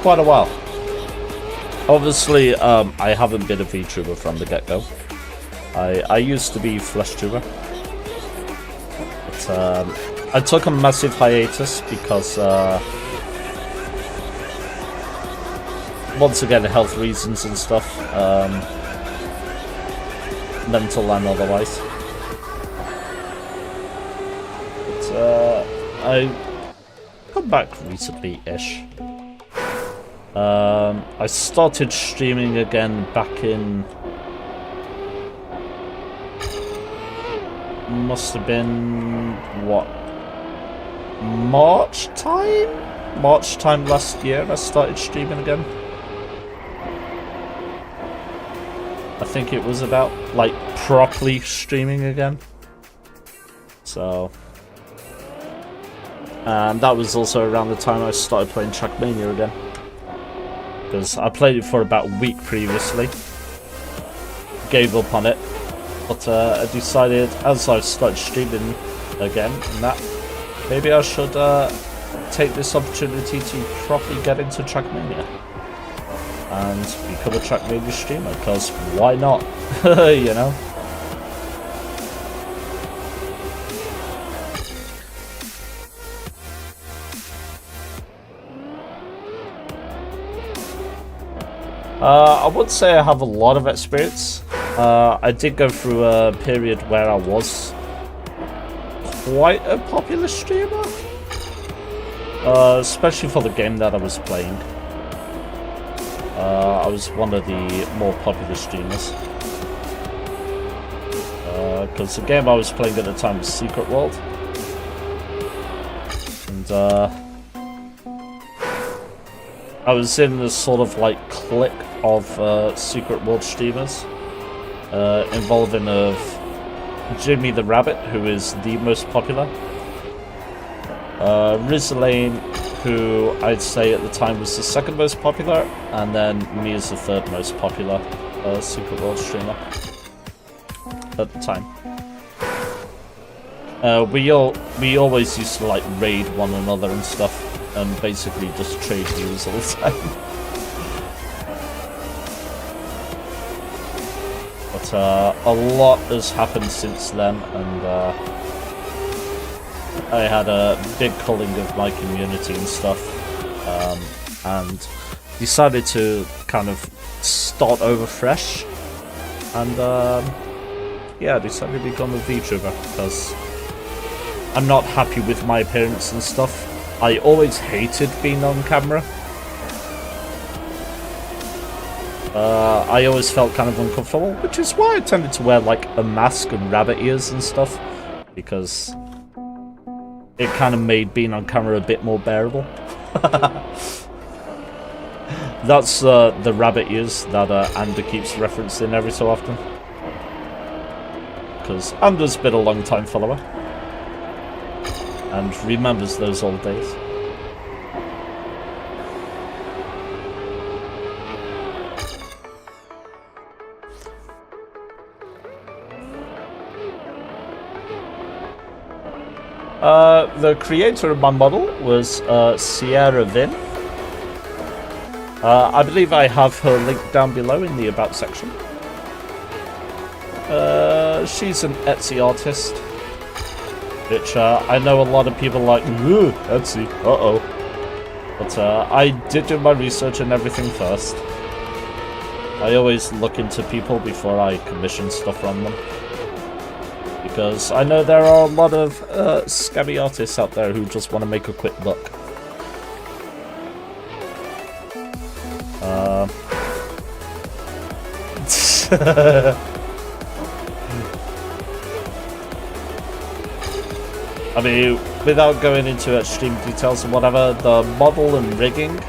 quite a while. Obviously, I haven't been a VTuber from the get-go. I used to be FleshTuber. But I took a massive hiatus because, once again, health reasons and stuff. Mental and otherwise. But I come back recently-ish. I started streaming again back in... must have been... what? March time? March time last year I started streaming again. I think it was about, like, properly streaming again. So... and that was also around the time I started playing Trackmania again. Because I played it for about a week previously. Gave up on it. But I decided, as I started streaming again, that maybe I should take this opportunity to properly get into Trackmania. And become a Trackmania streamer, because why not? You know? I would say I have a lot of experience. I did go through a period where I was quite a popular streamer. Especially for the game that I was playing. I was one of the more popular streamers. Because the game I was playing at the time was Secret World. And I was in this sort of like clique of Secret World streamers, involving of Jimmy the Rabbit, who is the most popular, Rizlane, who I'd say at the time was the second most popular, and then me as the third most popular Secret World streamer at the time. We always used to like raid one another and stuff, and basically just trade views all the time. But a lot has happened since then, and I had a big culling of my community and stuff, and decided to kind of start over fresh, and yeah, I decided to become a VTuber, because I'm not happy with my appearance and stuff. I always hated being on camera. I always felt kind of uncomfortable, which is why I tended to wear like a mask and rabbit ears and stuff, because it kind of made being on camera a bit more bearable. That's the rabbit ears that Ander keeps referencing every so often, because Ander's been a long time follower and remembers those old days. The creator of my model was Sierra Vin. I believe I have her link down below in the About section. She's an Etsy artist, which I know a lot of people like, ooh, Etsy, uh-oh. But I did do my research and everything first. I always look into people before I commission stuff from them, because I know there are a lot of scabby artists out there who just want to make a quick buck. I mean, without going into extreme details and whatever, the model and rigging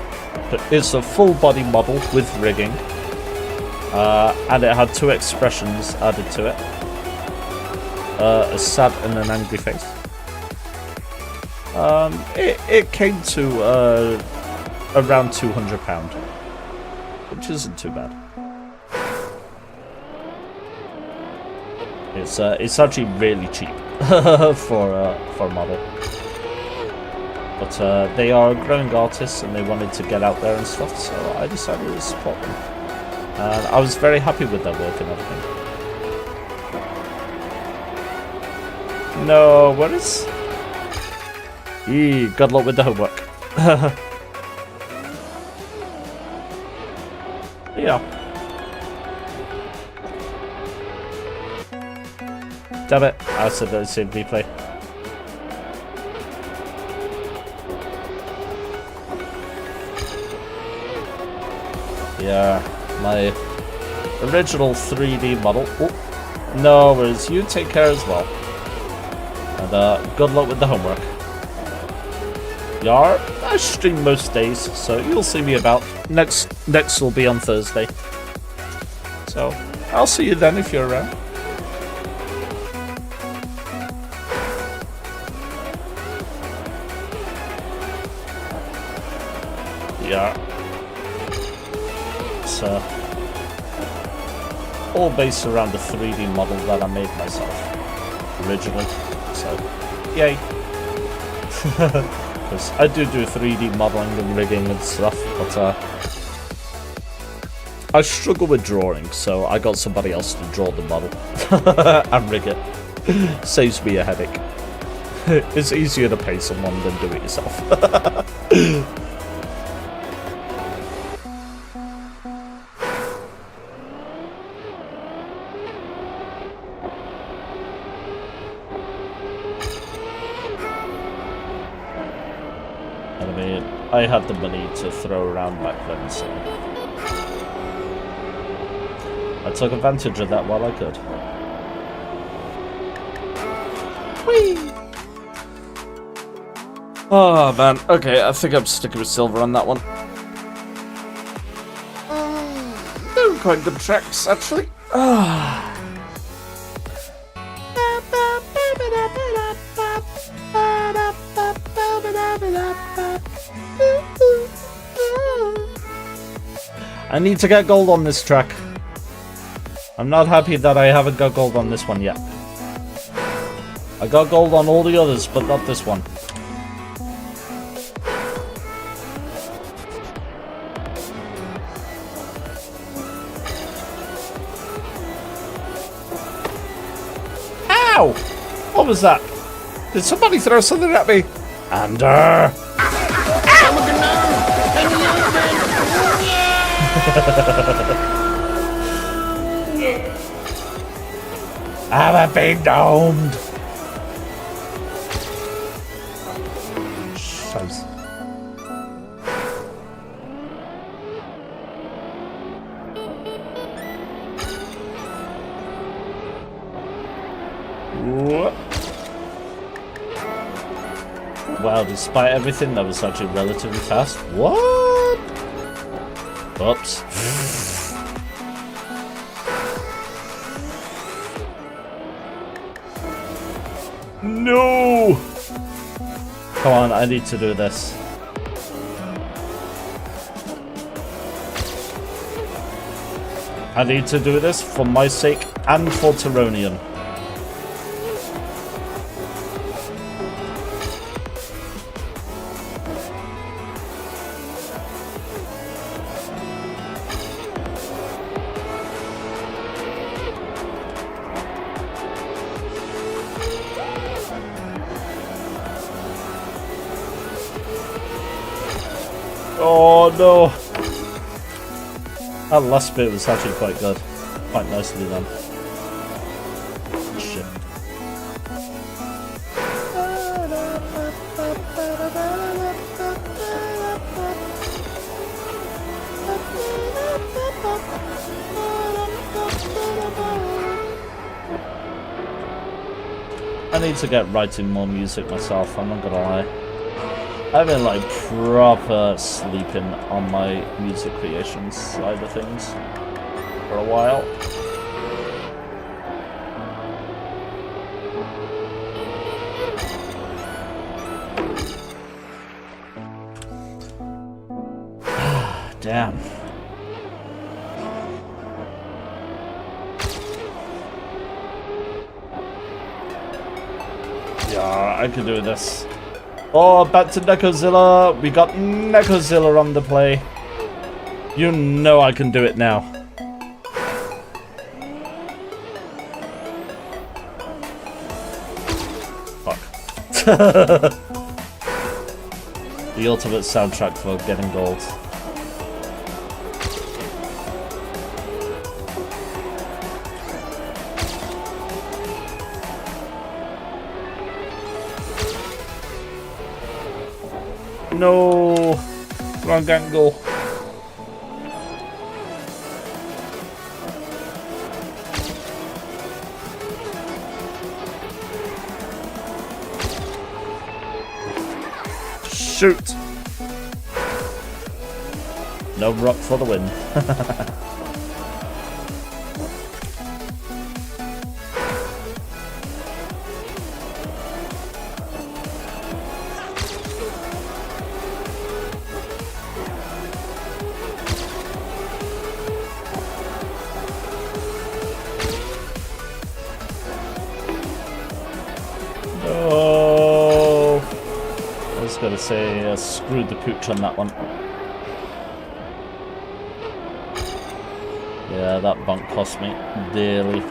is a full body model with rigging. and it had 2 expressions added to it. A sad and an angry face. It came to around £200, which isn't too bad. It's actually really cheap for a model. But they are growing artists and they wanted to get out there and stuff, so I decided to support them. And I was very happy with their work and everything. No, what is... good luck with the homework. Yeah. Damn it, I said that it's in replay. Yeah, my original 3D model. Oh, no worries, you take care as well. And good luck with the homework. Yar, I stream most days, so you'll see me about. Next will be on Thursday. So, I'll see you then if you're around. Yeah. It's all based around the 3D model that I made myself originally. So, yay. Because I do 3D modeling and rigging and stuff, but I struggle with drawing, so I got somebody else to draw the model and rig it. Saves me a headache. It's easier to pay someone than do it yourself. I had the money to throw around back then, so I took advantage of that while I could. Whee! Oh man, okay, I think I'm sticking with silver on that one. They're quite good tracks, actually. I need to get gold on this track. I'm not happy that I haven't got gold on this one yet. I got gold on all the others, but not this one. Ow! What was that? Did somebody throw something at me? Under! I'm being domed. Scheiße. Wow, despite everything, that was actually relatively fast. What? Oops. No! Come on, I need to do this. I need to do this for my sake and for Tyronian. Oh no! That last bit was actually quite good. Quite nicely done. Shit. I need to get writing more music myself, I'm not gonna lie. I've been like proper sleeping on my music creations side of things. for a while. Damn. Yeah, I can do this. Oh, back to Necozilla. We got Necozilla on the play. You know I can do it now. Fuck. The ultimate soundtrack for getting gold. No, wrong angle. Shoot. No rock for the win. Oh, I was gonna say screwed the pooch on that one. Yeah, that bunk cost me dearly.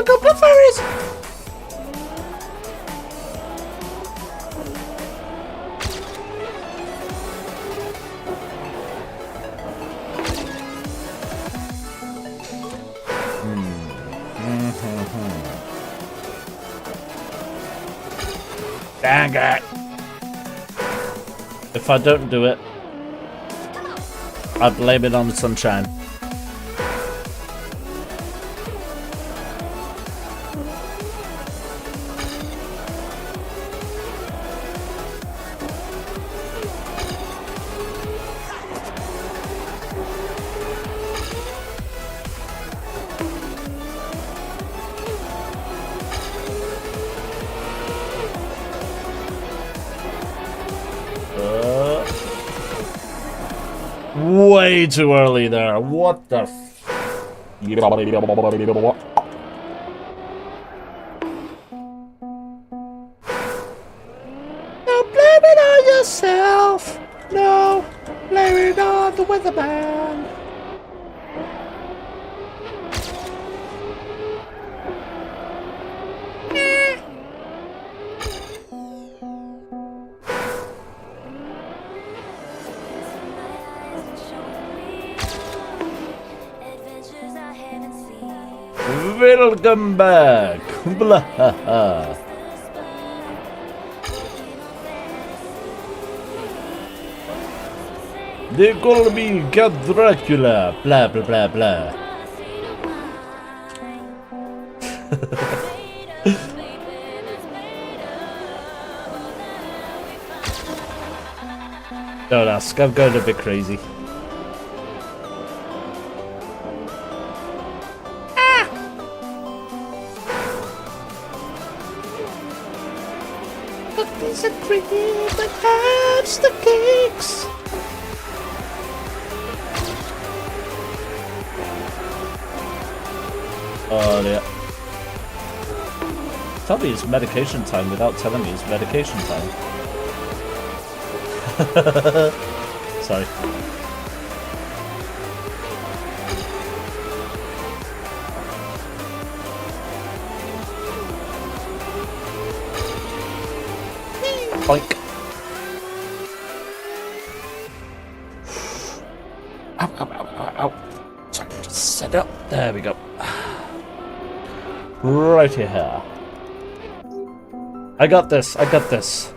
Go Blue Fairies! Dang it! If I don't do it, I blame it on the sunshine. Way too early there. What the f... Don't blame it on yourself. No, blame it on the weatherman. Welcome back. Blah. They call me Count Dracula. Blah blah blah blah. Don't ask. I'm going a bit crazy. Cookies and cream and perhaps the cakes. Oh yeah. Tell me it's medication time without telling me it's medication time. Sorry. Boink. Ow, ow, ow, ow, ow. Sorry, just set up. There we go. Right here. I got this. I got this.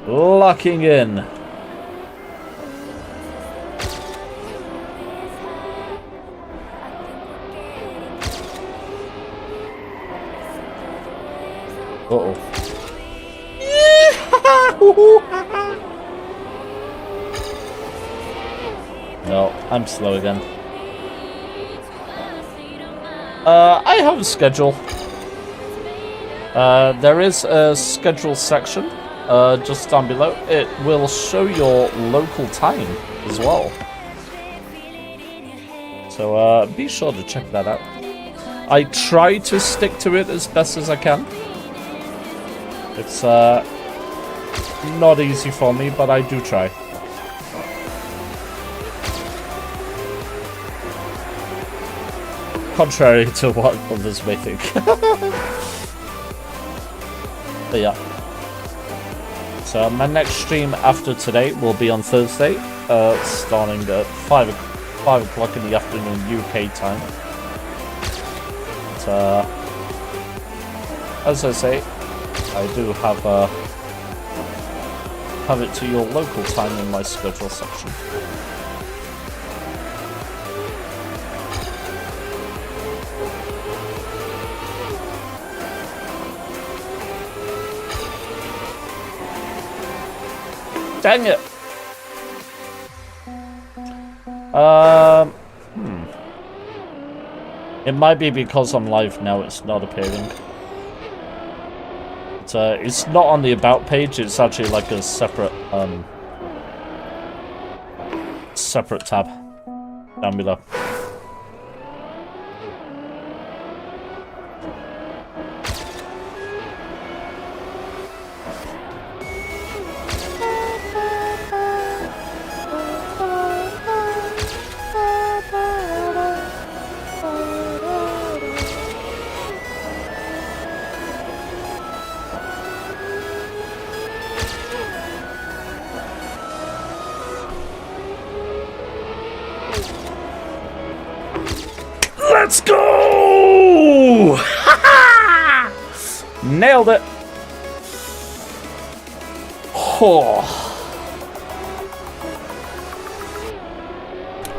Locking in. Uh-oh. No, I'm slow again. I have a schedule. There is a schedule section just down below. It will show your local time as well. So be sure to check that out. I try to stick to it as best as I can. It's not easy for me, but I do try. Contrary to what others may think. But yeah. So my next stream after today will be on Thursday, starting at 5 o'clock in the afternoon UK time. But, as I say, I do have it to your local time in my schedule section. Dang it! It might be because I'm live now, it's not appearing. It's not on the about page, it's actually like a separate tab down below. Let's go! Nailed it. Oh.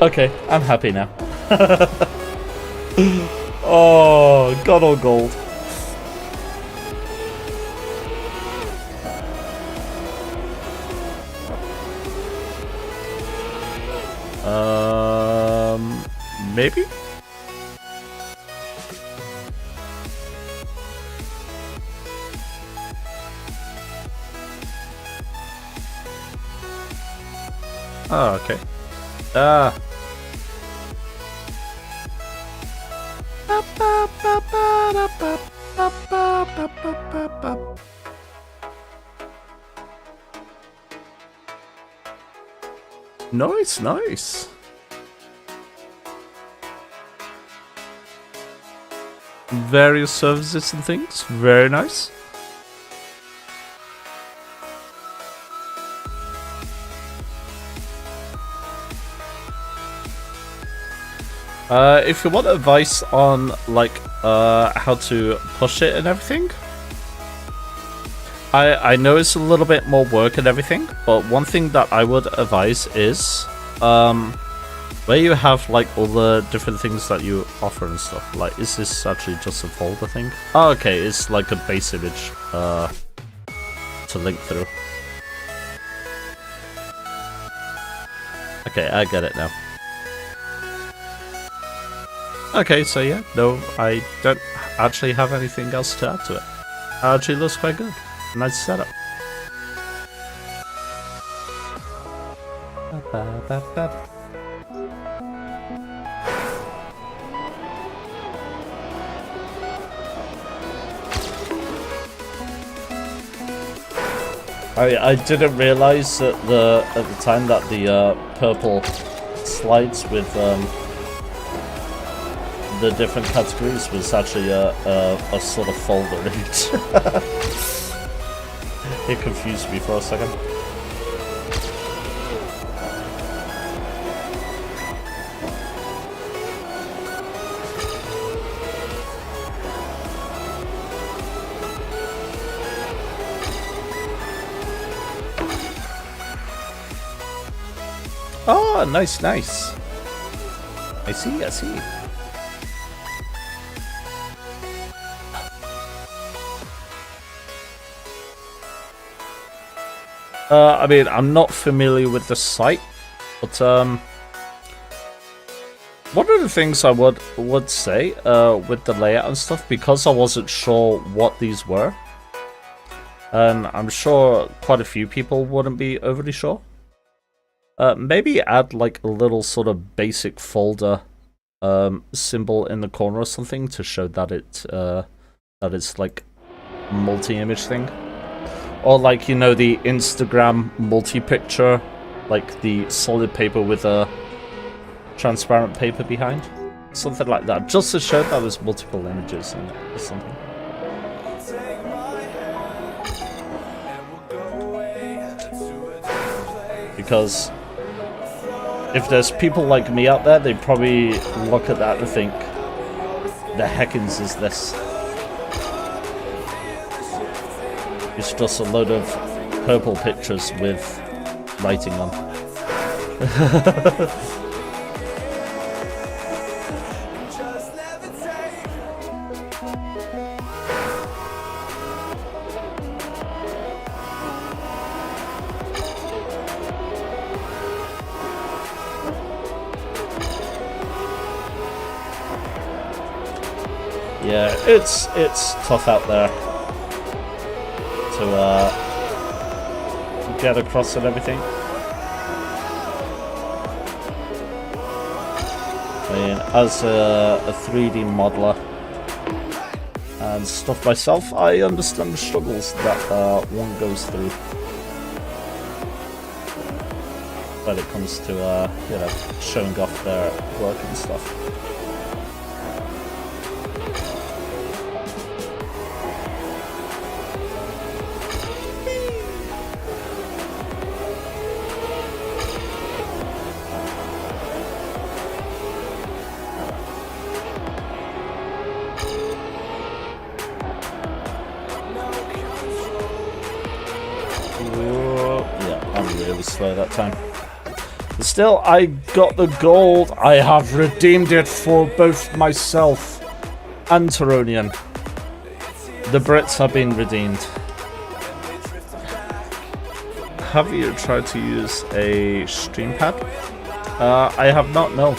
Okay, I'm happy now. Oh, got all gold. Maybe? Oh, okay. Nice, nice. Various services and things. Very nice. If you want advice on like how to push it and everything, I know it's a little bit more work and everything, but one thing that I would advise is where you have like all the different things that you offer and stuff. Like, is this actually just a folder thing? Oh, okay, it's like a base image to link through. Okay, I get it now. Okay, so yeah, no, I don't actually have anything else to add to it. It actually looks quite good. Nice setup. I didn't realize that at the time that the purple slides with the different categories was actually a sort of folder in it. It confused me for a second. Oh, nice, nice. I see, I see. I mean, I'm not familiar with the site, but one of the things I would say with the layout and stuff, because I wasn't sure what these were, and I'm sure quite a few people wouldn't be overly sure, maybe add like a little sort of basic folder symbol in the corner or something to show that it's like a multi-image thing. Or like, you know, the Instagram multi-picture, like the solid paper with a transparent paper behind. Something like that, just to show that there's multiple images in it or something. Because if there's people like me out there, they probably look at that and think, the heckins is this? It's just a load of purple pictures with writing on. Yeah, it's tough out there to get across and everything. I mean, as a 3D modeler and stuff myself, I understand the struggles that one goes through when it comes to you know, showing off their work and stuff. Slow that time. But still, I got the gold. I have redeemed it for both myself and Taronian. The Brits have been redeemed. Have you tried to use a stream pad? I have not, no.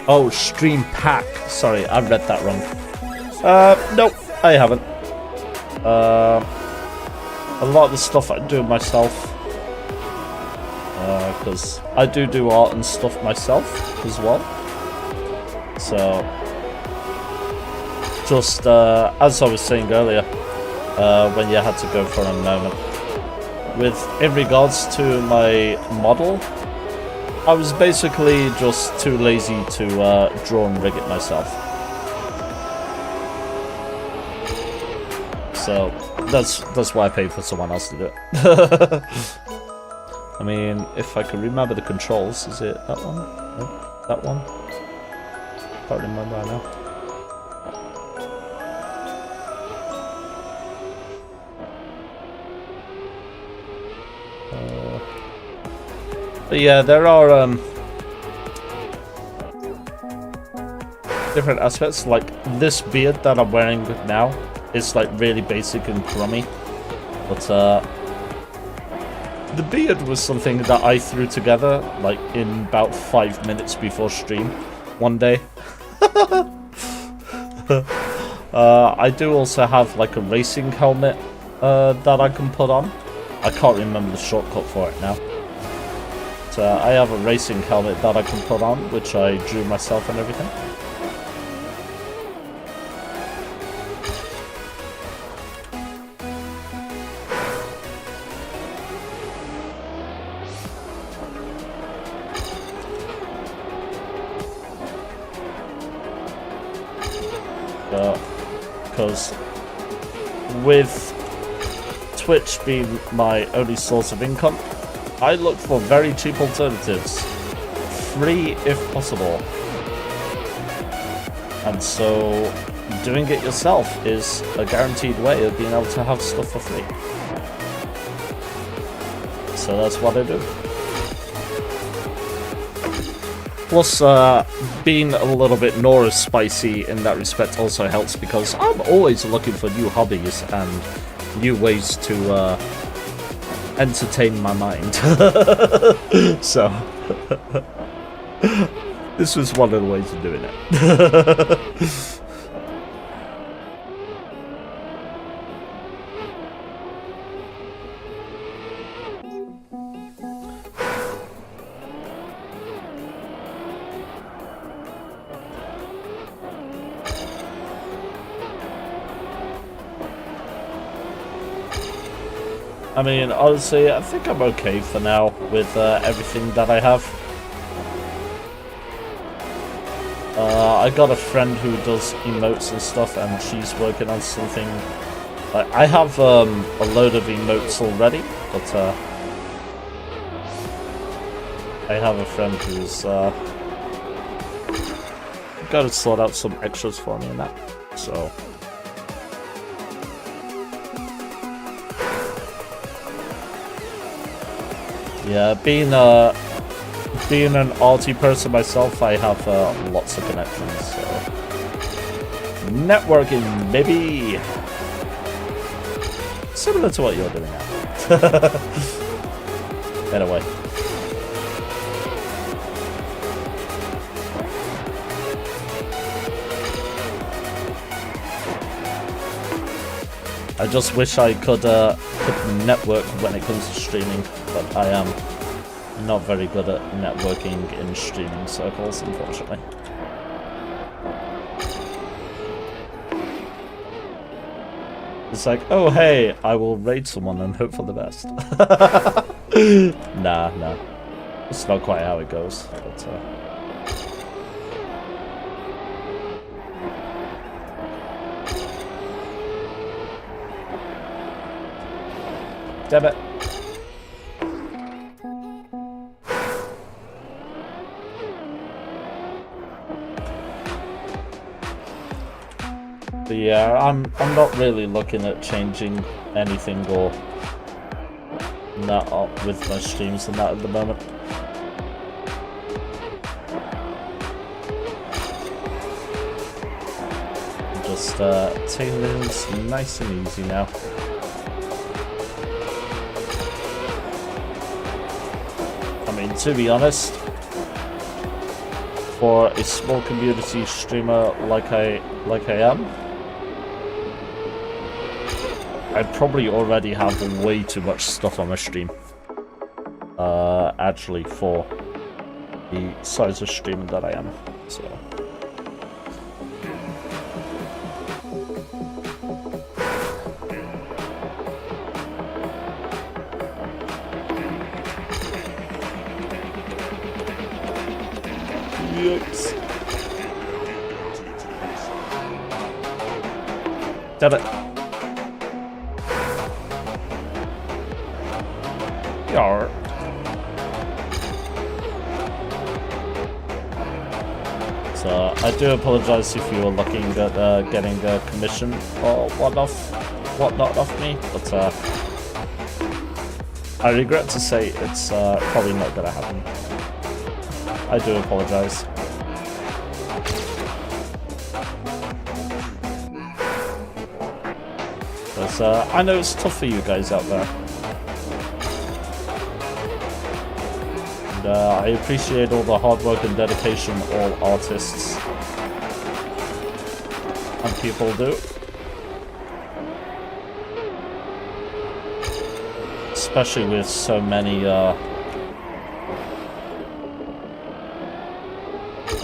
Oh, Stream Pack. Sorry, I read that wrong. Nope, I haven't. A lot of the stuff I do myself. Because I do art and stuff myself as well. So, just as I was saying earlier, when you had to go for a moment. In regards to my model, I was basically just too lazy to draw and rig it myself. So that's why I paid for someone else to do it. I mean, if I can remember the controls, is it that one? No, that one? Can't remember right now. But yeah, there are different aspects. Like this beard that I'm wearing now is like really basic and crummy, but the beard was something that I threw together like in about 5 minutes before stream one day. I do also have like a racing helmet that I can put on. I can't remember the shortcut for it now. I have a racing helmet that I can put on, which I drew myself and everything. Because with Twitch being my only source of income, I look for very cheap alternatives, free if possible. And so doing it yourself is a guaranteed way of being able to have stuff for free. So that's what I do. Plus, being a little bit more spicy in that respect also helps because I'm always looking for new hobbies and new ways to entertain my mind. So, this was one of the ways of doing it. I mean, honestly, I think I'm okay for now with everything that I have. I got a friend who does emotes and stuff, and she's working on something. I have a load of emotes already, but I have a friend who's got to sort out some extras for me and that. So. Yeah, being an arty person myself, I have lots of connections, so networking, baby. Similar to what you're doing now. Anyway. I just wish I could network when it comes to streaming, but I am not very good at networking in streaming circles, unfortunately. It's like, oh hey, I will raid someone and hope for the best. Nah. It's not quite how it goes, but damn it. But yeah, I'm not really looking at changing anything or that up with my streams and that at the moment. Just taking things nice and easy now. I mean, to be honest, for a small community streamer like I am, I probably already have way too much stuff on my stream. Actually, for the size of streamer that I am, so. Yikes. Damn it. Yarr. So, I do apologize if you were looking at getting a commission or whatnot off me, but I regret to say it's probably not gonna happen. I do apologize. Because I know it's tough for you guys out there. And I appreciate all the hard work and dedication all artists and people do. Especially with so many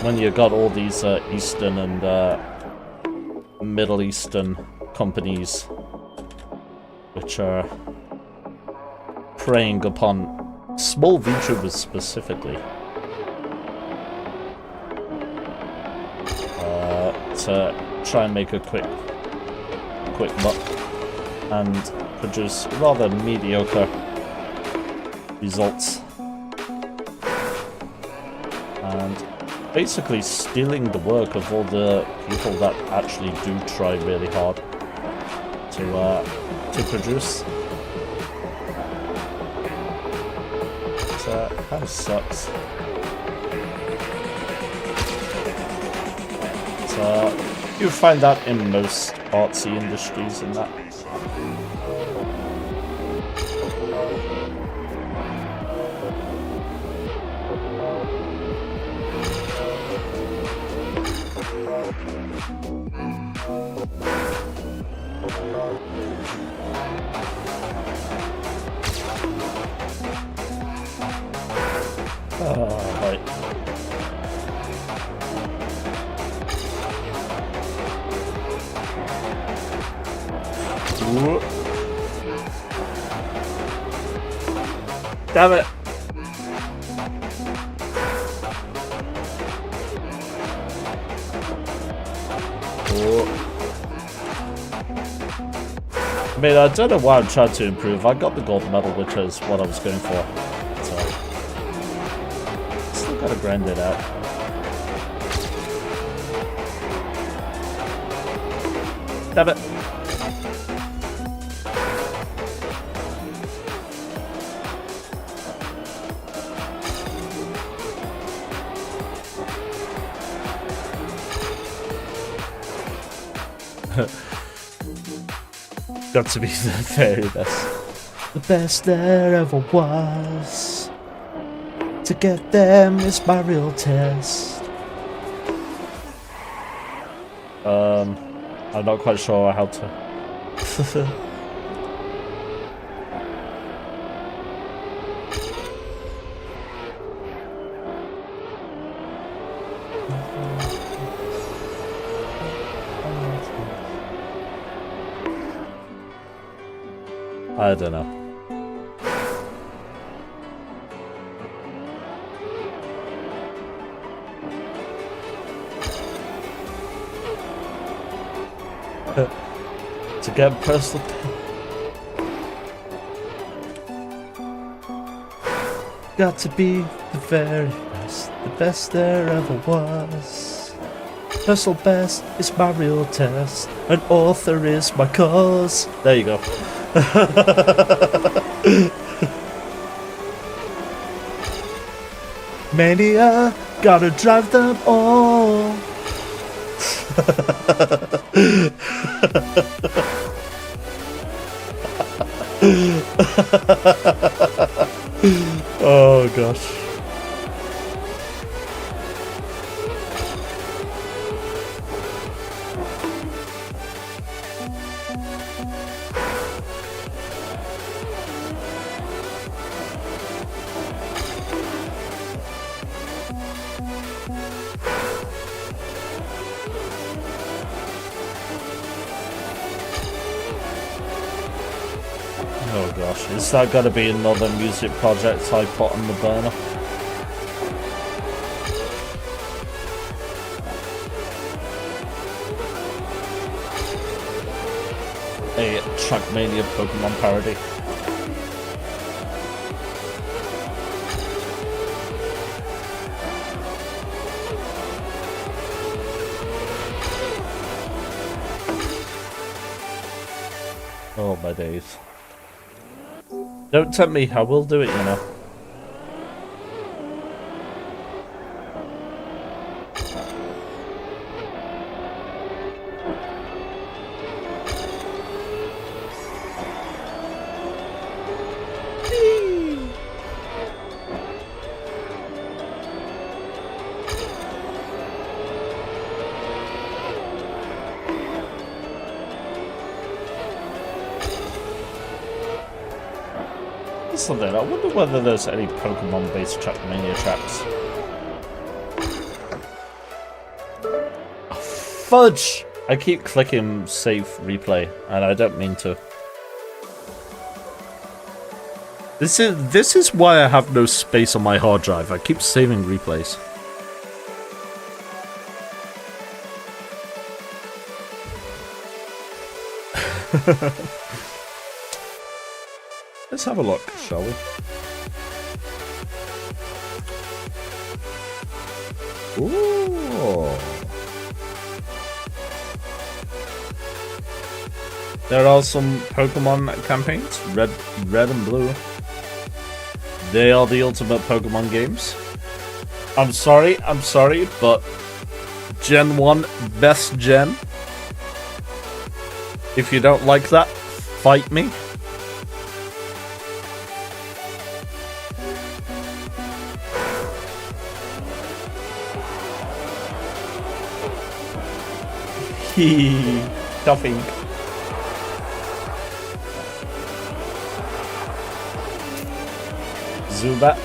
when you got all these Eastern and Middle Eastern companies which are preying upon small VTubers specifically to try and make a quick buck and produce rather mediocre results, and basically stealing the work of all the people that actually do try really hard to produce. It kind of sucks. You find that in most artsy industries and that. Right. Ooh. Damn it. Ooh. I mean, I don't know why I'm trying to improve. I got the gold medal, which is what I was going for. So, still gotta grind it out. Damn it. Got to be the very best. The best there ever was. To get them is my real test. I'm not quite sure how to. I don't know. To get personal. Got to be the very best, the best there ever was. Personal best is my real test. An author is my cause. There you go. Mania, gotta drive them all. Oh gosh. Oh gosh, is that gotta be another music project I put on the burner? A Trackmania Pokemon parody. Oh my days. Don't tempt me, I will do it, you know. Something. I wonder whether there's any Pokemon-based Trackmania tracks. Oh, fudge! I keep clicking save replay, and I don't mean to. This is why I have no space on my hard drive. I keep saving replays. Let's have a look, shall we? Ooh. There are some Pokemon campaigns, red and blue. They are the ultimate Pokemon games. I'm sorry, but Gen 1, best gen. If you don't like that, fight me. Hee, nothing. Zubat.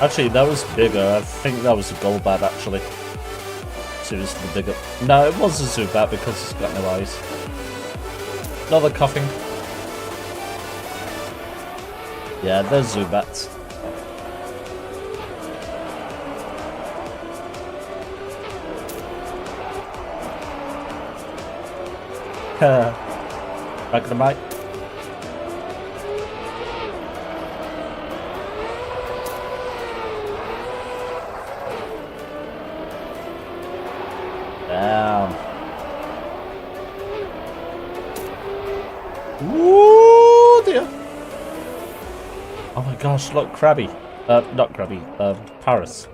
Actually, that was bigger. I think that was a Golbat, actually. So it was the bigger... No, it was a Zubat because it's got no eyes. Another coughing. Yeah, they're Zubats. Magnemite. Damn. Woo dear. Oh my gosh, look, Krabby. Not Krabby, Paris.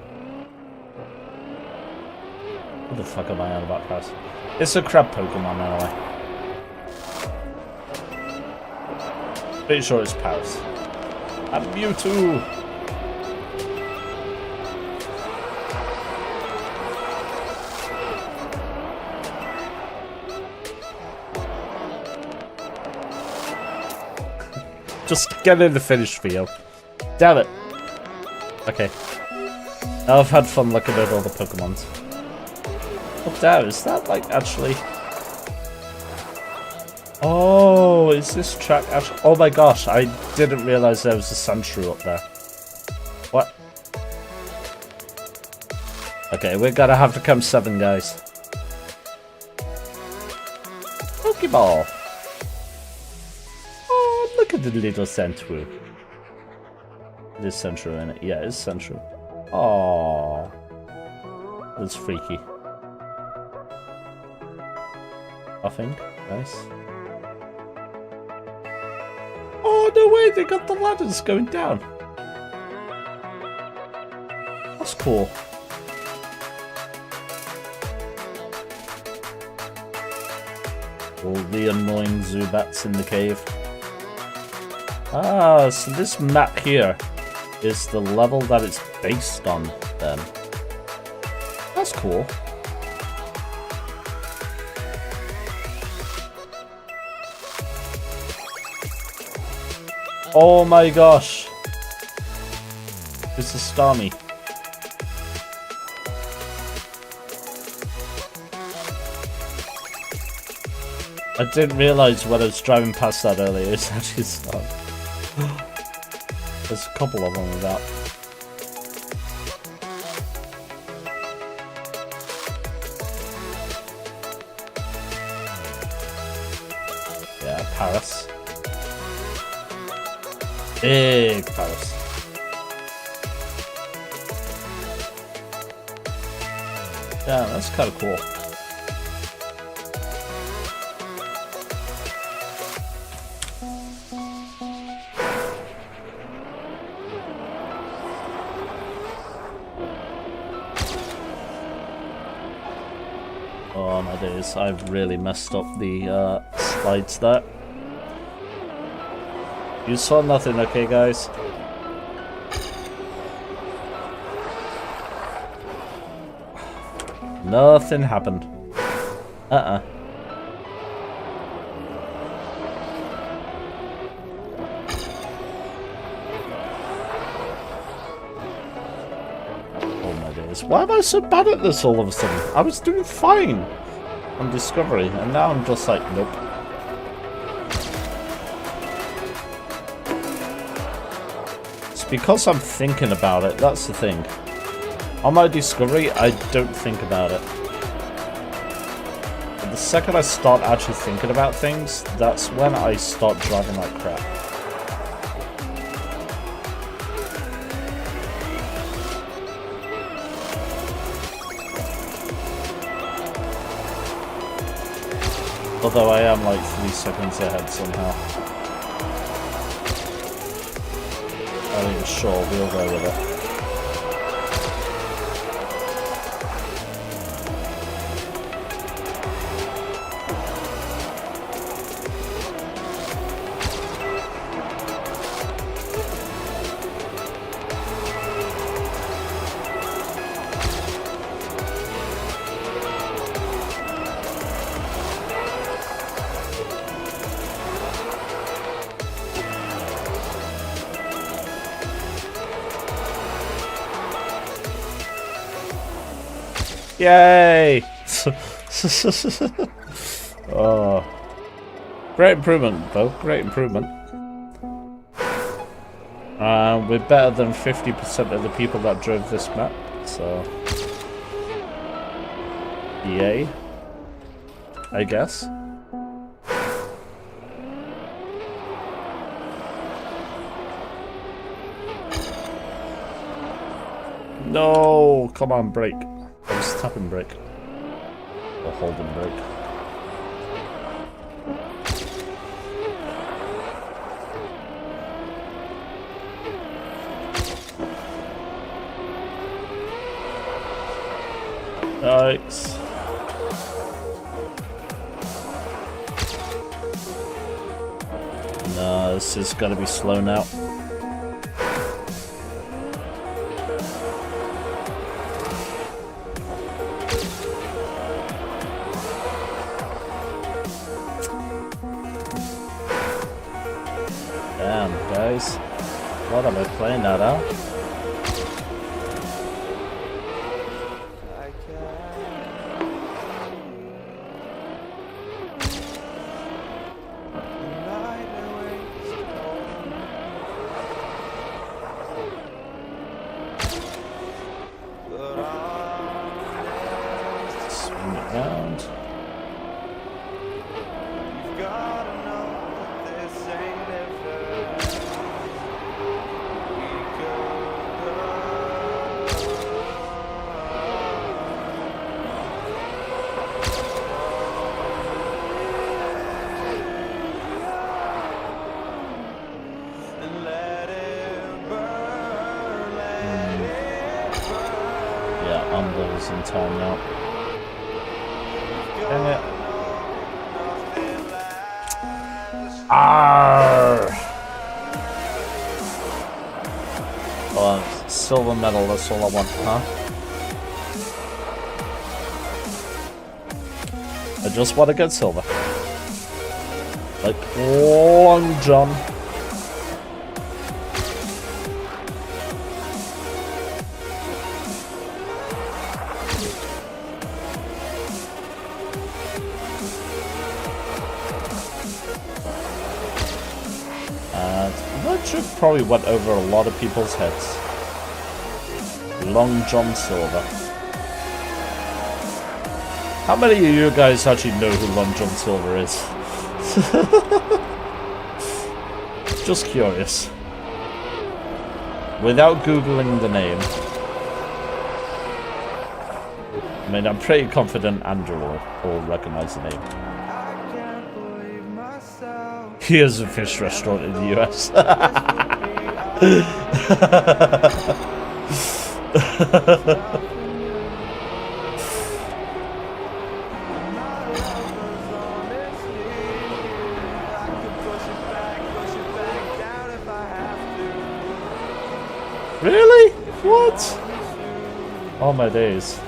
What the fuck am I on about Paris? It's a crab Pokemon anyway. Pretty sure it's Paris. And Mewtwo! Just get in the finish field. Damn it. Okay. Now I've had fun looking at all the Pokemons. Oh damn, is that like actually... Oh, is this track actually... Oh my gosh, I didn't realize there was a Sandshrew up there. What? Okay, we're gonna have to come 7, guys. Pokeball! Oh, look at the little Sandshrew. It is Sandshrew in it. Yeah, it's Sandshrew. Oh, that's freaky. I think, nice. Oh, no way, they got the ladders going down. That's cool. All the annoying Zubats in the cave. Ah, so this map here is the level that it's based on, then. That's cool. Oh my gosh. This is Starmie. I didn't realize when I was driving past that earlier, it's actually Starmie. There's a couple of them with that. Yeah, Paris. Big Paris. Yeah, that's kind of cool. Oh my days, I've really messed up the slides there. You saw nothing, okay guys? Nothing happened. Oh my days. Why am I so bad at this all of a sudden? I was doing fine on Discovery, and now I'm just like, nope. It's because I'm thinking about it, that's the thing. On my Discovery, I don't think about it. But the second I start actually thinking about things, that's when I start driving like crap. Although I am like 3 seconds ahead somehow. I'm not even sure, we'll go with it. Yay! Oh. Great improvement, though. Great improvement. We're better than 50% of the people that drove this map, so... Yay. I guess. No! Come on, brake. I was tapping brake. Or holding brake. Yikes. No, this is gotta be slow now. Damn, guys. What am I playing that out? Swing it round. Yeah, I'm losing time now. Dang it. Arrgh. Oh, silver medal, that's all I want, huh? I just want to get silver. Like Long John. That should probably went over a lot of people's heads. Long John Silver. How many of you guys actually know who Long John Silver is? Just curious. Without googling the name. I mean, I'm pretty confident Andrew will recognize the name. He has a fish restaurant in the US. Really? What? All my days.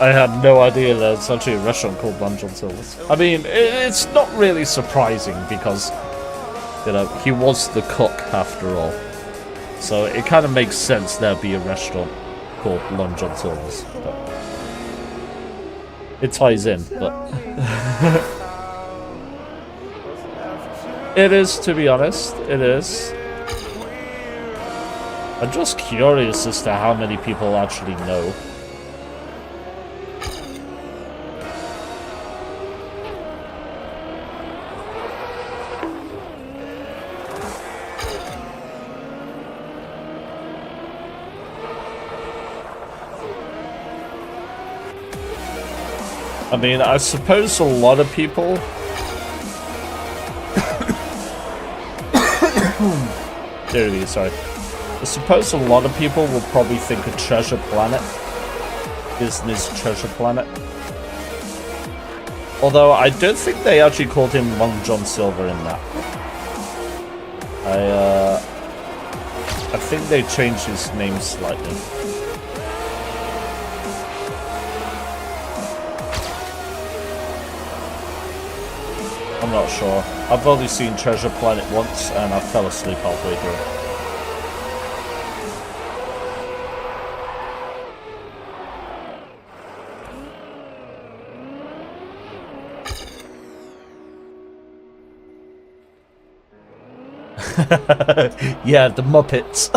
I had no idea there's actually a restaurant called Long John Silver's. I mean, it's not really surprising because, you know, he was the cook after all. So it kind of makes sense there'd be a restaurant called Long John Silver's. But it ties in, but... It is, to be honest. It is. I'm just curious as to how many people actually know. I mean, I suppose a lot of people... Dude, sorry. I suppose a lot of people will probably think of Treasure Planet. Disney's Treasure Planet. Although, I don't think they actually called him Long John Silver in that. I think they changed his name slightly. I'm not sure. I've only seen Treasure Planet once and I fell asleep halfway through. Yeah, the Muppets.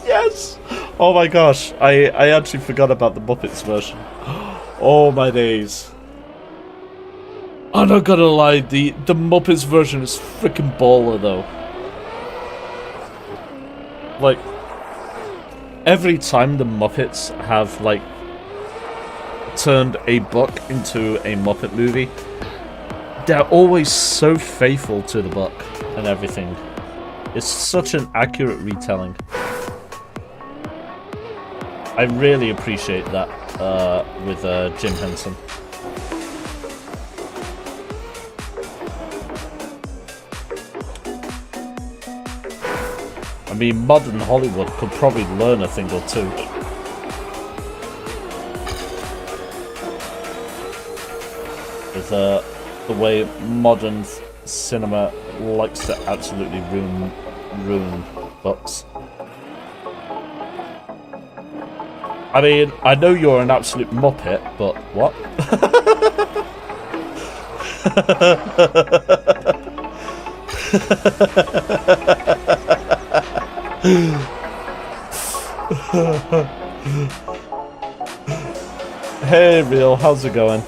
Yes! Oh my gosh, I actually forgot about the Muppets version. Oh my days. I'm not gonna lie, the Muppets version is freaking baller though. Like, every time the Muppets have, like, turned a book into a Muppet movie, they're always so faithful to the book and everything. It's such an accurate retelling. I really appreciate that with Jim Henson. I mean, modern Hollywood could probably learn a thing or two. With the way modern cinema likes to absolutely ruin books. I mean, I know you're an absolute muppet, but what? Hey, Real, how's it going?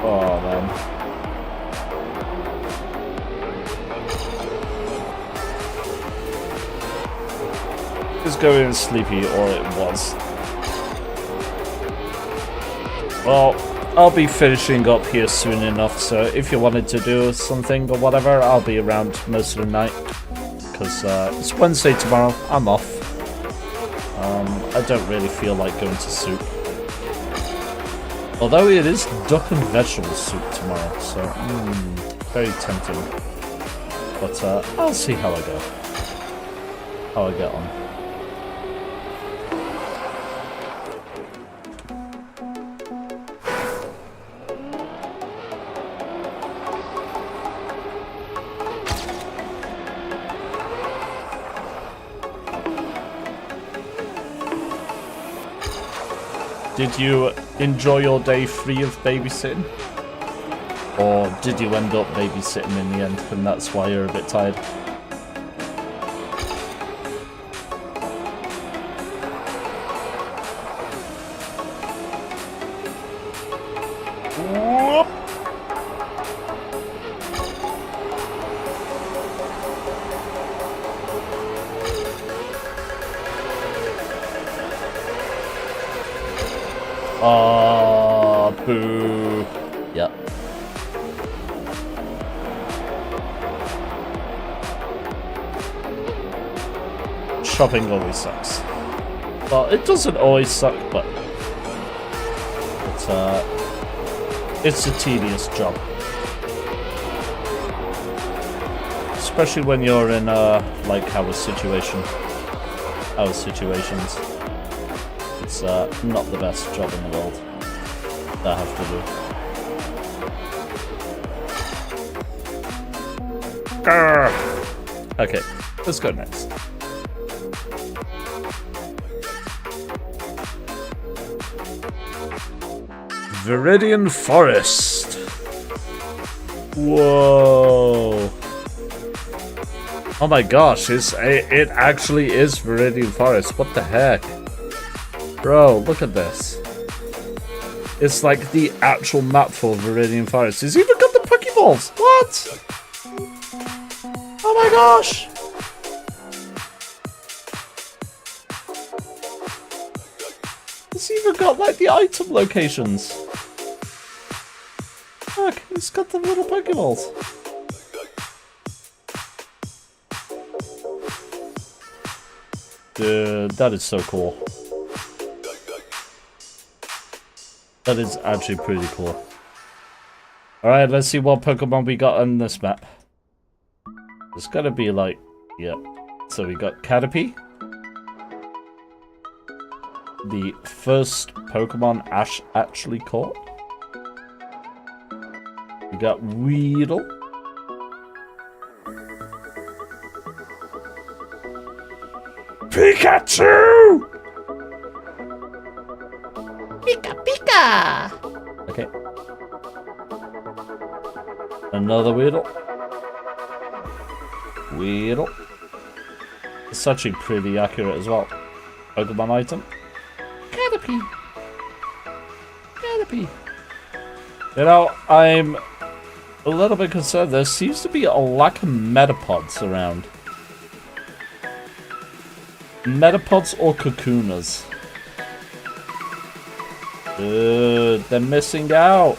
Oh, man. It's going sleepy, or it was. Well, I'll be finishing up here soon enough, so if you wanted to do something or whatever, I'll be around most of the night. Because it's Wednesday tomorrow, I'm off. I don't really feel like going to soup. Although it is duck and vegetable soup tomorrow, so very tempting. But I'll see how I go. How I get on. Did you enjoy your day free of babysitting? Or did you end up babysitting in the end, and that's why you're a bit tired? Whoop. Boo. Yep. Shopping always sucks. Well, it doesn't always suck, but it's a tedious job. Especially when you're in like our situations. It's not the best job in the world that I have to do. Grr. Okay, let's go next. Viridian Forest. Whoa. Oh my gosh, it actually is Viridian Forest. What the heck? Bro, look at this. It's like the actual map for Viridian Forest. It's even got the Pokeballs. What? Oh my gosh. It's even got like the item locations. Look, it's got the little Pokeballs. Dude, that is so cool. That is actually pretty cool. Alright, let's see what Pokemon we got on this map. It's gotta be like... Yep. So we got Caterpie. The first Pokemon Ash actually caught. We got Weedle. Pikachu! Pika Pika! Okay. Another Weedle. Weedle. It's actually pretty accurate as well. Pokemon item. Caterpie. Caterpie. You know, I'm a little bit concerned. There seems to be a lack of Metapods around. Metapods or Cocooners? They're missing out.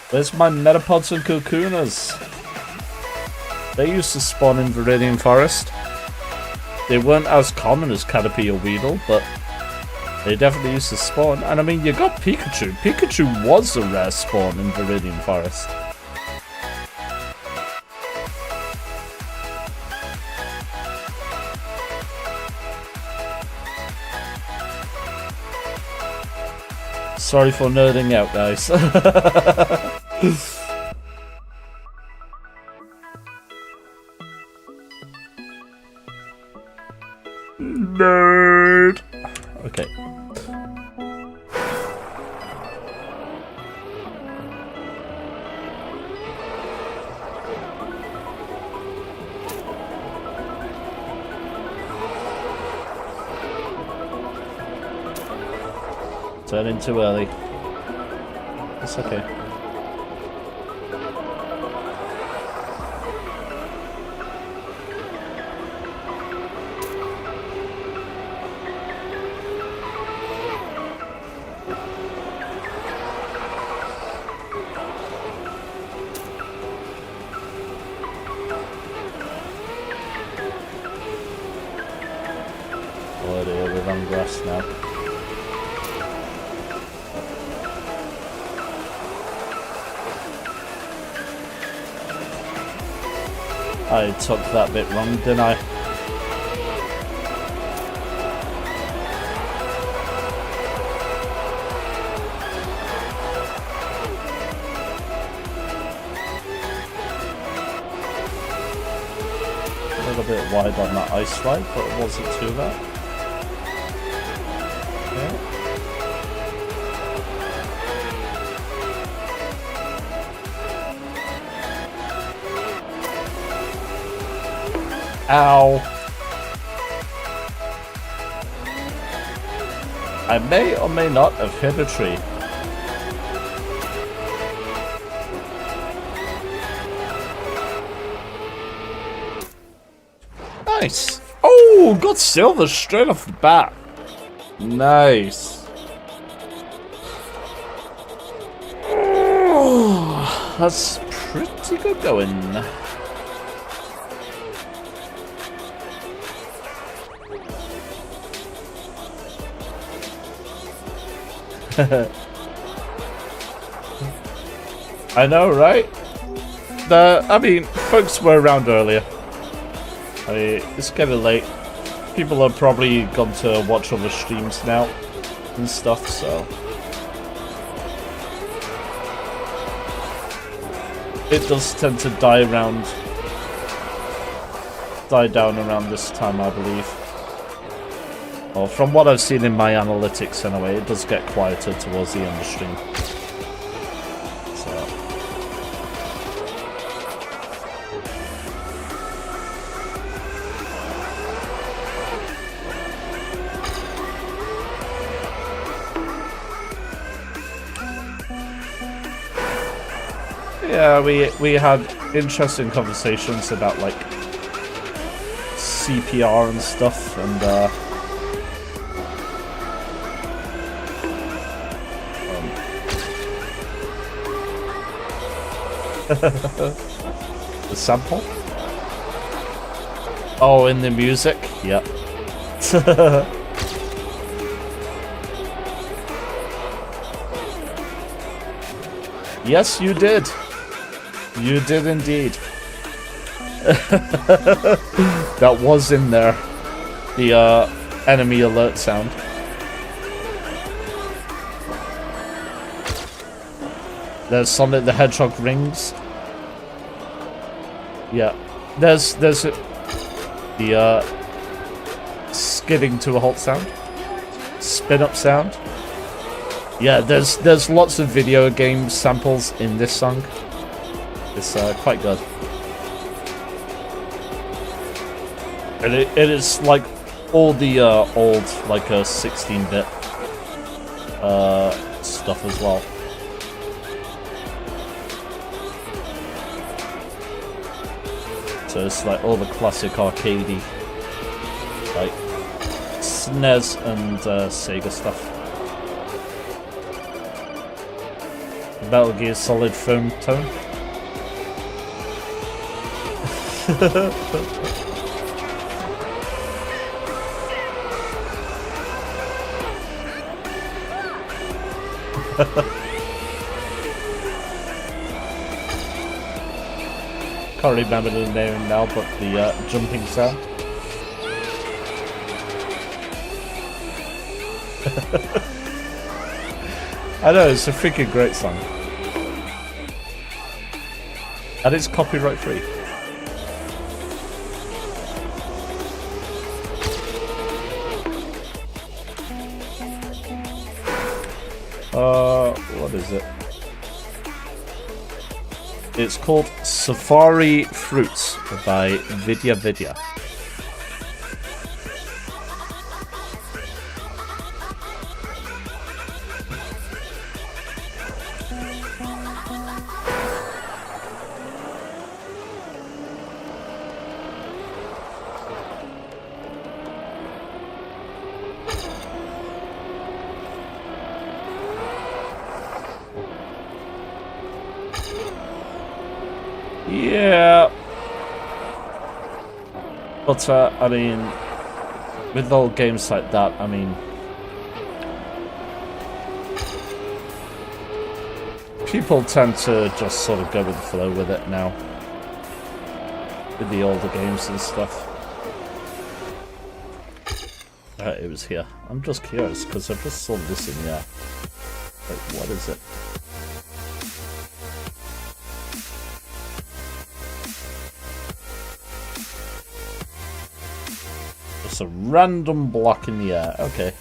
Where's my Metapods and Cocooners? They used to spawn in Viridian Forest. They weren't as common as Caterpie or Weedle, but they definitely used to spawn. And I mean, you got Pikachu. Pikachu was a rare spawn in Viridian Forest. Sorry for nerding out, guys. Nerd. Okay. Turning too early. It's okay. Oh dear, we're on grass now. I took that bit wrong, didn't I? A little bit wide on that ice slide, but it wasn't too bad. Okay. Ow. I may or may not have hit a tree. Nice. Oh, got silver straight off the bat. Nice. Oh, that's pretty good going. I know, right? I mean, folks were around earlier. I mean, it's getting late. People have probably gone to watch other streams now and stuff, so. It does tend to die down around this time, I believe. Well, from what I've seen in my analytics anyway, it does get quieter towards the end of the stream. So. Yeah, we had interesting conversations about like CPR and stuff, and the sample? Oh, in the music? Yep. Yes, you did. You did indeed. That was in there. The enemy alert sound. There's Sonic the Hedgehog rings. Yeah. There's the skidding to a halt sound. Spin up sound. Yeah, there's lots of video game samples in this song. It's quite good. And it is like all the old like 16-bit stuff as well. So it's like all the classic arcadey, like SNES and Sega stuff. Metal Gear Solid foam tone. Can't remember the name now, but the jumping sound. I know, it's a freaking great song. And it's copyright free. What is it? It's called Safari Fruits by Vidya Vidya. Yeah. But, I mean, with old games like that, I mean, people tend to just sort of go with the flow with it now. With the older games and stuff. It was here. I'm just curious, because I just saw this in here. Wait, what is it? Just a random block in the air. Okay.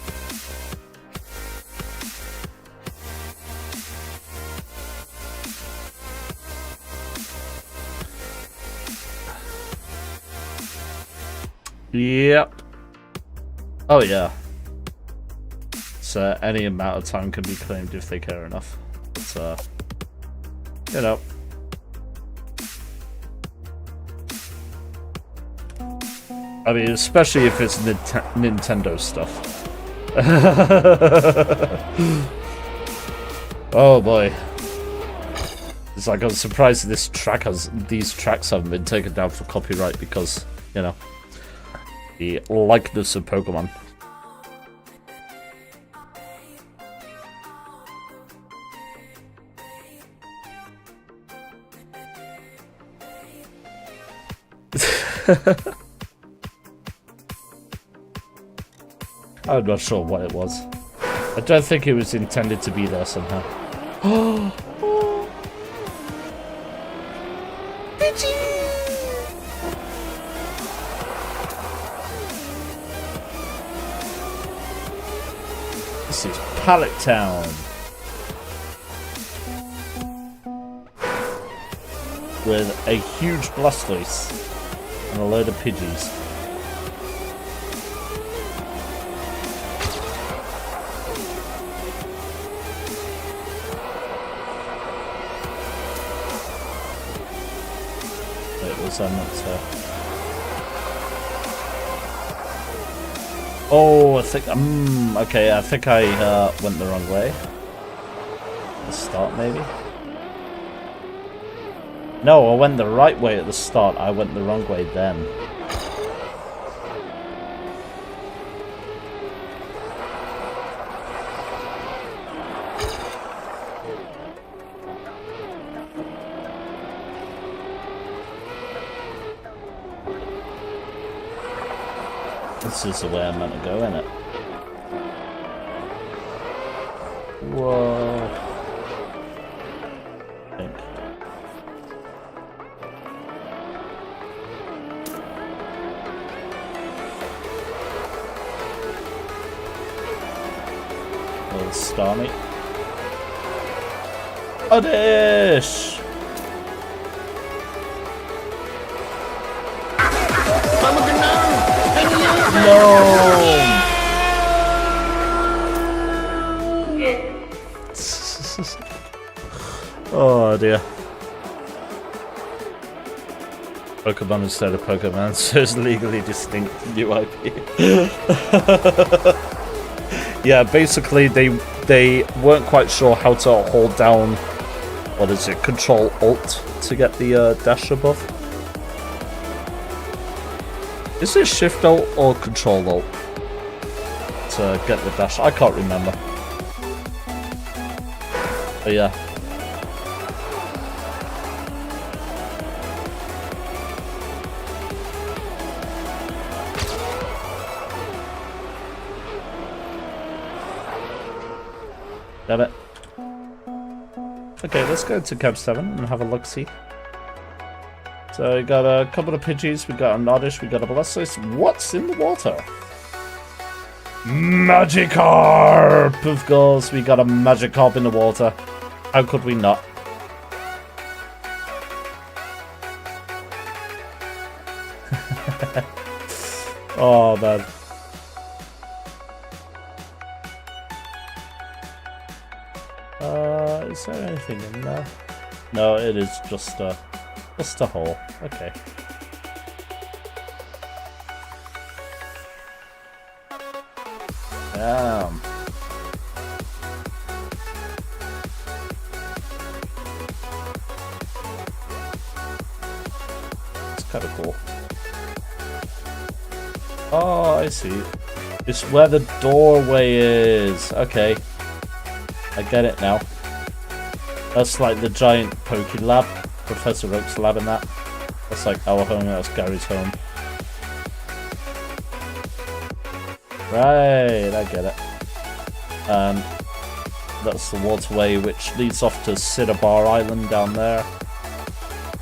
Yep. Oh yeah. So any amount of time can be claimed if they care enough. It's you know. I mean, especially if it's Nintendo stuff. Oh boy. It's like I'm surprised these tracks haven't been taken down for copyright because, you know, the likeness of Pokemon. I'm not sure what it was. I don't think it was intended to be there somehow. This is Pallet Town. With a huge Blastoise and a load of Pidgeys. Oh, I think okay, I think I went the wrong way. At the start, maybe? No, I went the right way at the start. I went the wrong way then. This is the way I'm meant to go, isn't it? Whoa. I think. Starmie. Oddish! No! Oh dear. Pokemon instead of Pokemon, so it's legally distinct new IP. Yeah, basically they weren't quite sure how to hold down, what is it, Control Alt to get the dash above. Is it Shift Alt or Control Alt to get the dash? I can't remember. But yeah. Damn it. Okay, let's go to Camp 7 and have a look-see. So we got a couple of Pidgeys, we got a Noddish, we got a Blastoise. What's in the water? Magikarp! Of course, we got a Magikarp in the water. How could we not? Oh man. Is there anything in there? No, it is just a hole. Okay. Damn. It's kind of cool. Oh, I see. It's where the doorway is. Okay. I get it now. That's like the giant Poke Lab. Professor Oak's lab in that. That's like our home, that's Gary's home. Right, I get it. And that's the waterway which leads off to Cinnabar Island down there.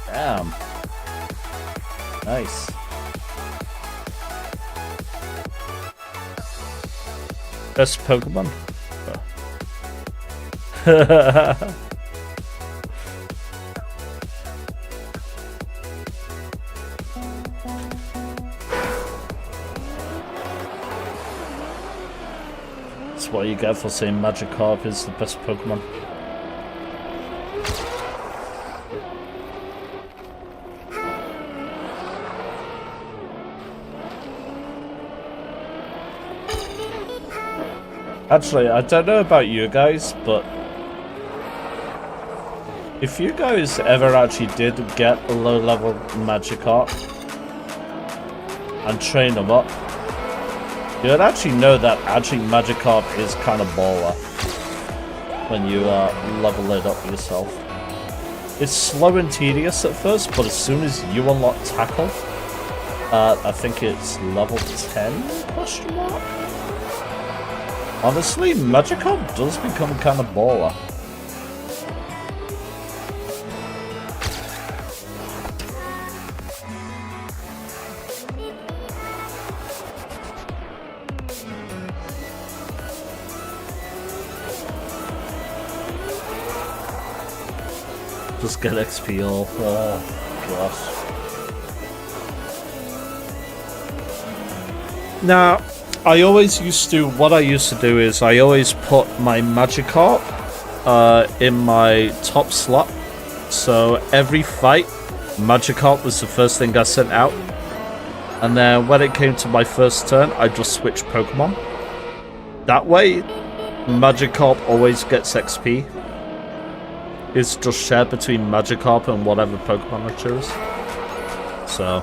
Damn. Nice. Best Pokemon? Oh. That's what you get for saying Magikarp is the best Pokemon. Actually, I don't know about you guys, but if you guys ever actually did get a low-level Magikarp and train them up, you'd actually know that actually Magikarp is kind of baller when you level it up yourself. It's slow and tedious at first, but as soon as you unlock Tackle, I think it's level 10, question mark? Honestly, Magikarp does become kind of baller. Just get XP all. Oh, gosh. Now, what I used to do is I always put my Magikarp in my top slot. So every fight, Magikarp was the first thing I sent out. And then when it came to my first turn, I just switched Pokemon. That way, Magikarp always gets XP. It's just shared between Magikarp and whatever Pokemon I choose. So,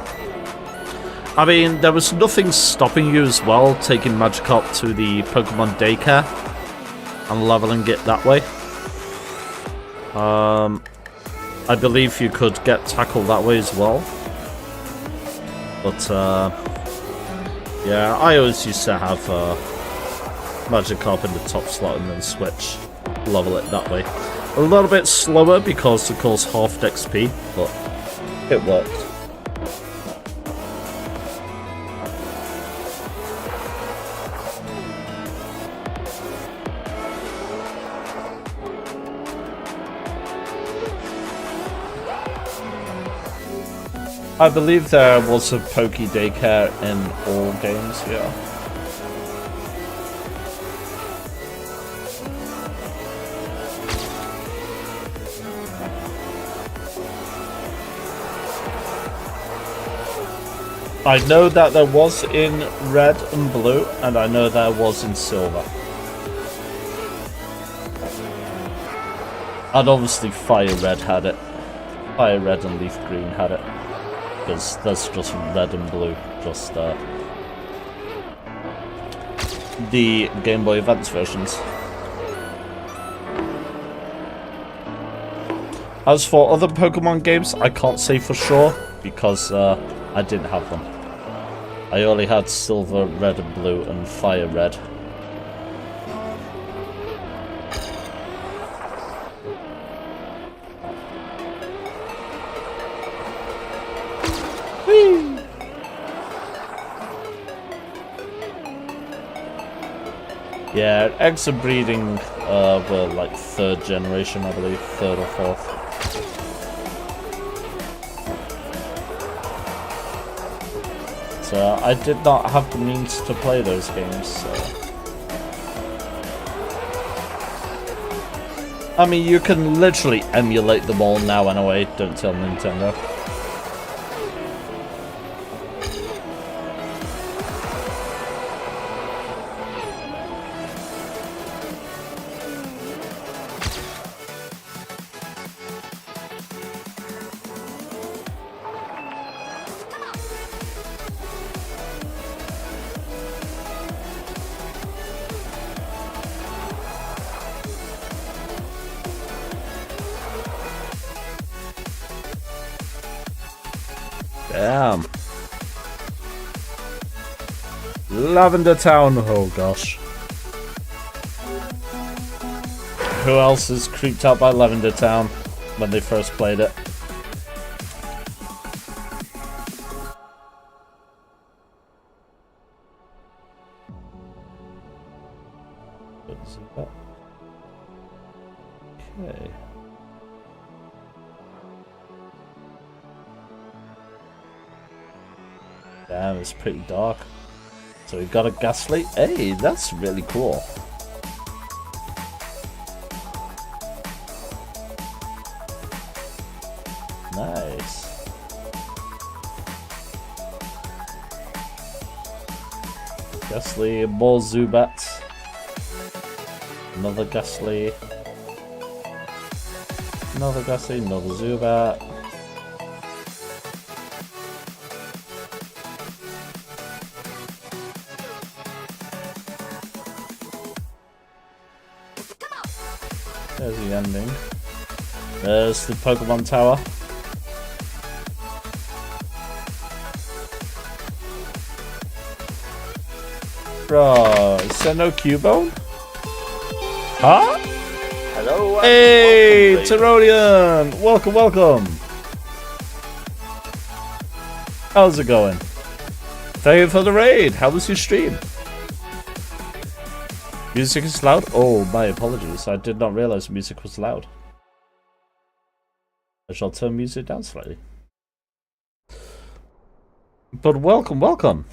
I mean, there was nothing stopping you as well taking Magikarp to the Pokemon daycare and leveling it that way. I believe you could get Tackle that way as well. But, yeah, I always used to have Magikarp in the top slot and then switch, level it that way. A little bit slower because it costs half XP, but it worked. I believe there was a Poke Daycare in all games, yeah. I know that there was in red and blue, and I know there was in silver. And obviously Fire Red had it. Fire Red and Leaf Green had it. Because that's just red and blue. Just the Game Boy Advance versions. As for other Pokemon games, I can't say for sure, because I didn't have them. I only had Silver, Red and Blue, and Fire Red. Whee! Yeah, eggs are breeding were like 3rd generation, I believe, 3rd or 4th. So I did not have the means to play those games, so. I mean, you can literally emulate them all now anyway, don't tell Nintendo. Damn. Lavender Town, oh gosh. Who else is creeped out by Lavender Town when they first played it? Okay. Damn, it's pretty dark. So we got a Ghastly. Hey, that's really cool. Nice. Ghastly, more Zubat. Another Ghastly. Another Ghastly, another Zubat. There's the ending. There's the Pokemon Tower. Bro, is there no Cubone? Huh? Hello. Hey, Tyronian! Welcome, welcome! How's it going? Thank you for the raid. How was your stream? Music is loud? Oh, my apologies. I did not realize music was loud. I shall turn music down slightly. But welcome, welcome.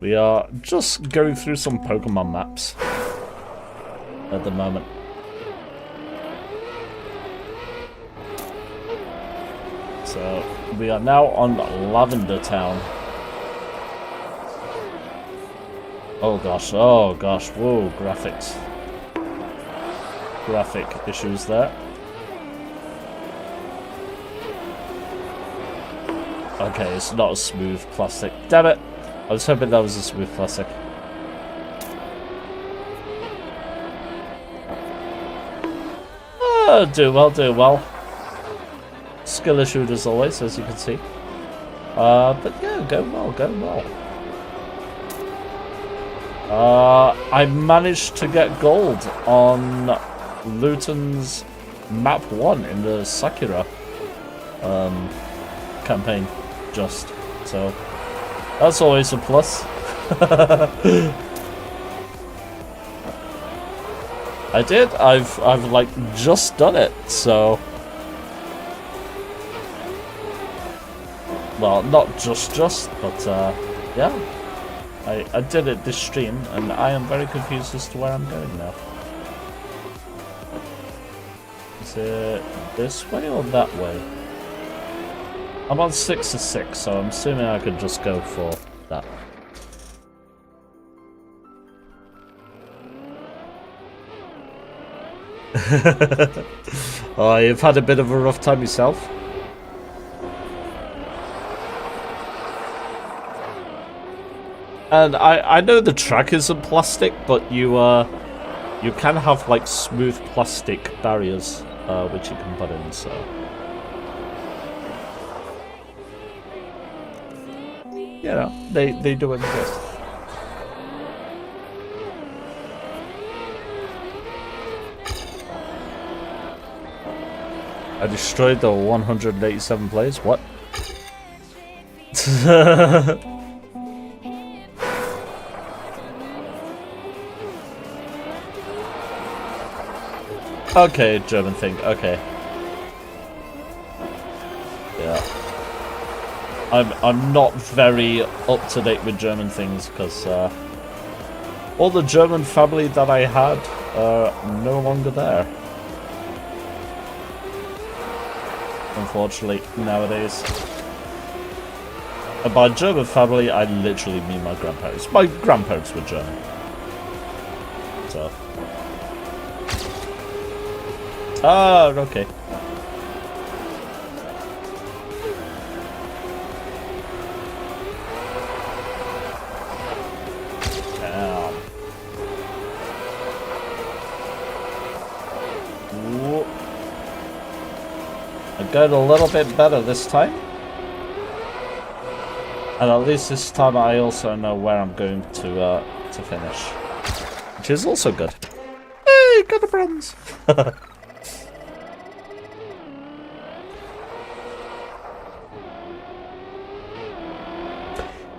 We are just going through some Pokemon maps at the moment. So we are now on Lavender Town. Oh gosh, whoa, graphics. Graphic issues there. Okay, it's not a smooth plastic. Damn it! I was hoping that was a smooth plastic. Oh, do well, do well. Skill issued as always, as you can see. But yeah, going well, going well. I managed to get gold on Luton's map 1 in the Sakura campaign, just so that's always a plus. I did. I've like just done it, so. Well, not just, but yeah. I did it this stream, and I am very confused as to where I'm going now. Is it this way or that way? I'm on 6 of 6, so I'm assuming I could just go for that. Oh, you've had a bit of a rough time yourself? And I know the track isn't plastic, but you can have like smooth plastic barriers which you can put in, so. You know, they do exist. I destroyed the 187 players? What? Okay, German thing, okay. Yeah. I'm not very up to date with German things because all the German family that I had are no longer there. Unfortunately, nowadays. And by German family, I literally mean my grandparents. My grandparents were German. So. Ah, okay. Damn. Whoa. I got a little bit better this time. And at least this time I also know where I'm going to finish. Which is also good. Hey, got a bronze!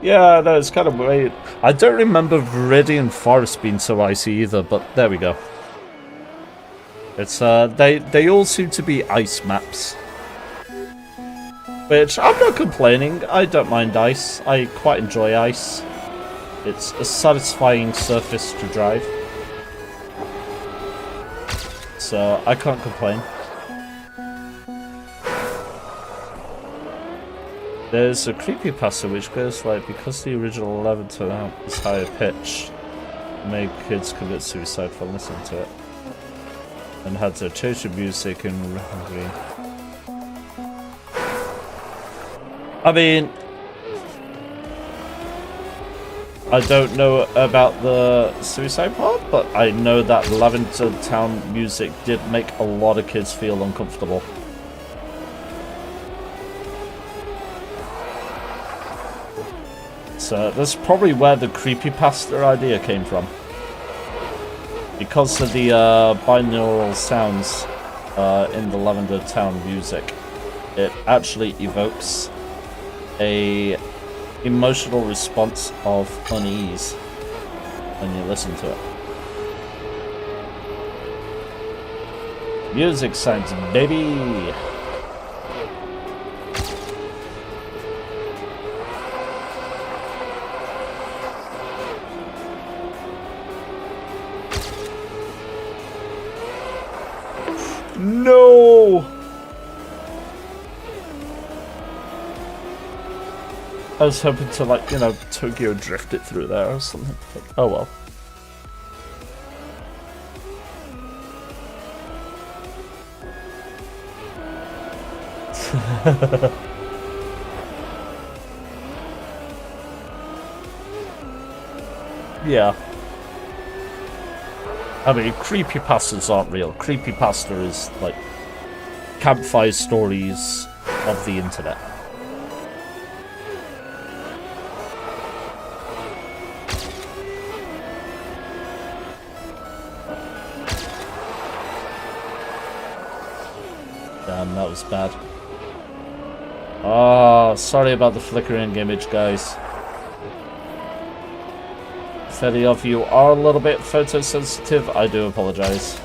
Yeah, no, it's kind of weird. I don't remember Viridian Forest being so icy either, but there we go. It's they all seem to be ice maps. Which I'm not complaining. I don't mind ice. I quite enjoy ice. It's a satisfying surface to drive. So I can't complain. There's a creepypasta which goes like, because the original 11 tone out is higher pitch, made kids commit suicide for listening to it, and had to change the music and green. I mean, I don't know about the suicide part, but I know that Lavender Town music did make a lot of kids feel uncomfortable. So that's probably where the creepypasta idea came from. Because of the binaural sounds in the Lavender Town music, it actually evokes a emotional response of unease when you listen to it. Music sounds, baby! No! I was hoping to, like, you know, Tokyo drift it through there or something. But, oh well. Yeah. I mean, creepypastas aren't real. Creepypasta is, like, campfire stories of the internet. Damn, that was bad. Oh, sorry about the flickering image, guys. If any of you are a little bit photosensitive, I do apologize.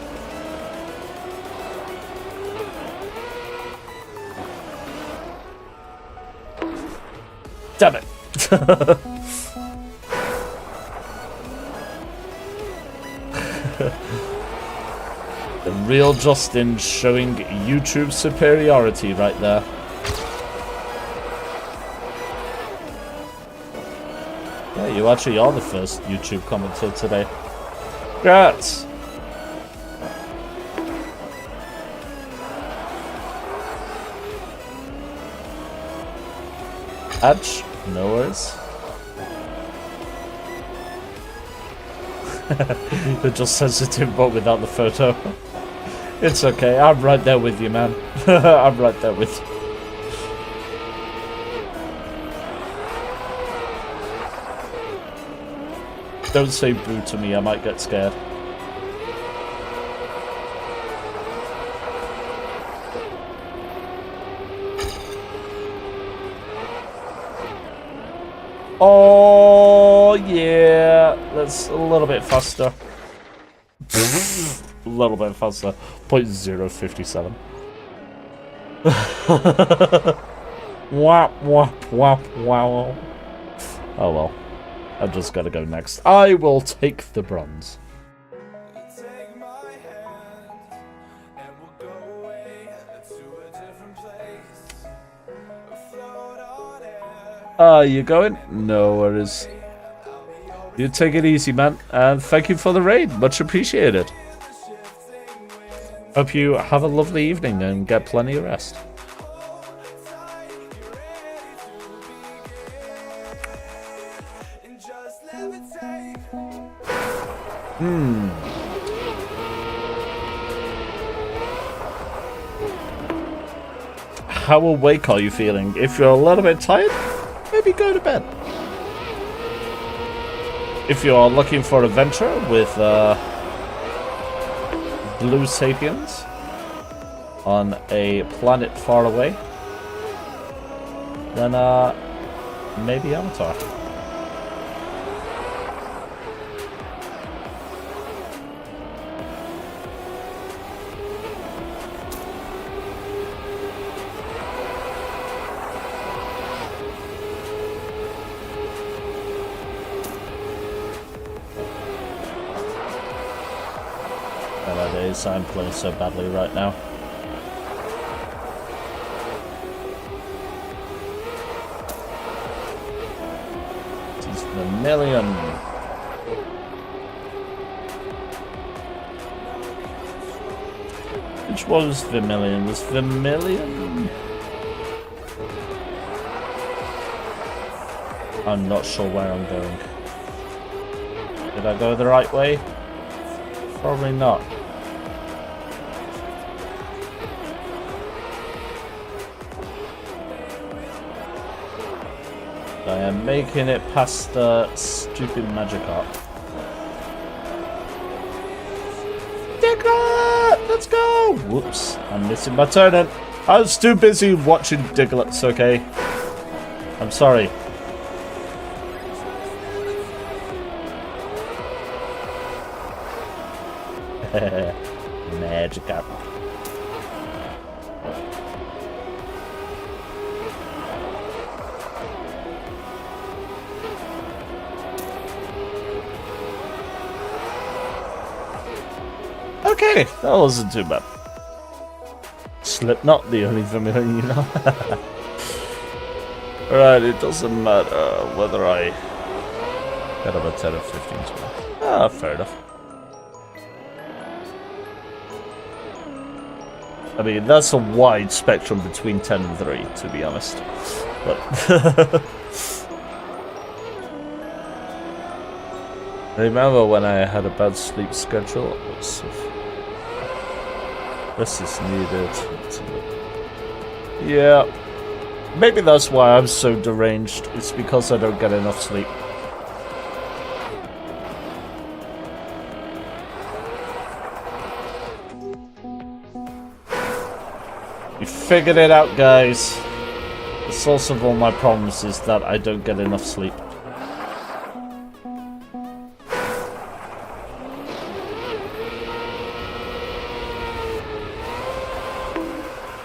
Damn it. The real Justin showing YouTube superiority right there. Yeah, you actually are the first YouTube commenter today. Congrats! Edge, no worries. They're just sensitive but without the photo. It's okay, I'm right there with you, man. I'm right there with you. Don't say boo to me, I might get scared. Oh, yeah. That's a little bit faster. A little bit faster. 0.057. Wap, wap, wap, wow. Oh well. I've just got to go next. I will take the bronze. Take my hand and we'll go away to a different place. Float on air. You going? No worries. You take it easy, man. And thank you for the raid. Much appreciated. Hope you have a lovely evening and get plenty of rest. How awake are you feeling? If you're a little bit tired, maybe go to bed. If you're looking for adventure with Blue Sapiens on a planet far away, then maybe Avatar. I'm playing so badly right now. It's Vermilion. Which one was Vermilion? Was Vermilion? I'm not sure where I'm going. Did I go the right way? Probably not. I am making it past the stupid magic art. Diglett! Let's go! Whoops, I'm missing my turn in. I was too busy watching Diglett's, okay? I'm sorry. Magic art. Okay, that wasn't too bad. Slipknot, the only Vermilion, you know. Alright, it doesn't matter whether I get about 10 or 15 spots. Ah, fair enough. I mean, that's a wide spectrum between 10 and 3, to be honest. But I remember when I had a bad sleep schedule, it was this is needed. Yeah. Maybe that's why I'm so deranged. It's because I don't get enough sleep. We figured it out, guys. The source of all my problems is that I don't get enough sleep.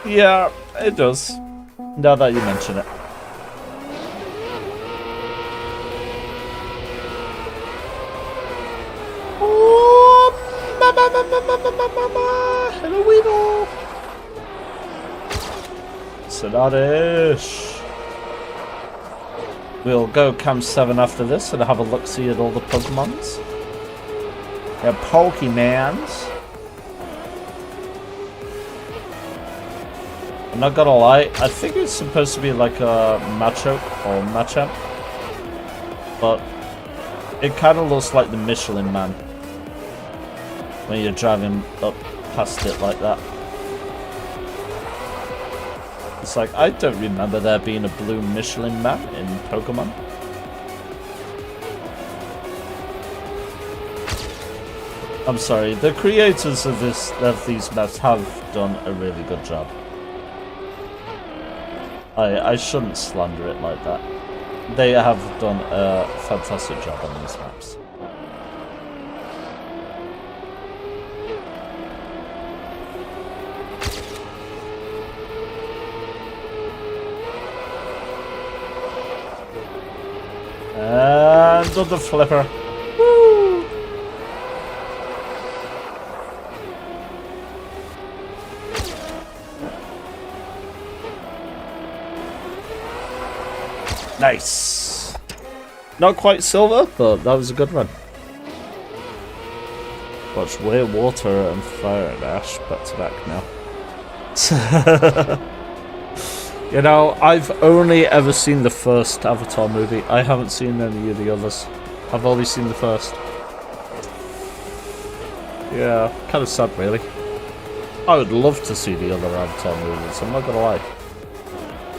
Yeah, it does. Now that you mention it. Cincinnati-ish. We'll go Camp 7 after this and have a look-see at all the Pokemons. They're Pokemans. I'm not gonna lie, I think it's supposed to be like a Macho or Machamp. But it kind of looks like the Michelin Man when you're driving up past it like that. It's like, I don't remember there being a blue Michelin Man in Pokemon. I'm sorry, the creators of these maps have done a really good job. I shouldn't slander it like that. They have done a fantastic job on these maps. And on the flipper. Woo! Nice. Not quite silver, but that was a good run. Watch Way, Water, and Fire and Ash back to back now. You know, I've only ever seen the first Avatar movie. I haven't seen any of the others. I've only seen the first. Yeah, kind of sad, really. I would love to see the other Avatar movies, I'm not gonna lie.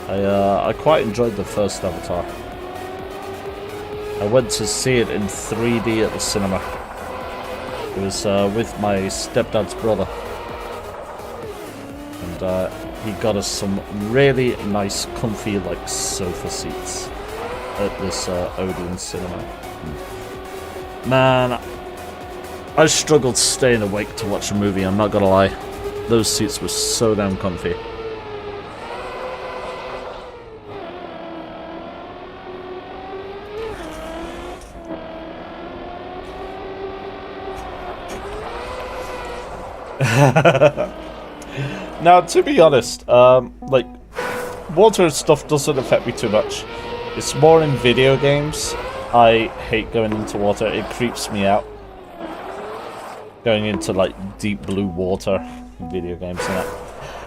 I quite enjoyed the first Avatar. I went to see it in 3D at the cinema. It was with my stepdad's brother. And he got us some really nice, comfy, like, sofa seats at this Odeon cinema. Man, I struggled staying awake to watch a movie, I'm not gonna lie. Those seats were so damn comfy. Now, to be honest, like, water and stuff doesn't affect me too much. It's more in video games. I hate going into water. It creeps me out. Going into, like, deep blue water in video games and that.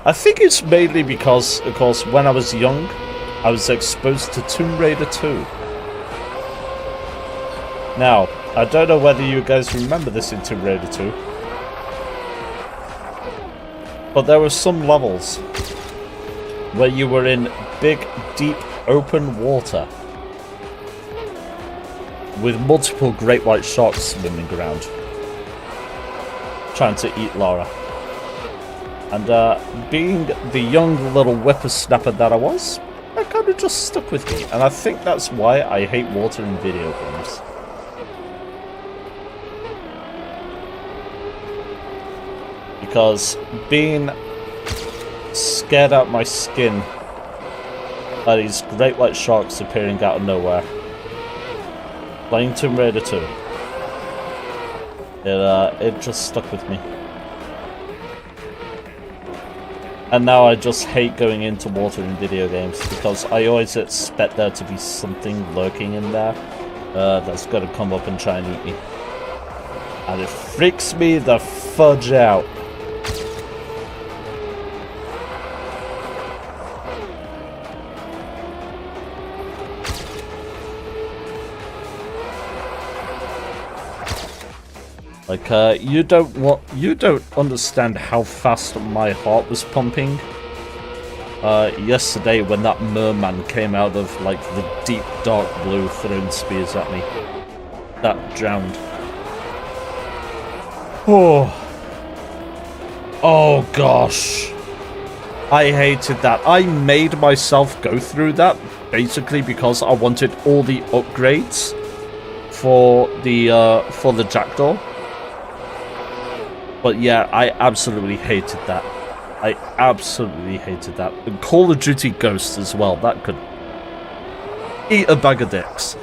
I think it's mainly because, of course, when I was young, I was exposed to Tomb Raider 2. Now, I don't know whether you guys remember this in Tomb Raider 2. But there were some levels where you were in big, deep, open water with multiple great white sharks swimming around, trying to eat Lara. And being the young little whippersnapper that I was, that kind of just stuck with me. And I think that's why I hate water in video games. Because being scared out my skin by these great white sharks appearing out of nowhere. Playing Tomb Raider 2. It just stuck with me. And now I just hate going into water in video games because I always expect there to be something lurking in there that's gonna come up and try and eat me. And it freaks me the fudge out. Like, you don't understand how fast my heart was pumping yesterday when that merman came out of, like, the deep dark blue throwing spears at me. That drowned. Oh gosh. I hated that. I made myself go through that basically because I wanted all the upgrades for the jackdaw. But yeah, I absolutely hated that. I absolutely hated that. And Call of Duty Ghosts as well. That could eat a bag of dicks.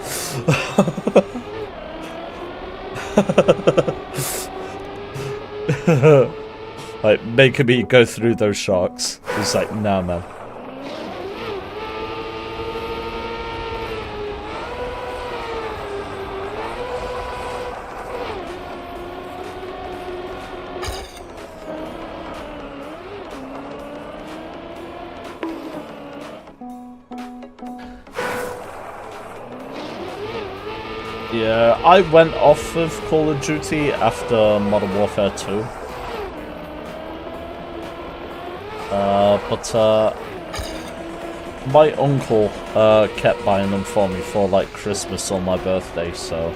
Like, making me go through those sharks. It's like, nah, man. I went off of Call of Duty after Modern Warfare 2. But my uncle kept buying them for me for like Christmas or my birthday, so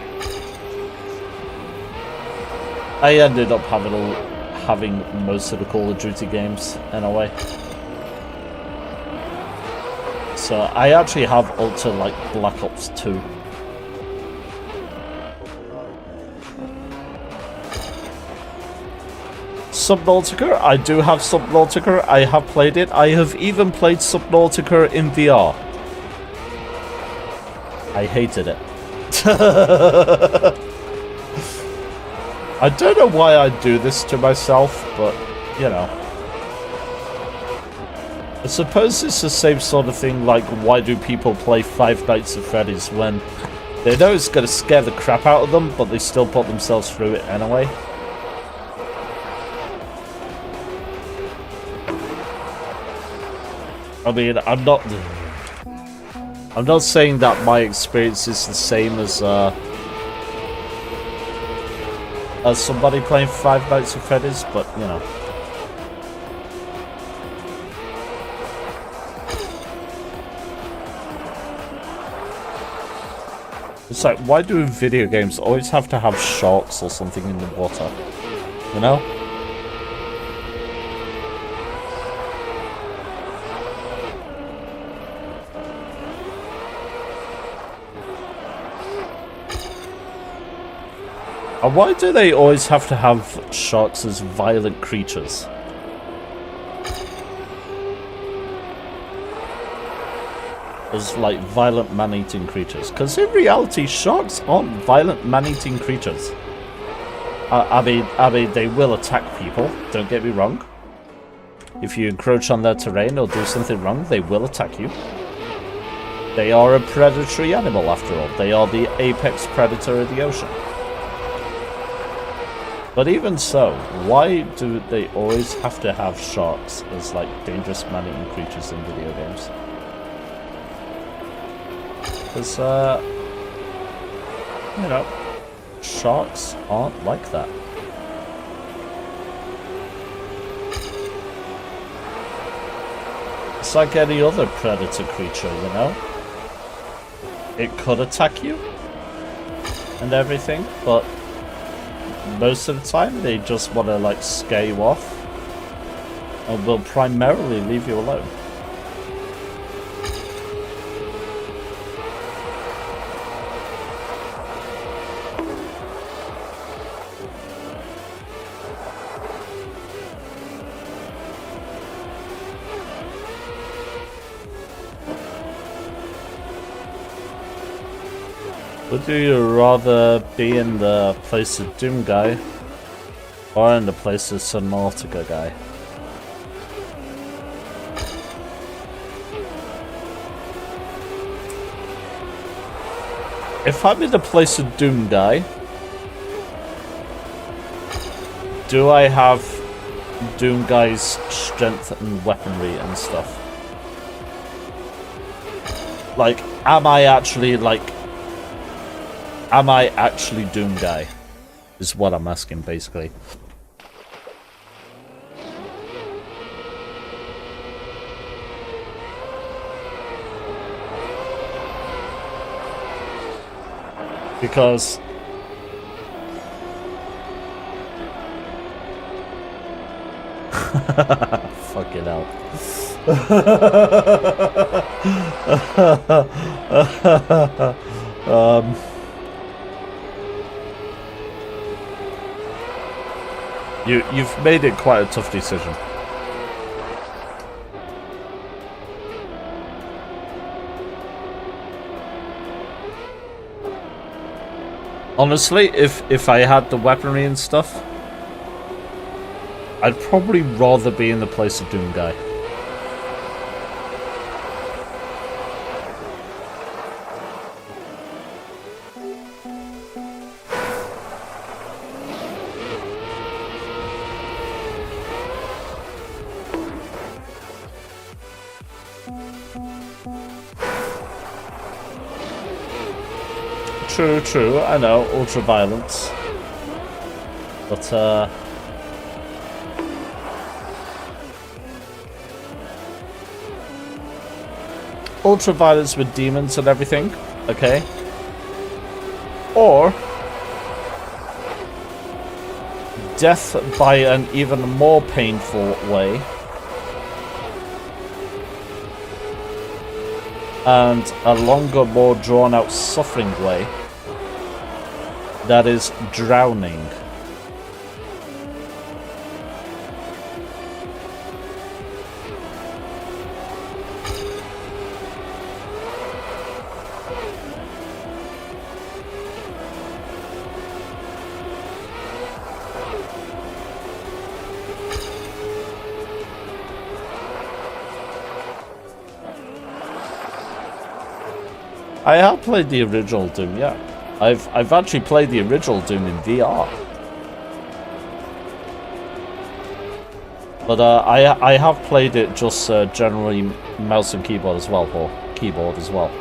I ended up having most of the Call of Duty games in a way. So I actually have up to like Black Ops 2. Subnautica, I do have Subnautica, I have played it. I have even played Subnautica in VR. I hated it. I don't know why I do this to myself, but, you know. I suppose it's the same sort of thing like why do people play Five Nights at Freddy's when they know it's going to scare the crap out of them, but they still put themselves through it anyway. I mean, I'm not saying that my experience is the same as somebody playing Five Nights at Freddy's, but you know. It's like, why do video games always have to have sharks or something in the water? You know? And why do they always have to have sharks as violent creatures? As like violent man-eating creatures, because in reality sharks aren't violent man-eating creatures. I mean they will attack people, don't get me wrong. If you encroach on their terrain or do something wrong, they will attack you. They are a predatory animal after all. They are the apex predator of the ocean. But even so, why do they always have to have sharks as like dangerous man-eating creatures in video games? Because, you know, sharks aren't like that. It's like any other predator creature, you know? It could attack you and everything, but most of the time they just want to, like, scare you off and will primarily leave you alone. Would you rather be in the place of Doom guy or in the place of Subnautica guy? If I'm in the place of Doom guy, do I have Doom guy's strength and weaponry and stuff? Like, am I actually Doom guy? Is what I'm asking, basically. Because fucking hell. You've made it quite a tough decision. Honestly, if I had the weaponry and stuff, I'd probably rather be in the place of Doom guy. true. I know, ultra-violence. But, ultra-violence with demons and everything, okay? Or death by an even more painful way. And a longer, more drawn-out suffering way. That is drowning. I have played the original Doom, yeah. I've actually played the original Doom in VR. But I have played it just generally mouse and keyboard as well, or keyboard as well.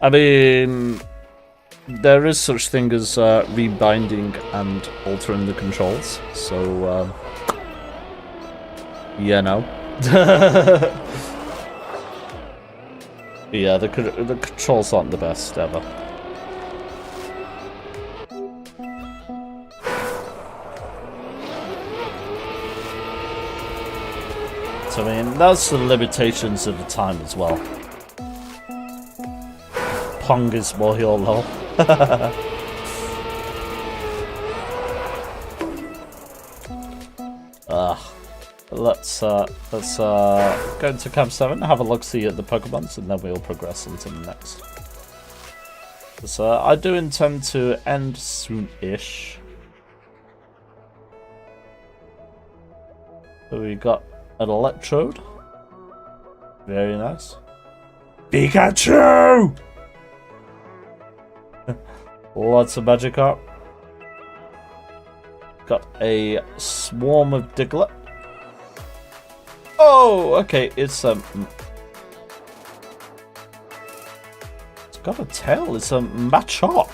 I mean, there is such thing as rebinding and altering the controls, so yeah, no. Yeah, the controls aren't the best ever. So I mean, that's the limitations of the time as well. Pong is more your lol. Let's go into Camp 7, have a look-see at the Pokemons, and then we'll progress into the next. So I do intend to end soon-ish. So we got an Electrode. Very nice. Pikachu! Lots of Magikarp. Got a swarm of Diglett. Oh, okay, it's got a tail. It's a Machop.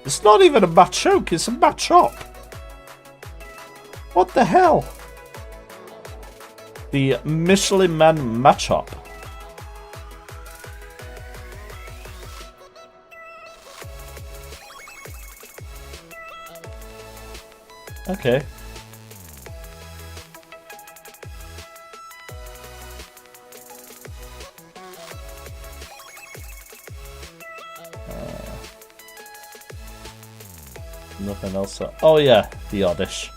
It's not even a Machoke, it's a Machop. What the hell? The Michelin Man Machop. Okay. Nothing else. Oh yeah, the Oddish.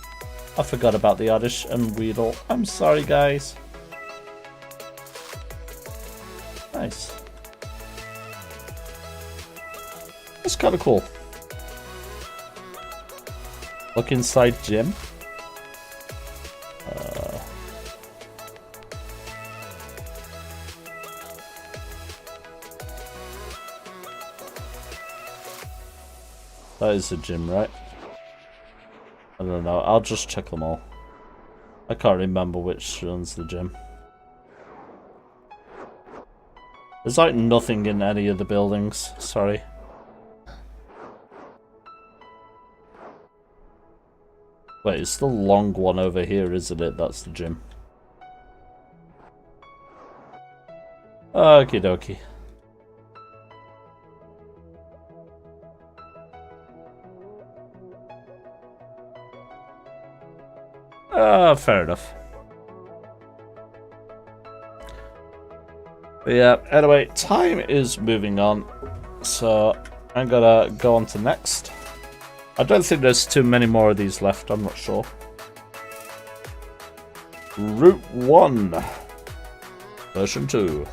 I forgot about the Oddish and Weedle. I'm sorry, guys. Nice. That's kind of cool. Look inside gym. That is a gym, right? I don't know. I'll just check them all. I can't remember which one's the gym. There's like nothing in any of the buildings. Sorry. Wait, it's the long one over here, isn't it? That's the gym. Okie dokie. Fair enough. But yeah, anyway, time is moving on. So I'm gonna go on to next. I don't think there's too many more of these left, I'm not sure. Route 1. Version 2.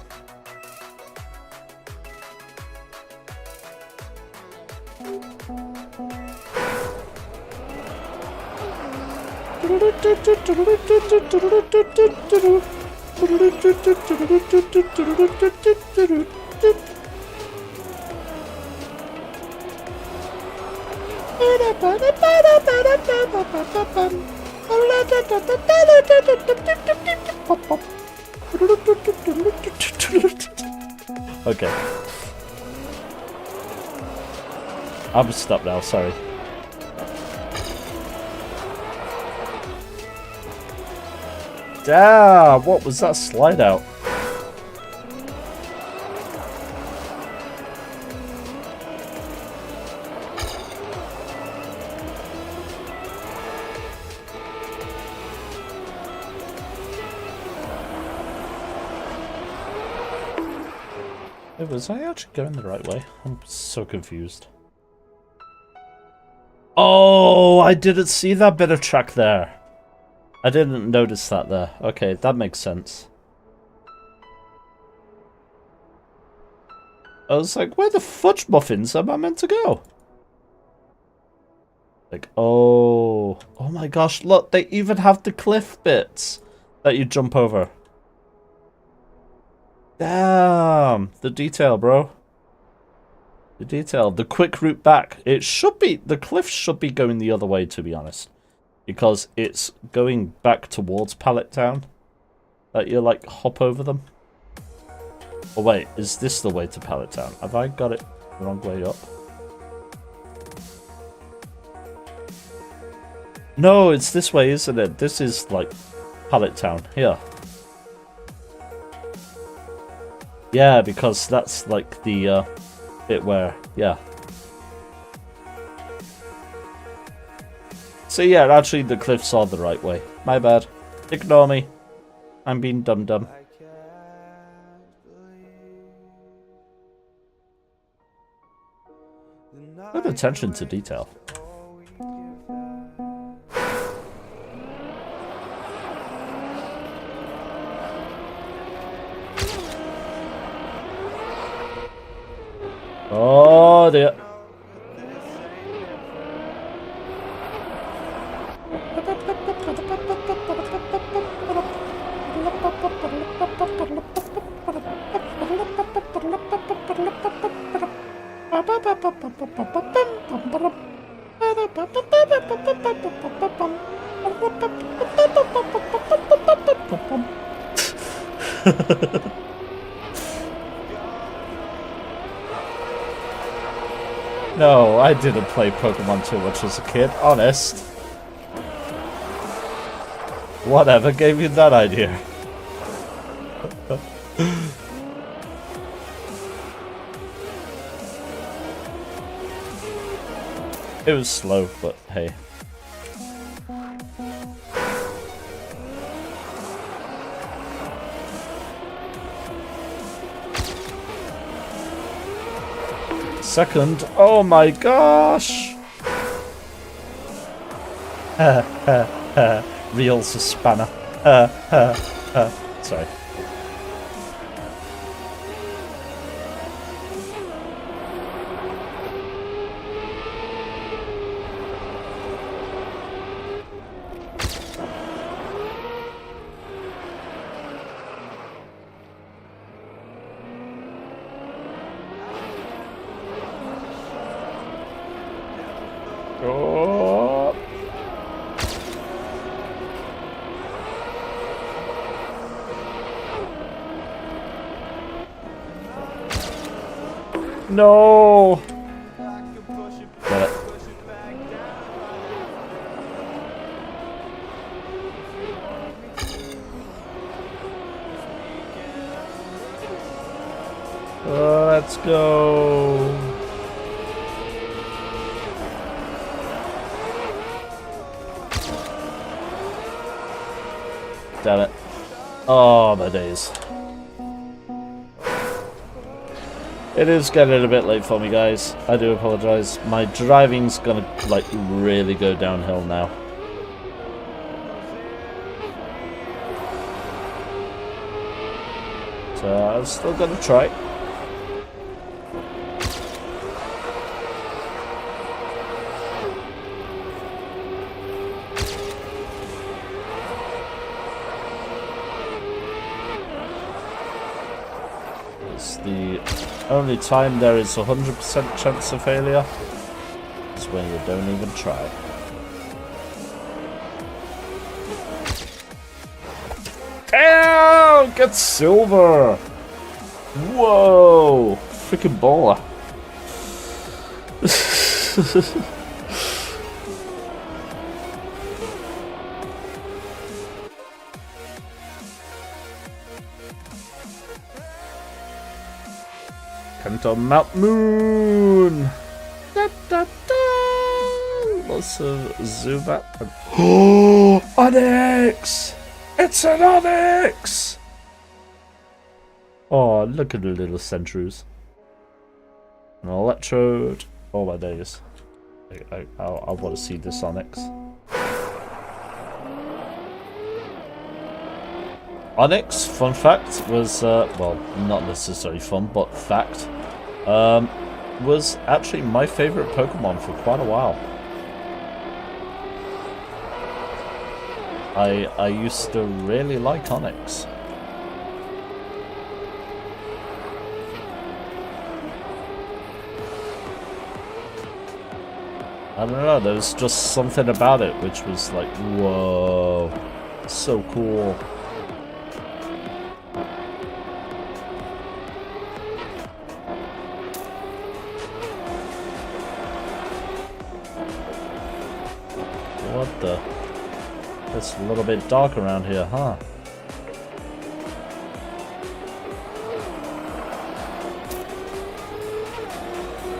Okay. I'm stuck now, sorry. Damn, what was that slide out? Was I actually going the right way? I'm so confused. Oh, I didn't see that bit of track there. I didn't notice that there. Okay, that makes sense. I was like, where the fudge muffins am I meant to go? Like, oh. Oh my gosh, look, they even have the cliff bits that you jump over. Damn, the detail, bro. The detail, the quick route back. It should be, the cliff should be going the other way, to be honest. Because it's going back towards Pallet Town. That you, like, hop over them. Oh, wait, is this the way to Pallet Town? Have I got it the wrong way up? No, it's this way, isn't it? This is, like, Pallet Town. Here. Yeah, because that's, like, the, bit where, yeah. So yeah, actually the cliffs are the right way. My bad. Ignore me. I'm being dumb. Good attention to detail. Oh dear. No, I didn't play Pokemon too much as a kid, honest. Whatever gave you that idea? It was slow, but hey. Second, oh my gosh! Reels a spanner. Sorry. Oh. No. Got it. Let's go. Damn it. Oh, my days. It is getting a bit late for me, guys. I do apologize. My driving's gonna, like, really go downhill now. So, I'm still gonna try. Only time there is 100% chance of failure is when you don't even try. Damn! Get silver! Whoa! Freaking baller. Come to Mount Moon! Da, da, da. Lots of Zubat. Oh! Onyx! It's an Onyx! Oh, look at the little Sentries. An Electrode. Oh my days. I want to see this Onyx. Onyx, fun fact, was, well, not necessarily fun, but fact, was actually my favorite Pokemon for quite a while. I used to really like Onyx. I don't know, there was just something about it which was like, whoa, so cool. What the? It's a little bit dark around here, huh?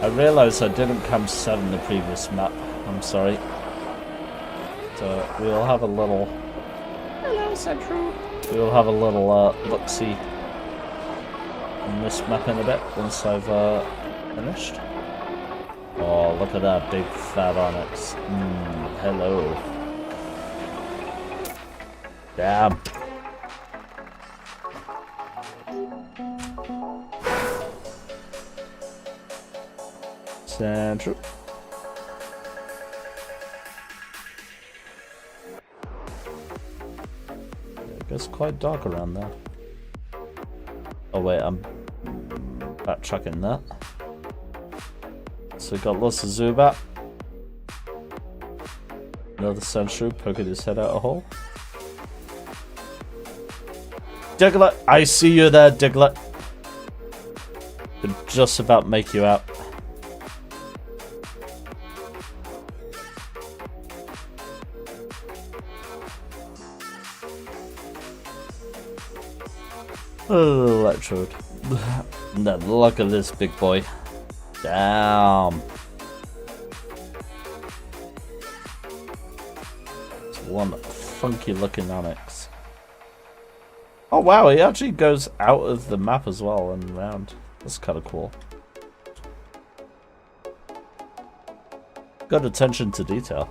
I realised I didn't camp 7 the previous map. I'm sorry. So we'll have a little... Hello, Central. We'll have a little look-see on this map in a bit once I've finished. Oh, look at that big fat Onyx. Hello. Damn. Central. It gets quite dark around there. Oh wait, I'm backtracking that. So we got lots of Zubat. Another Sandshrew poking his head out a hole. Diglett! I see you there, Diglett. Could just about make you out. Oh, Electrode. Now look at this big boy. Damn. It's one funky looking Onyx. Oh wow, he actually goes out of the map as well and around. That's kind of cool. Got attention to detail.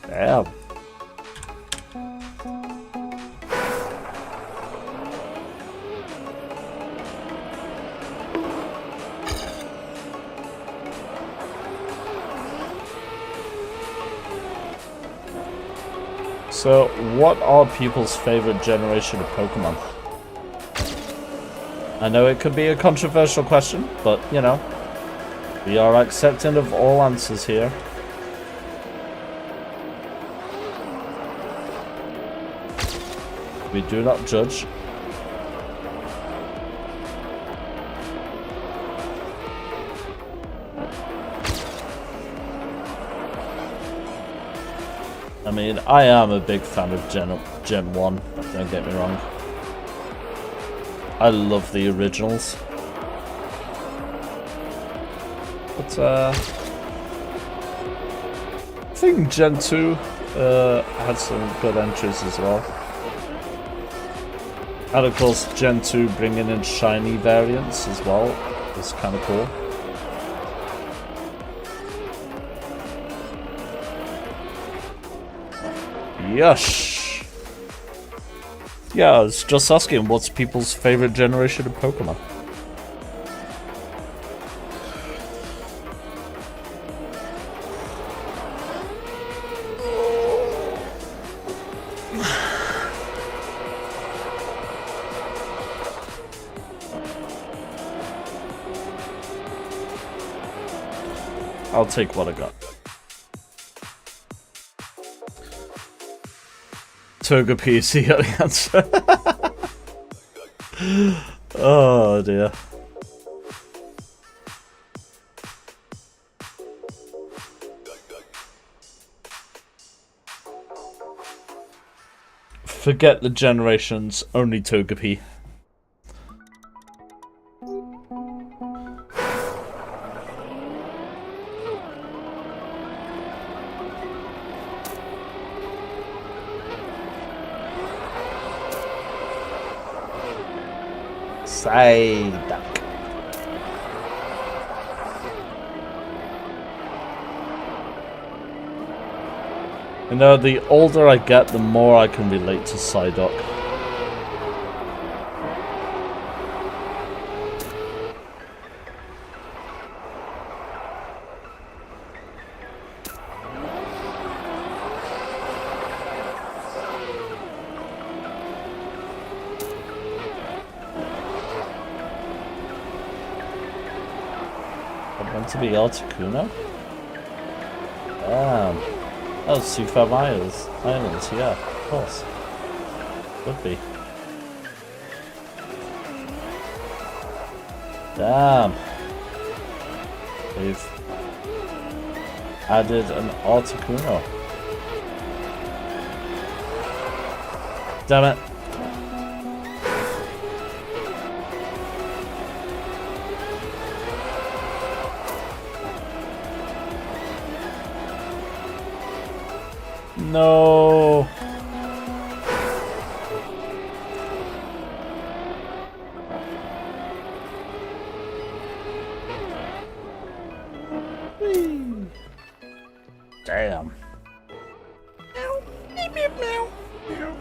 Damn. So, what are people's favorite generation of Pokemon? I know it could be a controversial question, but, you know, we are accepting of all answers here. We do not judge. I mean, I am a big fan of Gen 1, don't get me wrong. I love the originals. But, I think Gen 2 had some good entries as well. And of course, Gen 2 bringing in shiny variants as well is kind of cool. Yush! Yeah, I was just asking what's people's favorite generation of Pokemon. I'll take what I got. Togepi is the only answer. Oh dear. Forget the generations, only Togepi. Psyduck. You know, the older I get, the more I can relate to Psyduck. I want to be Articuno? Damn. Oh, Super Islands, yeah, of course. Would be. Damn. They've added an Articuno. Damn it. No. Whee. Damn. Meow. Meow, meow, meow. Meow.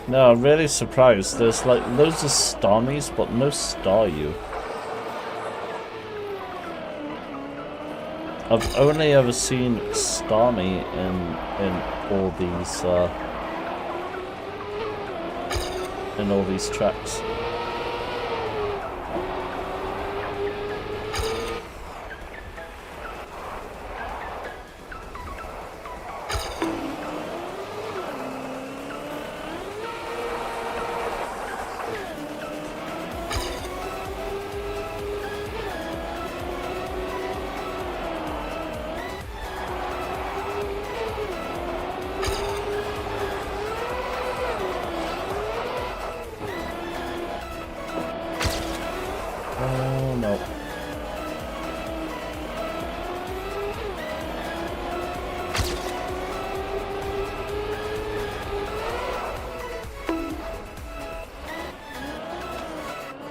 No, I'm really surprised. There's like loads of Starmies, but no Staryu. I've only ever seen Starmie in all these tracks. Oh no.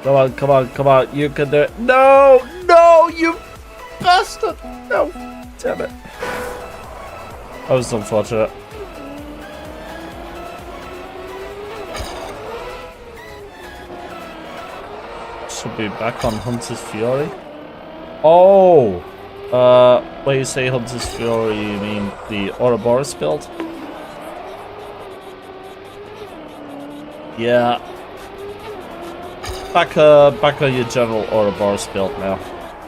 Come on, come on, come on, you can do it. No, no, you bastard! No, damn it. That was unfortunate. Should be back on Hunter's Fury. Oh! When you say Hunter's Fury, you mean the Ouroboros build? Yeah. Back on your general Ouroboros build now.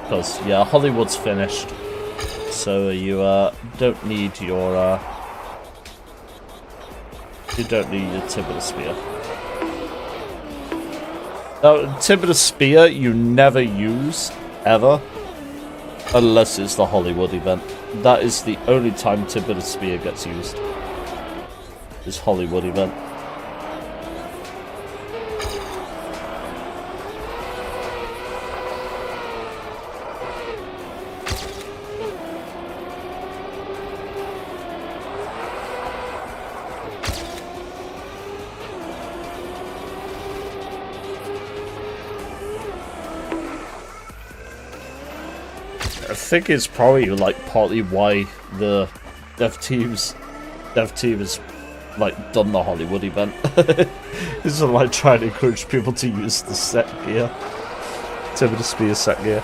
Because, yeah, Hollywood's finished. So you, don't need your, you don't need your Tip of the Spear. Now, Tip of the Spear you never use, ever, unless it's the Hollywood event. That is the only time Tip of the Spear gets used. This Hollywood event. I think it's probably like partly why the dev team has like done the Hollywood event. This is like trying to encourage people to use the set gear, Tip of the Spear set gear.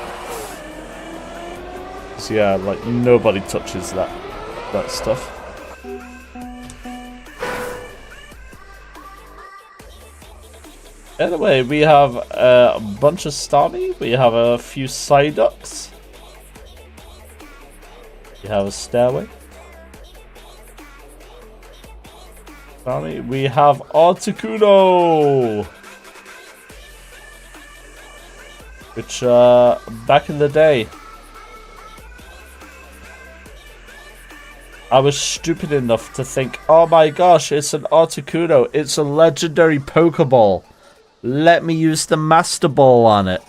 Because yeah, like nobody touches that stuff. Anyway, we have a bunch of Starmie. We have a few Psyducks. We have a stairway. Starmie. We have Articuno, which back in the day, I was stupid enough to think, oh my gosh, it's an Articuno. It's a legendary Pokeball. Let me use the Master Ball on it.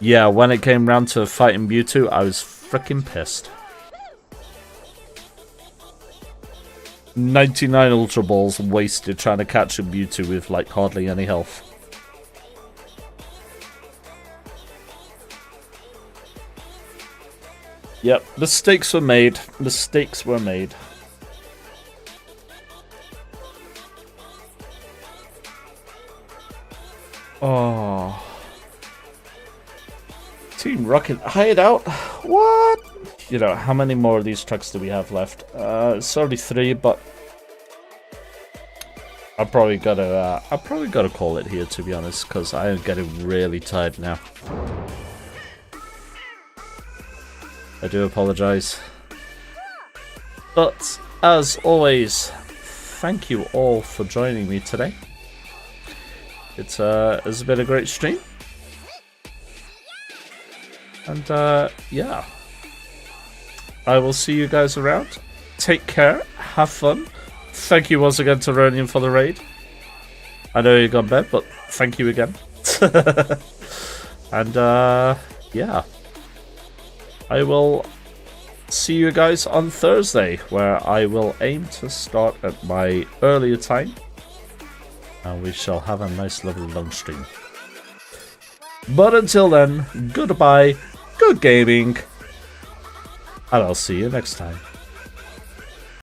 Yeah, when it came round to fighting Mewtwo, I was freaking pissed. 99 Ultra Balls wasted trying to catch a Mewtwo with like hardly any health. Yep, mistakes were made. Mistakes were made. Oh. Team Rocket Hideout? What? You know, how many more of these trucks do we have left? It's only 3, but I probably gotta call it here, to be honest, because I am getting really tired now. I do apologize. But as always, thank you all for joining me today. It's been a great stream. And yeah. I will see you guys around. Take care, have fun. Thank you once again to Ronian for the raid. I know you got bed, but thank you again. And yeah. I will see you guys on Thursday, where I will aim to start at my earlier time. And we shall have a nice little long stream. But until then, goodbye, good gaming, and I'll see you next time.